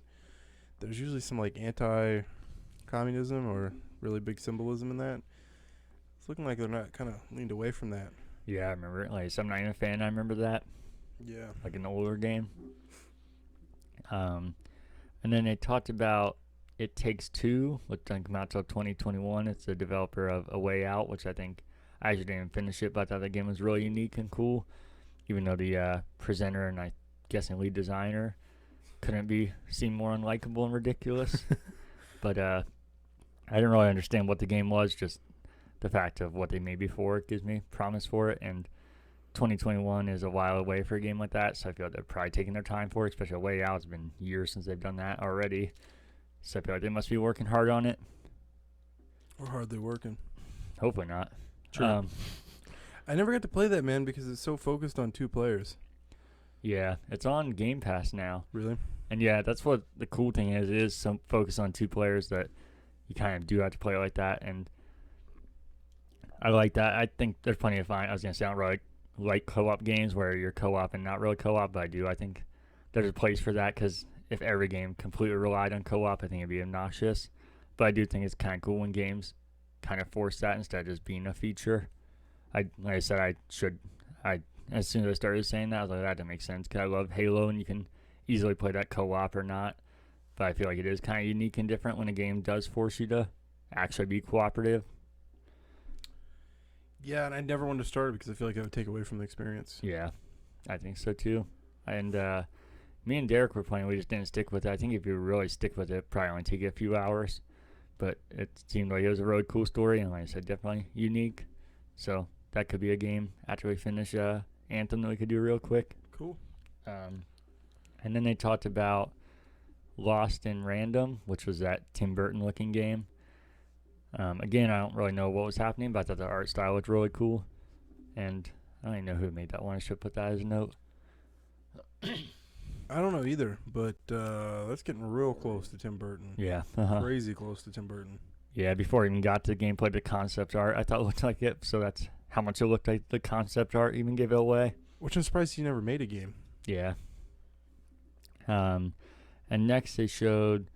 there's usually some like anti-communism or really big symbolism in that. It's looking like they're not kind of leaned away from that. Yeah, I remember it. Like, so I'm not even a fan. I remember that. Yeah. Like an older game. And then they talked about It Takes Two, which doesn't come out till 2021. It's the developer of A Way Out, which I think I actually didn't even finish it, but I thought the game was really unique and cool. Even though the presenter and I guessing lead designer couldn't be seem more unlikable and ridiculous. But I didn't really understand what the game was. Just the fact of what they made before it gives me promise for it. And 2021 is a while away for a game like that, so I feel like they're probably taking their time for it, especially A Way Out. It's been years since they've done that already. So I feel like they must be working hard on it. Or hardly working. Hopefully not. True. I never got to play that, man, because it's so focused on 2 players. Yeah, it's on Game Pass now. Really? And yeah, that's what the cool thing is. It is some focus on 2 players that you kind of do have to play like that. And I like that. I think there's plenty of fun. I was going to say I don't really like co-op games where you're co-op and not really co-op, but I do. I think there's a place for that because if every game completely relied on co-op, I think it'd be obnoxious. But I do think it's kind of cool when games kind of force that instead of just being a feature. Like I said, as soon as I started saying that, I was like, that doesn't make sense because I love Halo and you can easily play that co-op or not. But I feel like it is kind of unique and different when a game does force you to actually be cooperative. Yeah, and I never wanted to start it because I feel like it would take away from the experience. Yeah, I think so too. And me and Derek were playing. We just didn't stick with it. I think if you really stick with it, probably only take you a few hours. But it seemed like it was a really cool story, and like I said, definitely unique. So that could be a game after we finish Anthem that we could do real quick. Cool. And then they talked about Lost in Random, which was that Tim Burton looking game. Again, I don't really know what was happening, but I thought the art style looked really cool. And I don't even know who made that one. I should put that as a note. I don't know either, but that's getting real close to Tim Burton. Yeah. Crazy close to Tim Burton. Yeah, before I even got to the gameplay, the concept art, I thought it looked like it. So that's how much it looked like the concept art even gave it away. Which I'm surprised he never made a game. Yeah. And next they showed,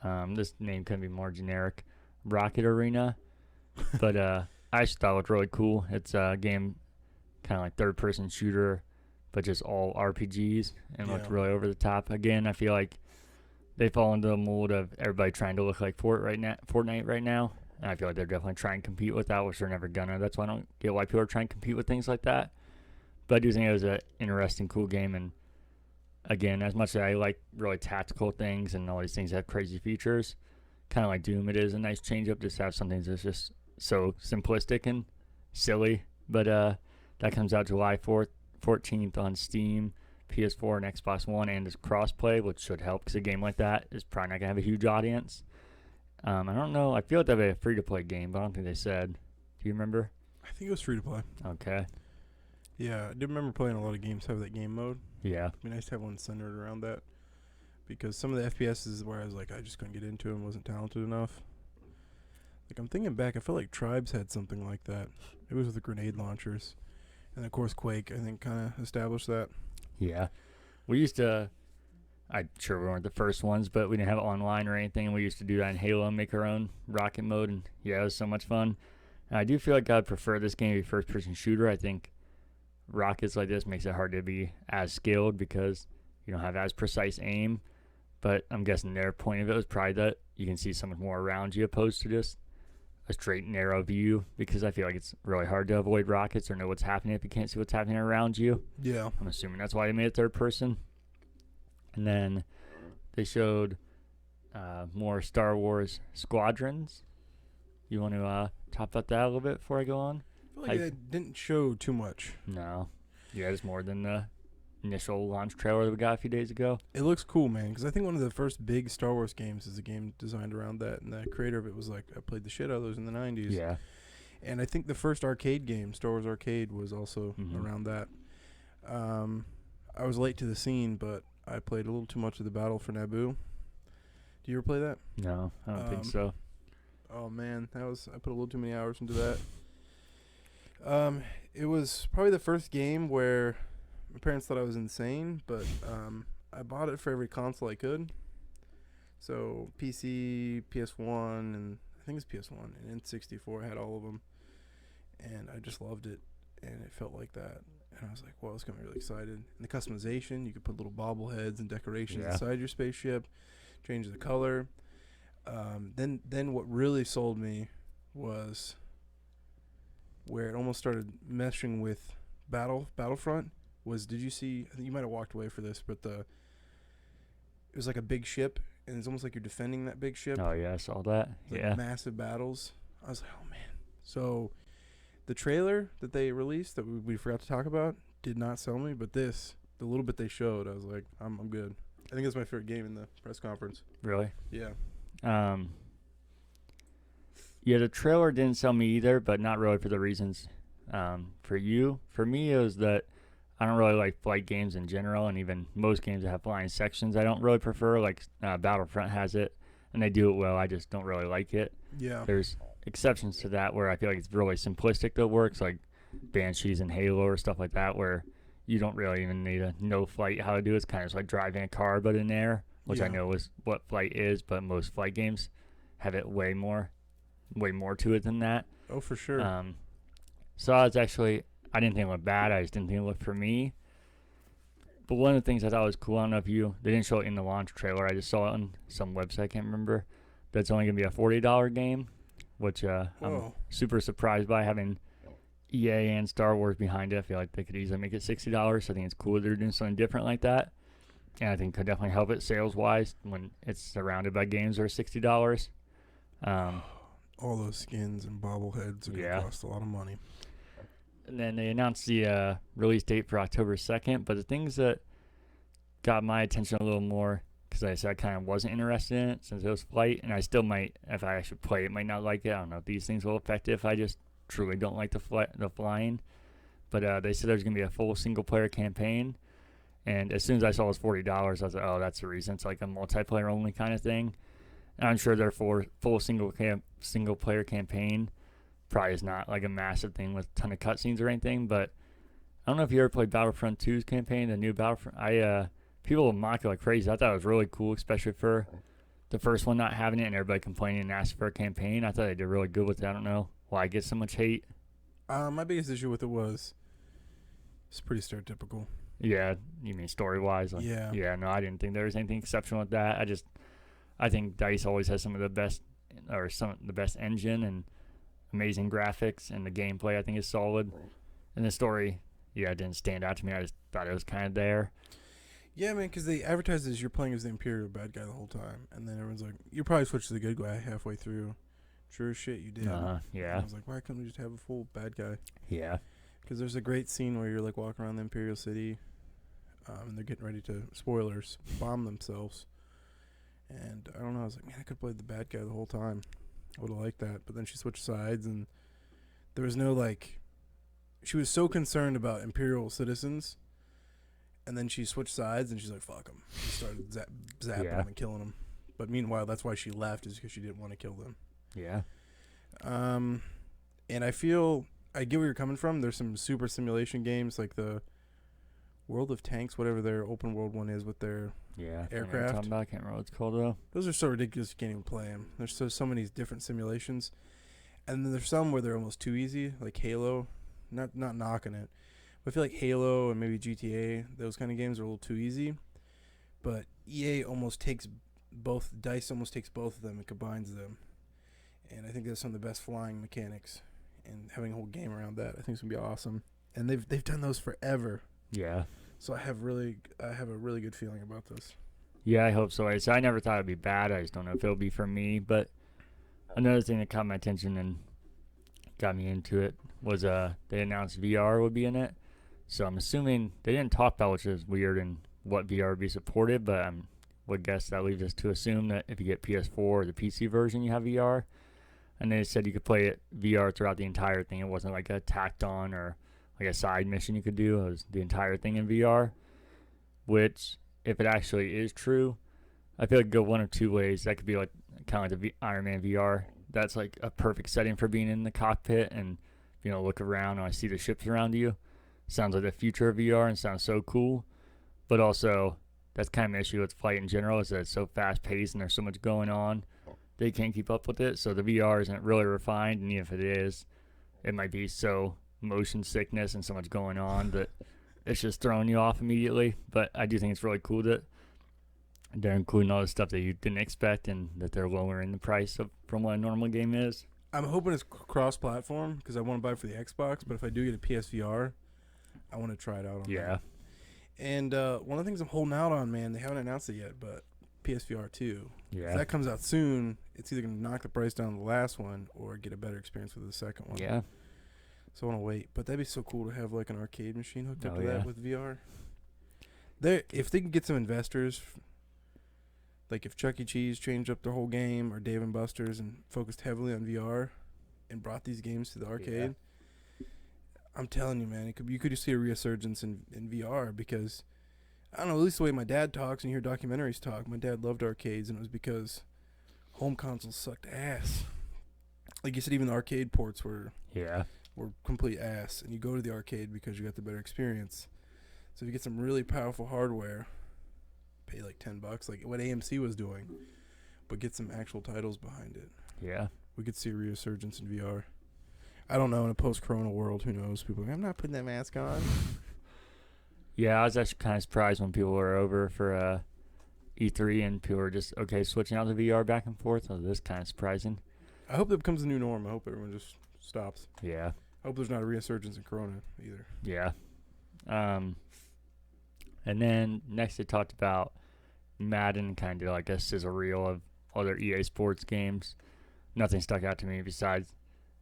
this name couldn't be more generic, Rocket Arena. But I just thought it looked really cool. It's a game kind of like third-person shooter, but just all RPGs and looked really over the top. Again, I feel like they fall into the mold of everybody trying to look like Fortnite right now. And I feel like they're definitely trying to compete with that, which they're never gonna. That's why I don't get why people are trying to compete with things like that. But I do think it was an interesting, cool game. And again, as much as I like really tactical things and all these things that have crazy features, kind of like Doom, it is a nice change up to have something that's just so simplistic and silly. But that comes out July 14th on Steam, PS4, and Xbox One, and is crossplay, which should help because a game like that is probably not going to have a huge audience. I don't know. I feel like that'd be a free-to-play game, but I don't think they said. Do you remember? I think it was free to play. Okay. Yeah, I do remember playing a lot of games have that game mode. Yeah. It'd be nice to have one centered around that. Because some of the FPSs where I was like, I just couldn't get into them, wasn't talented enough. Like, I'm thinking back, I feel like Tribes had something like that. It was with the grenade launchers. And, of course, Quake, I think, kind of established that. Yeah. We used to, I'm sure we weren't the first ones, but we didn't have it online or anything. We used to do that in Halo and make our own rocket mode. And, yeah, it was so much fun. And I do feel like I'd prefer this game to be first-person shooter. I think rockets like this makes it hard to be as skilled because you don't have as precise aim. But I'm guessing their point of it was probably that you can see so much more around you opposed to just a straight, narrow view, because I feel like it's really hard to avoid rockets or know what's happening if you can't see what's happening around you. Yeah. I'm assuming that's why they made it third person. And then they showed more Star Wars Squadrons. You want to talk about that a little bit before I go on? I feel like that didn't show too much. No. Yeah, it's more than the initial launch trailer that we got a few days ago. It looks cool, man, because I think one of the first big Star Wars games is a game designed around that, and the creator of it was like, I played the shit out of those in the 90s. Yeah. And I think the first arcade game, Star Wars Arcade, was also around that. I was late to the scene, but I played a little too much of the Battle for Naboo. Do you ever play that? No, I don't think so. Oh, man, I put a little too many hours into that. It was probably the first game where my parents thought I was insane, but I bought it for every console I could. So PC, PS1, and I think it's PS1 and N64 had all of them, and I just loved it, and it felt like that. And I was like, well, this got me really excited. And the customization, you could put little bobbleheads and decorations inside your spaceship, change the color. Then what really sold me was where it almost started meshing with Battlefront. Did you see? I think you might have walked away for this, but it was like a big ship, and it's almost like you're defending that big ship. Oh yeah, I saw that. Like massive battles. I was like, oh man. So the trailer that they released that we forgot to talk about did not sell me, but the little bit they showed, I was like, I'm good. I think it's my favorite game in the press conference. Really? Yeah. Yeah, the trailer didn't sell me either, but not really for the reasons for you. For me, it was that I don't really like flight games in general, and even most games that have flying sections I don't really prefer. Like Battlefront has it, and they do it well. I just don't really like it. Yeah. There's exceptions to that where I feel like it's really simplistic that works, like Banshees and Halo or stuff like that, where you don't really even need to know flight how to do it. It's kind of just like driving a car but in air, which I know is what flight is, but most flight games have it way more to it than that. Oh, for sure. So I didn't think it looked bad. I just didn't think it looked for me. But one of the things I thought was cool, I don't know if they didn't show it in the launch trailer. I just saw it on some website, I can't remember. That's only going to be a $40 game, which I'm super surprised by, having EA and Star Wars behind it. I feel like they could easily make it $60. So I think it's cool they're doing something different like that. And I think it could definitely help it sales-wise when it's surrounded by games that are $60. All those skins and bobbleheads are going to cost a lot of money. And then they announced the release date for October 2nd. But the things that got my attention a little more, because I said I kind of wasn't interested in it since it was flight, and I still might, if I actually play it, might not like it. I don't know if these things will affect it if I just truly don't like the flying. But they said there's going to be a full single-player campaign. And as soon as I saw it was $40, I was like, oh, that's the reason. It's like a multiplayer-only kind of thing. And I'm sure their full single-player campaign probably is not like a massive thing with a ton of cutscenes or anything. But I don't know if you ever played Battlefront 2's campaign, the new Battlefront. People mock it like crazy. I thought it was really cool, especially for the first one not having it and everybody complaining and asking for a campaign. I thought they did really good with it. I don't know why I get so much hate. My biggest issue with it was it's pretty stereotypical. Yeah, you mean story-wise? Like, yeah. No, I didn't think there was anything exceptional with that. I think DICE always has some of the best engine and amazing graphics, and the gameplay I think is solid. And the story, it didn't stand out to me. I just thought it was kind of there. Yeah, man, because they advertise as you're playing as the Imperial bad guy the whole time, and then everyone's like, you probably switched to the good guy halfway through. Sure as shit, you did. Yeah. And I was like, why couldn't we just have a full bad guy? Yeah. Because there's a great scene where you're like walking around the Imperial City, and they're getting ready to, spoilers, bomb themselves. And I don't know, I was like, man, I could have played the bad guy the whole time. I would have liked that. But then she switched sides, and there was no, she was so concerned about Imperial citizens, and then she switched sides, and she's like, fuck them. She started zapping them and killing them. But meanwhile, that's why she left, is because she didn't want to kill them. Yeah. And I get where you're coming from. There's some super simulation games, like the World of Tanks, whatever their open world one is with their aircraft. I can't remember what it's called though. Those are so ridiculous you can't even play them. There's so many different simulations, and then there's some where they're almost too easy, like Halo. Not knocking it, but I feel like Halo and maybe GTA, those kind of games are a little too easy. But EA almost takes DICE almost takes both of them and combines them, and I think that's some of the best flying mechanics. And having a whole game around that, I think it's gonna be awesome. And they've done those forever. Yeah. So I have a really good feeling about this. Yeah, I hope so. I never thought it'd be bad. I just don't know if it'll be for me. But another thing that caught my attention and got me into it was they announced VR would be in it. So I'm assuming they didn't talk about, which is weird, and what VR would be supported. But I would guess that leaves us to assume that if you get PS4 or the PC version, you have VR. And they said you could play it VR throughout the entire thing. It wasn't like a tacked on or like a side mission you could do. It was the entire thing in VR, which, if it actually is true, I feel like go one of two ways. That could be like kind of like the Iron Man VR. That's like a perfect setting for being in the cockpit and, look around and I see the ships around you. Sounds like the future of VR and sounds so cool. But also, that's kind of an issue with flight in general, is that it's so fast paced and there's so much going on. They can't keep up with it, so the VR isn't really refined, and even if it is, it might be so motion sickness and so much going on that it's just throwing you off immediately. But I do think it's really cool that they're including all the stuff that you didn't expect, and that they're lowering the price from what a normal game is. I'm hoping it's cross-platform because I want to buy it for the Xbox. But if I do get a PSVR, I want to try it out on that. And one of the things I'm holding out on, man, they haven't announced it yet, but PSVR 2. Yeah. If that comes out soon, it's either going to knock the price down to the last one or get a better experience with the second one. Yeah. So I want to wait. But that'd be so cool to have like an arcade machine hooked up to yeah. that with VR. If they can get some investors, like if Chuck E. Cheese changed up their whole game, or Dave & Buster's, and focused heavily on VR and brought these games to the arcade, I'm telling you, man, you could just see a resurgence in VR because, I don't know, at least the way my dad talks and you hear documentaries talk, my dad loved arcades, and it was because home consoles sucked ass. Like you said, even the arcade ports were complete ass, and you go to the arcade because you got the better experience. So if you get some really powerful hardware, pay like $10, like what AMC was doing, but get some actual titles behind it. Yeah. We could see a resurgence in VR. I don't know, in a post-corona world, who knows? People are like, I'm not putting that mask on. Yeah, I was actually kind of surprised when people were over for E3 and people were just, switching out the VR back and forth. So this is kind of surprising. I hope that becomes the new norm. I hope everyone just stops. Yeah. I hope there's not a resurgence in corona either. Yeah. And then next they talked about Madden, kind of did like a sizzle reel of other EA Sports games. Nothing stuck out to me besides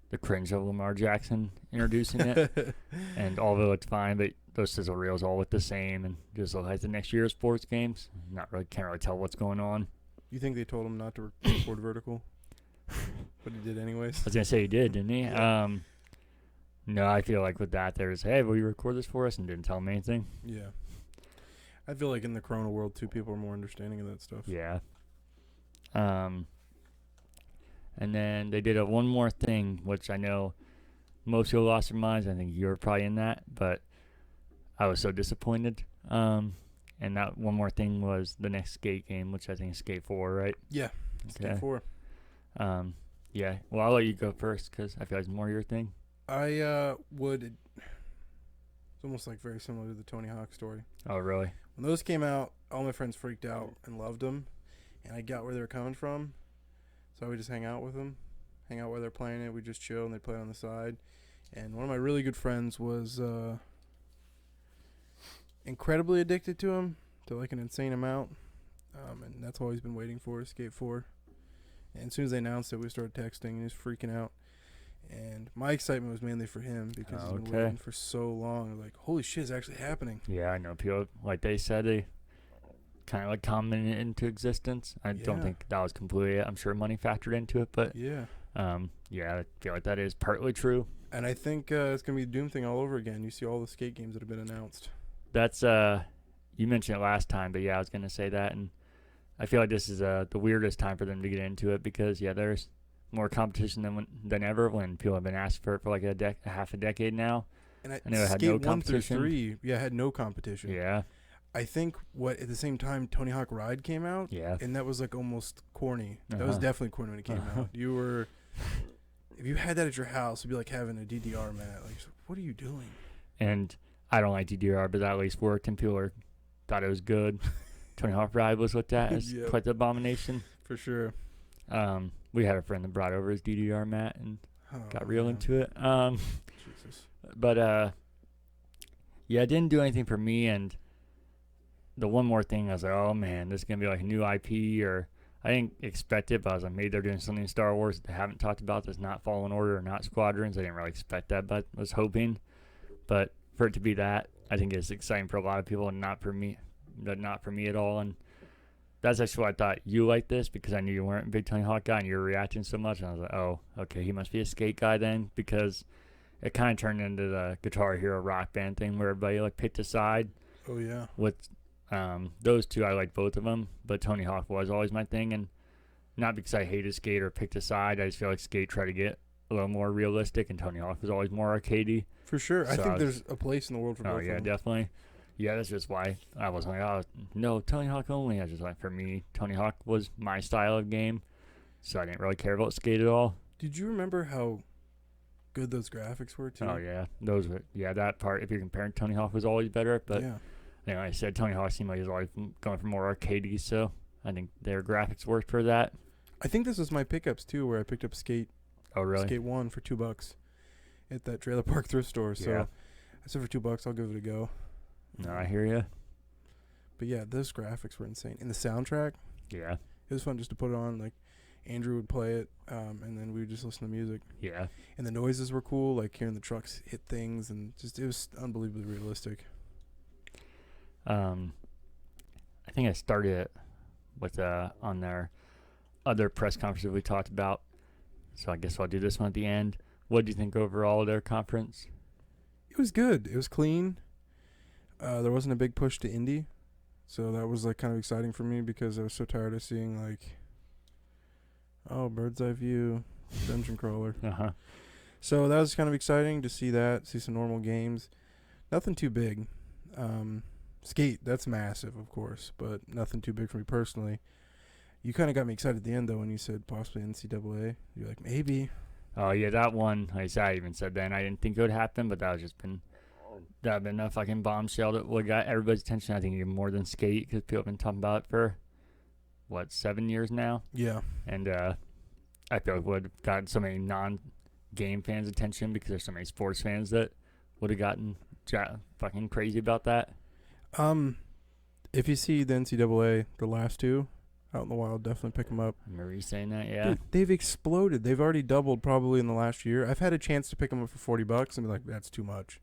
the cringe of Lamar Jackson introducing it. And all of it looked fine, but those sizzle reels all look the same and just look like the next year's sports games. Can't really tell what's going on. You think they told him not to record vertical? But he did anyways? I was going to say he did, didn't he? Yeah. No, I feel like with that, there's, hey, will you record this for us? And didn't tell him anything. Yeah. I feel like in the corona world, too, people are more understanding of that stuff. Yeah. And then they did one more thing, which I know most people lost their minds. I think you were probably in that, but I was so disappointed. And that one more thing was the next Skate game, which I think is Skate 4, right? Yeah, Skate 4. Yeah. Well, I'll let you go first because I feel like it's more your thing. I would. It's almost like very similar to the Tony Hawk story. Oh, really? When those came out, all my friends freaked out and loved them, and I got where they were coming from. So I would just hang out with them, hang out while they're playing it. We just chill, and they'd play on the side. And one of my really good friends was incredibly addicted to him, to like an insane amount. And that's all he's been waiting for, is Skate 4. And as soon as they announced it, we started texting, and he was freaking out. And my excitement was mainly for him because he's been waiting for so long. I'm like, holy shit, it's actually happening. Yeah, I know. People, like they said, they kind of like commented it into existence. I don't think that was completely it. I'm sure money factored into it, but yeah, I feel like that is partly true. And I think it's going to be a Doom thing all over again. You see all the skate games that have been announced. That's, you mentioned it last time, but yeah, I was going to say that. And I feel like this is the weirdest time for them to get into it because, yeah, there's more competition than ever when people have been asked for it for like half a decade now. And I know it had no competition. 1 through 3, had no competition. Yeah. I think at the same time Tony Hawk Ride came out, and that was like almost corny. That was definitely corny when it came out. If you had that at your house, it'd be like having a DDR mat. Like, what are you doing? And I don't like DDR, but that at least worked, and people thought it was good. Tony Hawk Ride was looked at as quite the abomination. For sure. We had a friend that brought over his DDR mat and got real into it. Jesus. But it didn't do anything for me. And the one more thing, I was like, oh man, this is gonna be like a new IP, or I didn't expect it, but I was like, maybe they're doing something in Star Wars that they haven't talked about that's not Fallen Order or not Squadrons. I didn't really expect that, but was hoping. But for it to be that, I think it's exciting for a lot of people, and not for me at all. And that's actually why I thought you liked this, because I knew you weren't a big Tony Hawk guy and you were reacting so much. And I was like, oh, okay, he must be a skate guy then, because it kind of turned into the Guitar Hero Rock Band thing where everybody like picked a side. Oh, yeah. With those two, I like both of them, but Tony Hawk was always my thing. And not because I hated Skate or picked a side. I just feel like Skate tried to get a little more realistic, and Tony Hawk was always more arcadey. For sure. I think there's a place in the world for both of them. Oh, yeah, definitely. Yeah, that's just why I was like, oh, no, Tony Hawk only. I was just like, for me, Tony Hawk was my style of game, so I didn't really care about Skate at all. Did you remember how good those graphics were too? Oh, yeah. Those were, yeah, that part, if you're comparing, Tony Hawk was always better, but yeah. like I said, Tony Hawk seemed like he was always going for more arcadey, so I think their graphics worked for that. I think this was my pickups too, where I picked up Skate. Oh, really? Skate 1 for $2 at that trailer park thrift store. So Yeah. I said for $2, I'll give it a go. No, I hear you. But yeah, those graphics were insane. And the soundtrack, Yeah. it was fun just to put it on. Like Andrew would play it, and then we would just listen to music. Yeah. And the noises were cool, like hearing the trucks hit things, and just it was unbelievably realistic. I think I started it with on their other press conferences we talked about. So I guess I'll do this one at the end. What do you think overall of their conference? It was good. It was clean. There wasn't a big push to indie, so that was like kind of exciting for me because I was so tired of seeing like, oh, bird's eye view, dungeon crawler. Uh-huh. So that was kind of exciting to see that, see some normal games. Nothing too big. Skate, that's massive, of course, but nothing too big for me personally. You kind of got me excited at the end, though, when you said possibly NCAA. You're like, maybe. Oh, yeah, that one, like I said, I even said then I didn't think it would happen, but that would have been a fucking bombshell that would got everybody's attention. I think even more than Skate, because people have been talking about it for, 7 years now? Yeah. And I feel like would have gotten so many non-game fans' attention because there's so many sports fans that would have gotten fucking crazy about that. If you see the NCAA, the last two, out in the wild, definitely pick them up. I remember you saying that, yeah. Dude, they've exploded. They've already doubled probably in the last year. I've had a chance to pick them up for $40 and be like, that's too much.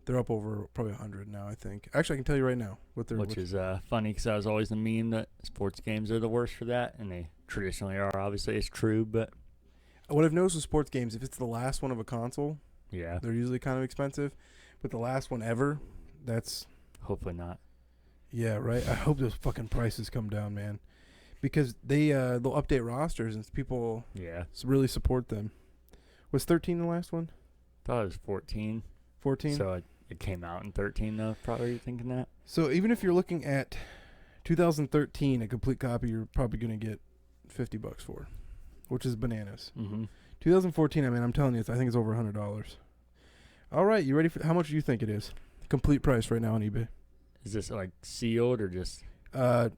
They're up over probably 100 now, I think. Actually, I can tell you right now what they're. Which is funny because that was always the meme that sports games are the worst for that, and they traditionally are. Obviously, it's true, but What I've noticed with sports games, if it's the last one of a console, yeah, they're usually kind of expensive. But the last one ever, that's. hopefully not. Yeah, right. I hope those fucking prices come down, man, because they'll update rosters and people Yeah, really support them. Was 13 the last one? thought it was 14. 14. So it came out in 13 though. Probably you're thinking that. So even if you're looking at 2013, a complete copy, you're probably gonna get $50 for, which is bananas. Mm-hmm. 2014, I mean, I'm telling you, I think it's over $100. All right, you ready for how much do you think it is? Complete price right now on eBay. Is this like sealed or just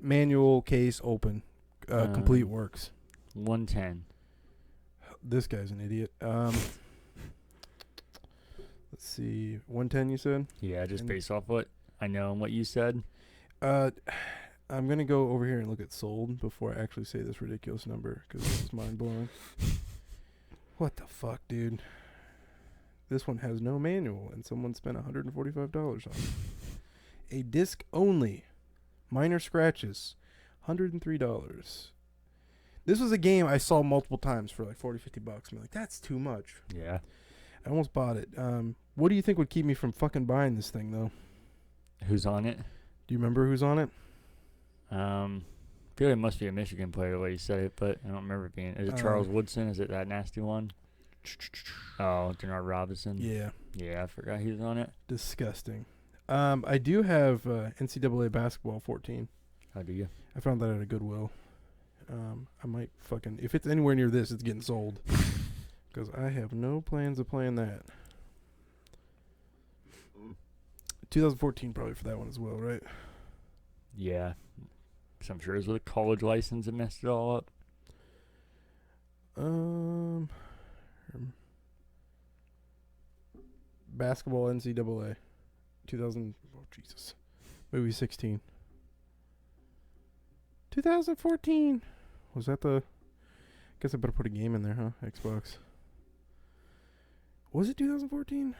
Manual, case, open, complete works. 110? This guy's an idiot. Let's see, 110 you said? Yeah, just And- based off what I know and what you said. I'm gonna go over here and look at sold before I actually say this ridiculous number because this is mind blowing. What the fuck, dude? This one has no manual, and someone spent $145 on it. A disc only, minor scratches, $103. This was a game I saw multiple times for like $40-$50. I'm like, that's too much. Yeah. I almost bought it. What do you think would keep me from fucking buying this thing, though? Who's on it? Do you remember who's on it? I feel like it must be a Michigan player the way you said it, but I don't remember it being. Is it Charles Woodson? Is it that nasty one? Oh, Denard Robinson. Yeah. Yeah, I forgot he was on it. Disgusting. I do have NCAA basketball 14. How do you? I found that at a Goodwill. I might fucking... If it's anywhere near this, it's getting sold. Because I have no plans of playing that. 2014 probably for that one as well, right? Yeah. Because I'm sure it was with a college license that messed it all up. Basketball NCAA 2000. Oh Jesus, maybe 16. 2014. Was that the? Guess I better put a game in there, huh? Xbox. Was it 2014?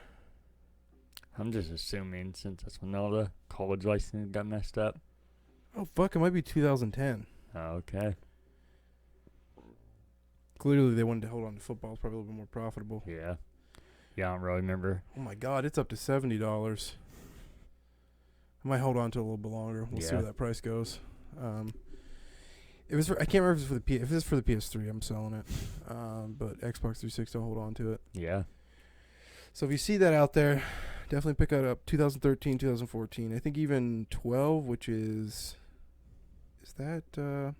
I'm just assuming since that's when all the college license got messed up. Oh fuck, it might be 2010. Oh, okay. Clearly, they wanted to hold on to football. It's probably a little bit more profitable. Yeah. Yeah, I don't really remember. Oh my God, it's up to $70. I might hold on to it a little bit longer. We'll see Yeah. where that price goes. It was. I can't remember if it's for the if it's for the PS3. I'm selling it. But Xbox 360, I'll hold on to it. Yeah. So if you see that out there, definitely pick that up. 2013, 2014. I think even 12, which is that the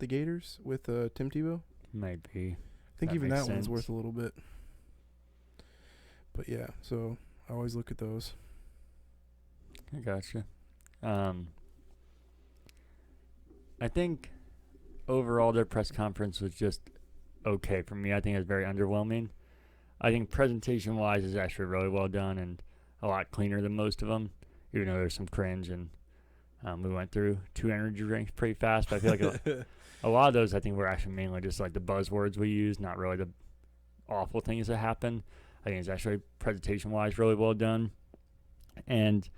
Gators with Tim Tebow? Might be. I think That even makes that one's sense. worth a little bit. But yeah, so I always look at those. I gotcha. I think overall their press conference was just okay for me. I think it was very underwhelming. I think presentation-wise is actually really well done and a lot cleaner than most of them, even though there's some cringe. And we went through 2 energy drinks pretty fast, but I feel like a lot of those I think were actually mainly just like the buzzwords we use, not really the awful things that happen. I think it's actually presentation-wise really well done. And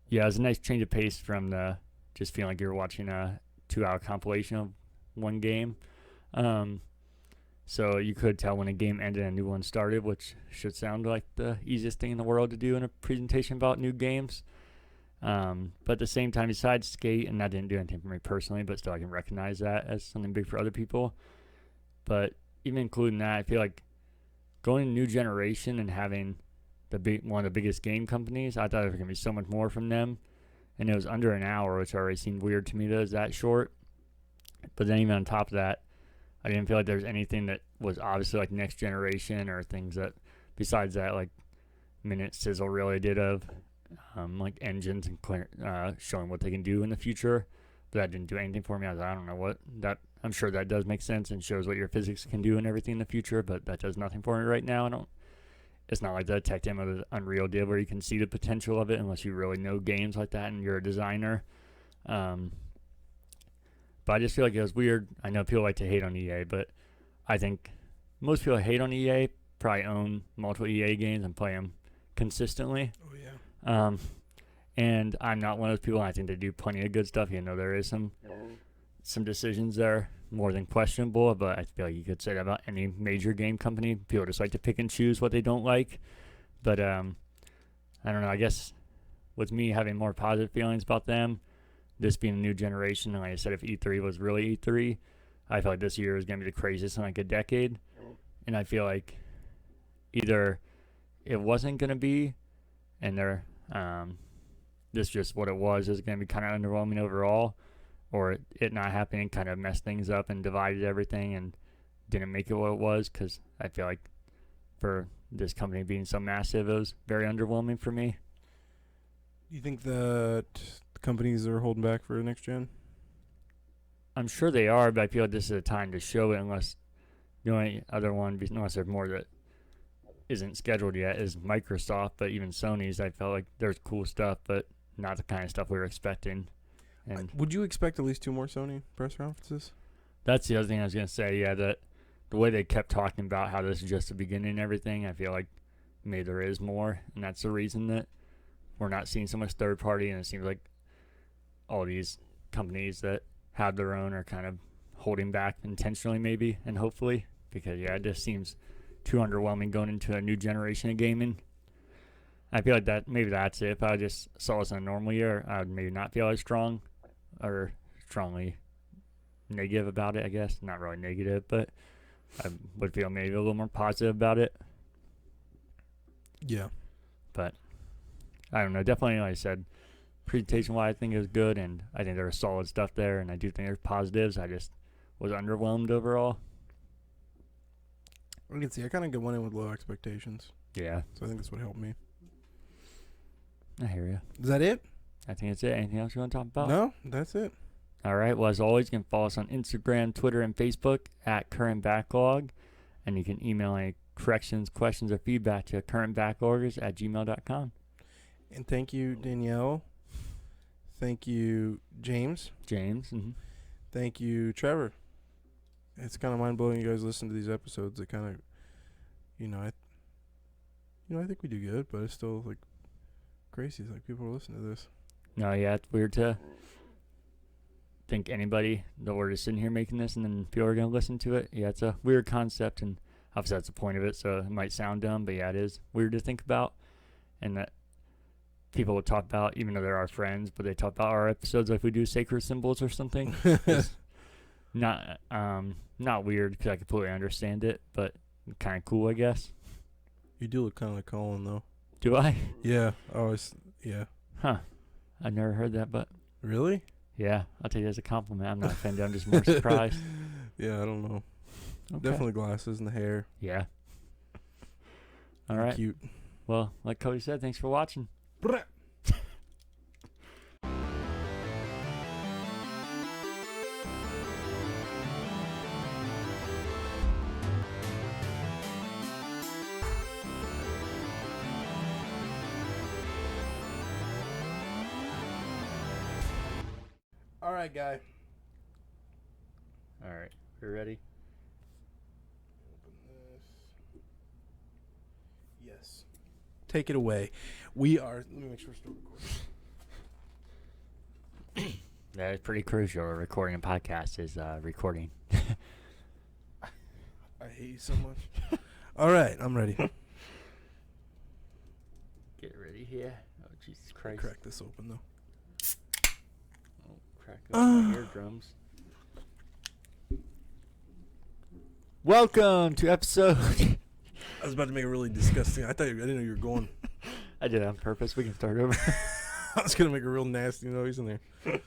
yeah, it was a nice change of pace from the just feeling like you're watching a 2-hour compilation of one game. So you could tell when a game ended and a new one started, which should sound like the easiest thing in the world to do in a presentation about new games. But at the same time, besides skate, and that didn't do anything for me personally, but still I can recognize that as something big for other people. But even including that, I feel like going to new generation and having one of the biggest game companies, I thought there was going to be so much more from them. And it was under an hour, which already seemed weird to me that it was that short. But then even on top of that, I didn't feel like there was anything that was obviously like next generation or things that, besides that, like Minute Sizzle really did of like engines and showing what they can do in the future. But that didn't do anything for me. I was like, I don't know what that. I'm sure that does make sense and shows what your physics can do and everything in the future, but that does nothing for me right now. It's not like the Tech Demo or the Unreal did where you can see the potential of it unless you really know games like that and you're a designer. But I just feel like it was weird. I know people like to hate on EA, but I think most people that hate on EA probably own multiple EA games and play them consistently. Oh, yeah. And I'm not one of those people. I think they do plenty of good stuff. You know, there is some decisions there more than questionable, but I feel like you could say that about any major game company. People just like to pick and choose what they don't like. But I don't know. I guess with me having more positive feelings about them, this being a new generation, and like I said, if E3 was really E3, I feel like this year is going to be the craziest in like a decade. And I feel like either it wasn't going to be, and this just what it was is going to be kind of underwhelming overall, or it not happening kind of messed things up and divided everything and didn't make it what it was, because I feel like for this company being so massive, it was very underwhelming for me. Do you think that companies are holding back for next gen? I'm sure they are, but I feel like this is a time to show it, unless the only other one, unless there's more that isn't scheduled yet, is Microsoft. But even Sony's, I felt like there's cool stuff, but not the kind of stuff we were expecting. And Would you expect at least 2 more Sony press conferences? that's the other thing I was going to say, yeah, that the way they kept talking about how this is just the beginning and everything, I feel like maybe there is more, and that's the reason that we're not seeing so much third party, and it seems like all these companies that have their own are kind of holding back intentionally maybe, and hopefully, because yeah, it just seems too underwhelming going into a new generation of gaming. I feel like that maybe that's it. If I just saw this in a normal year, I would maybe not feel as strong or strongly negative about it, I guess. Not really negative, but I would feel maybe a little more positive about it. Yeah. But I don't know. Definitely, like I said, presentation-wise, I think it was good, and I think there was solid stuff there, and I do think there's positives. I just was underwhelmed overall. I can see. I kind of went in with low expectations, Yeah, so I think that's what helped me. I hear you. Is that it? I think that's it. Anything else you want to talk about? No, that's it. All right. Well, as always, you can follow us on Instagram, Twitter, and Facebook at currentbacklog, and you can email any corrections, questions, or feedback to currentbackloggers@gmail.com. And thank you, Danielle. Thank you, James. Mm-hmm. Thank you, Trevor. It's kind of mind blowing. You guys listen to these episodes. It kind of, I think we do good, but it's still like crazy. It's like people are listening to this. No, yeah, it's weird to think anybody that we're just sitting here making this and then people are going to listen to it. Yeah, it's a weird concept, and obviously that's the point of it, so it might sound dumb, but yeah, it is weird to think about, and that people will talk about, even though they're our friends, but they talk about our episodes like we do sacred symbols or something. It's not weird because I completely understand it, but kind of cool, I guess. You do look kind of like Colin, though. Do I? Yeah, I always. Yeah. Huh. I've never heard that, but Really? yeah, I'll take it as a compliment. I'm not offended. I'm just more surprised. Yeah, I don't know. Okay. Definitely glasses and the hair. Yeah. All right. Cute. Well, like Cody said, thanks for watching. All right, guy. All right. We ready? Open this. Yes. Take it away. We are. Let me make sure we're still recording. That is pretty crucial. Recording a podcast is recording. I hate you so much. All right, I'm ready. Get ready here. Oh, Jesus Christ. Crack this open though. Oh, crack open my eardrums. Welcome to episode. I was about to make a really disgusting. I didn't know you were going. I did it on purpose. We can start over. I was gonna make a real nasty noise in there.